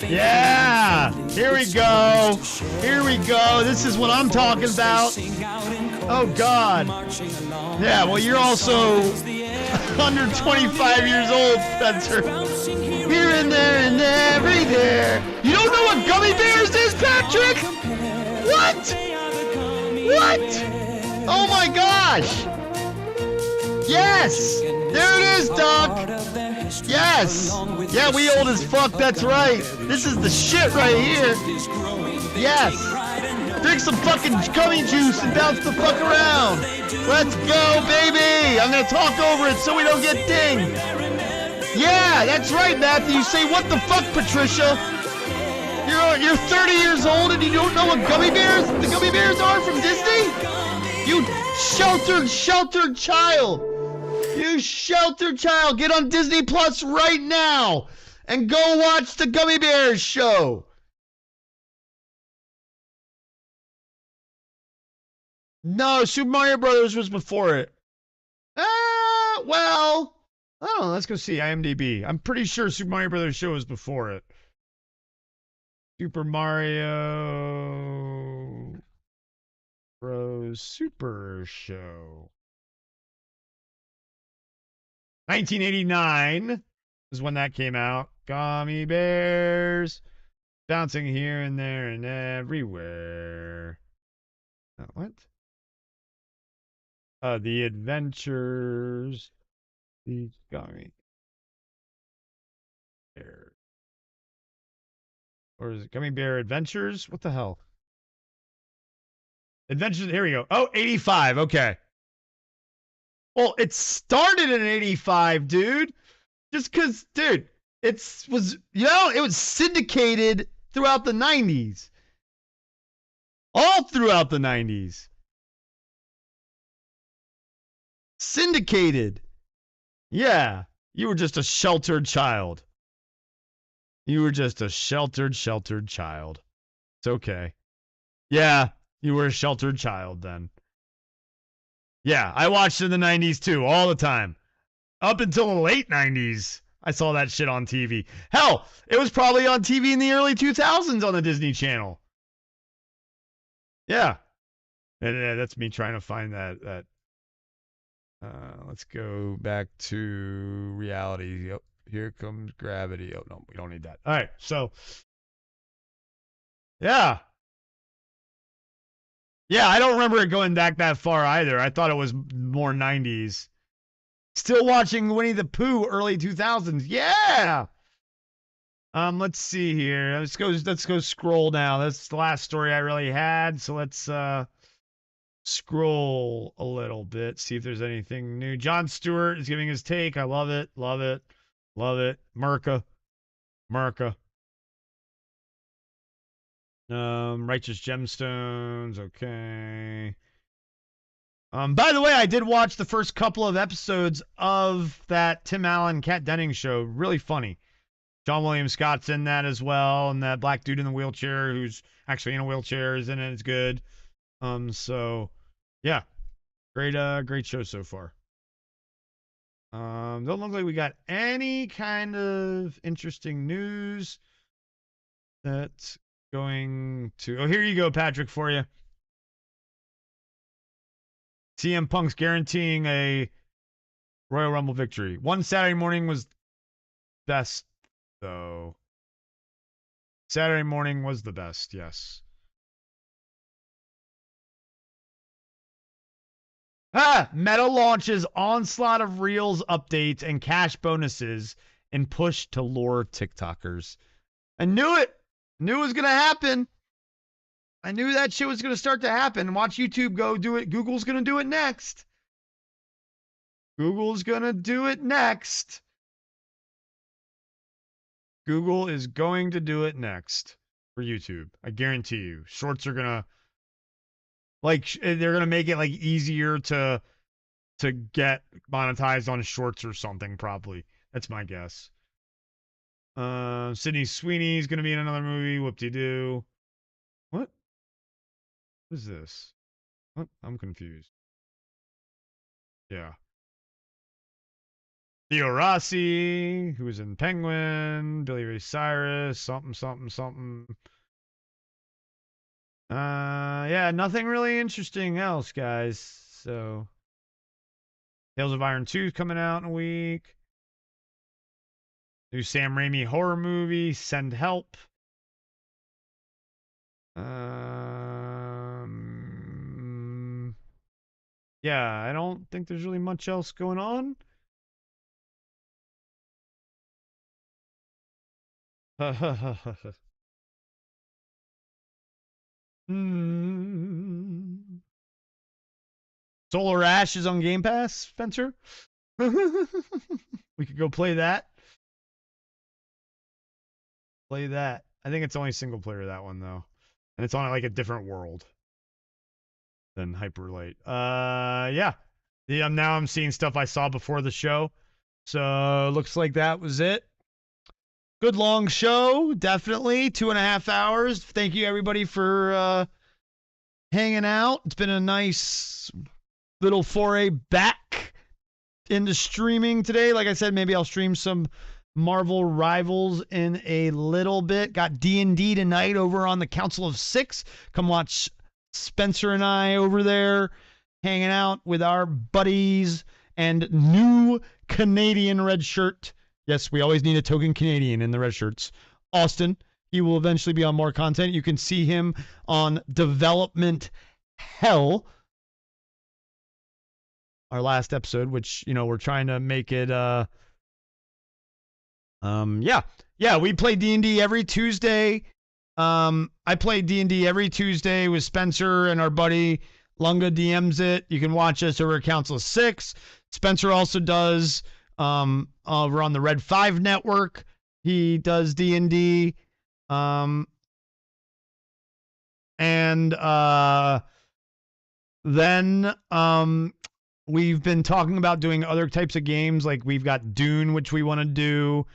Yeah. Here we go. Here we go. This is what I'm talking about. Oh, God. Yeah, well, you're also 125 years old, Spencer. Here and there and everywhere. You don't know what Gummy Bears is, Patrick? What? What? Oh, my gosh. Yes! There it is, Doc! Yes! Yeah, we old as fuck, that's right! This is the shit right here! Yes! Drink some fucking gummy juice and bounce the fuck around! Let's go, baby! I'm gonna talk over it so we don't get dinged! Yeah, that's right, Matthew! You say, what the fuck, Patricia? You're 30 years old and you don't know what the Gummy Bears are from Disney? You sheltered child! You sheltered child, get on Disney Plus right now and go watch the Gummy Bears show. No, Super Mario Brothers was before it. Well, I don't know. Let's go see IMDb. I'm pretty sure Super Mario Brothers show was before it. Super Mario Bros. Super Show. 1989 is when that came out. Gummy Bears. Bouncing here and there and everywhere. What? The Adventures. The Gummy Bear. Or is it Gummy Bear Adventures? What the hell? Adventures. Here we go. Oh, 85. Okay. Well, it started in 85, dude. Just because, dude, it was syndicated throughout the 90s. All throughout the 90s. Syndicated. Yeah. You were just a sheltered child. You were just a sheltered child. It's okay. Yeah, you were a sheltered child then. Yeah, I watched in the 90s too, all the time. Up until the late 90s, I saw that shit on TV. Hell, it was probably on TV in the early 2000s on the Disney Channel. Yeah. And that's me trying to find that. Let's go back to reality. Yep. Here comes gravity. Oh, no, we don't need that. All right, so. Yeah. Yeah, I don't remember it going back that far either. I thought it was more 90s. Still watching Winnie the Pooh early 2000s. Yeah. Let's see here. Let's go scroll now. That's the last story I really had. So let's scroll a little bit, see if there's anything new. Jon Stewart is giving his take. I love it. Love it. Love it. Merca. Righteous Gemstones. Okay. By the way, I did watch the first couple of episodes of that Tim Allen, Kat Dennings show. Really funny. John William Scott's in that as well, and that black dude in the wheelchair who's actually in a wheelchair is in it. It's good. So yeah, great show so far. Don't look like we got any kind of interesting news that's going to. Oh, here you go, Patrick, for you. CM Punk's guaranteeing a Royal Rumble victory. One Saturday morning was best, though. Saturday morning was the best, yes. Meta launches onslaught of Reels updates and cash bonuses and push to lure TikTokers. I knew it. Knew it was going to happen. I knew that shit was going to start to happen. Watch YouTube go do it. Google's going to do it next. Google's going to do it next. Google is going to do it next for YouTube. I guarantee you. Shorts are going to they're going to make it like easier to get monetized on shorts or something probably. That's my guess. Sydney Sweeney's going to be in another movie. Whoop-de-doo. What is this? What? I'm confused. Yeah. Theo Rossi, who was in Penguin, Billy Ray Cyrus, something. Yeah, nothing really interesting else, guys. So, Tales of Iron 2 is coming out in a week. New Sam Raimi horror movie, Send Help. Yeah, I don't think there's really much else going on. Solar Ash is on Game Pass, Spencer. We could go play that. I think it's only single player, that one, though. And it's on like a different world than Hyper Light. Yeah. Now I'm seeing stuff I saw before the show. So looks like that was it. Good long show, definitely. 2.5 hours. Thank you, everybody, for hanging out. It's been a nice little foray back into streaming today. Like I said, maybe I'll stream some Marvel Rivals in a little bit. Got D&D tonight over on the Council of Six. Come watch Spencer and I over there hanging out with our buddies and new Canadian red shirt. Yes, we always need a token Canadian in the red shirts. Austin, He will eventually be on more content. You can see him on Development Hell, our last episode, which, we're trying to make it, we play D&D every Tuesday. I play D&D every Tuesday with Spencer and our buddy Lunga DMs it. You can watch us over at Council of Six. Spencer also does, over on the Red 5 network. He does D&D. Then we've been talking about doing other types of games. Like we've got Dune, which we want to do,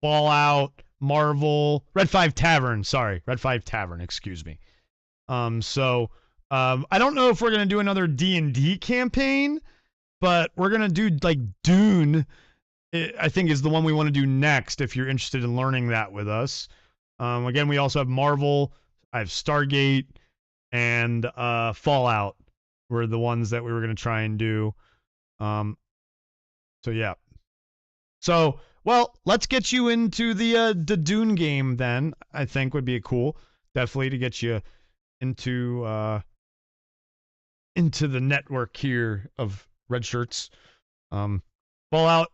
Fallout, Marvel, Red 5 Tavern, excuse me. I don't know if we're going to do another D&D campaign, but we're going to do like Dune, I think is the one we want to do next if you're interested in learning that with us. Again, we also have Marvel, I have Stargate, and Fallout were the ones that we were going to try and do. So, well, let's get you into the Dune game then. I think would be cool, definitely, to get you into the network here of red shirts. Fallout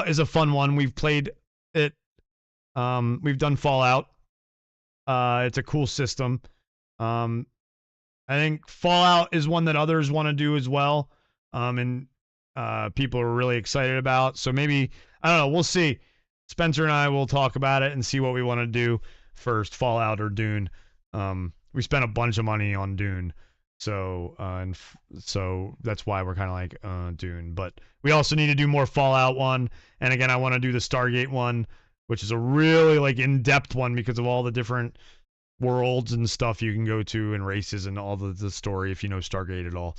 is a fun one. We've played it. We've done Fallout. It's a cool system. I think Fallout is one that others want to do as well. And people are really excited about. So maybe, I don't know, we'll see. Spencer and I will talk about it and see what we want to do first, Fallout or Dune. We spent a bunch of money on Dune. So that's why we're kind of like Dune. But we also need to do more Fallout one. And again, I want to do the Stargate one, which is a really like in-depth one because of all the different worlds and stuff you can go to and races and all the story if you know Stargate at all.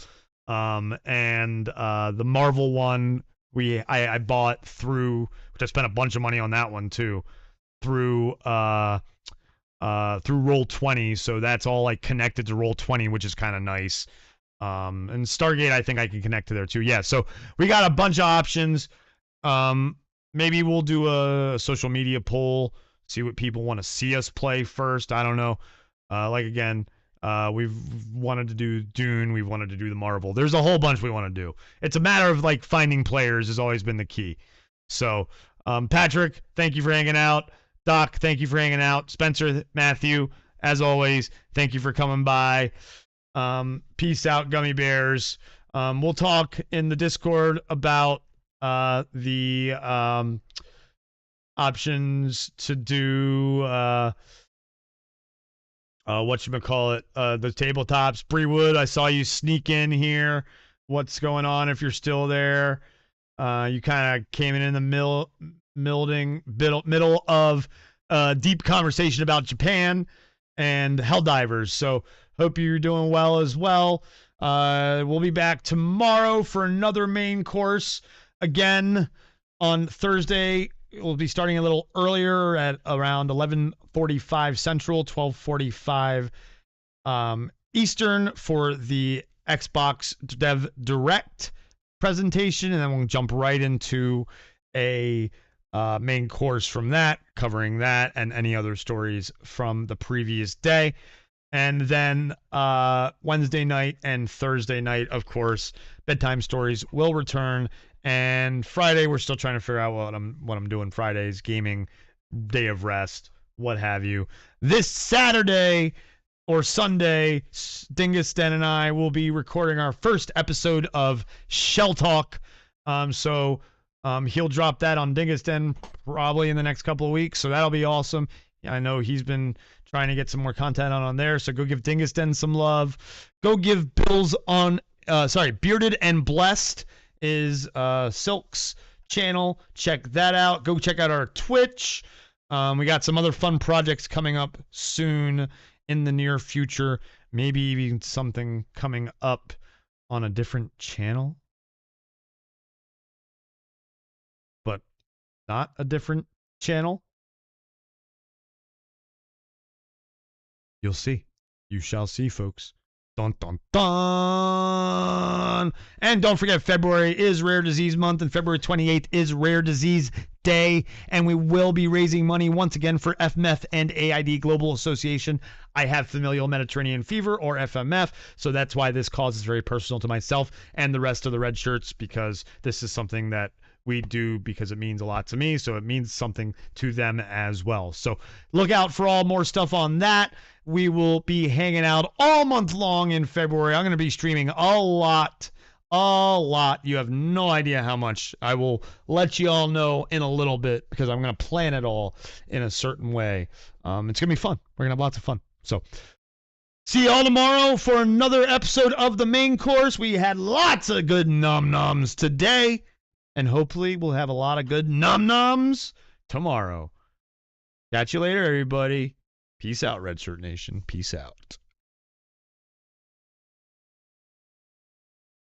And the Marvel one I bought through, which I spent a bunch of money on that one too, through Roll20, so that's all like connected to Roll20, which is kind of nice. And Stargate, I think I can connect to there too. Yeah, so we got a bunch of options. Maybe we'll do a social media poll, see what people want to see us play first. I don't know. We've wanted to do Dune. We've wanted to do the Marvel. There's a whole bunch we want to do. It's a matter of like finding players has always been the key. So, Patrick, thank you for hanging out. Doc, thank you for hanging out. Spencer, Matthew, as always, thank you for coming by. Peace out, gummy bears. We'll talk in the Discord about the options to do whatchamacallit, the tabletops. Breewood, I saw you sneak in here. What's going on if you're still there? You kind of came in the middle of deep conversation about Japan and Helldivers. So hope you're doing well as well. We'll be back tomorrow for another main course. Again, on Thursday, we'll be starting a little earlier at around 11:45 Central, 12:45 Eastern for the Xbox Dev Direct presentation, and then we'll jump right into a main course from that, covering that and any other stories from the previous day. And then Wednesday night and Thursday night, of course, bedtime stories will return. And Friday, we're still trying to figure out what I'm doing Fridays, gaming, day of rest, what have you. This Saturday or Sunday, Dingus Den and I will be recording our first episode of Shell Talk. So he'll drop that on Dingus Den probably in the next couple of weeks. So that'll be awesome. I know he's been trying to get some more content on there. So go give Dingus Den some love. Go give Bill's on, Bearded and Blessed is Silk's channel. Check that out. Go check out our Twitch. We got some other fun projects coming up soon in the near future. Maybe even something coming up on a different channel, but not a different channel. You'll see. You shall see, folks. Dun, dun, dun. And don't forget, February is Rare Disease Month, and February 28th is Rare Disease Day, and we will be raising money once again for FMF and AID Global Association. I have familial Mediterranean fever, or FMF, so that's why this cause is very personal to myself and the rest of the red shirts, because this is something that we do because it means a lot to me, so it means something to them as well. So look out for all more stuff on that. We will be hanging out all month long in February. I'm going to be streaming a lot. You have no idea how much. I will let you all know in a little bit, because I'm going to plan it all in a certain way. It's going to be fun. We're going to have lots of fun. So see y'all tomorrow for another episode of the main course. We had lots of good nom-noms today, and hopefully we'll have a lot of good nom-noms tomorrow. Catch you later, everybody. Peace out, Red Shirt Nation. Peace out.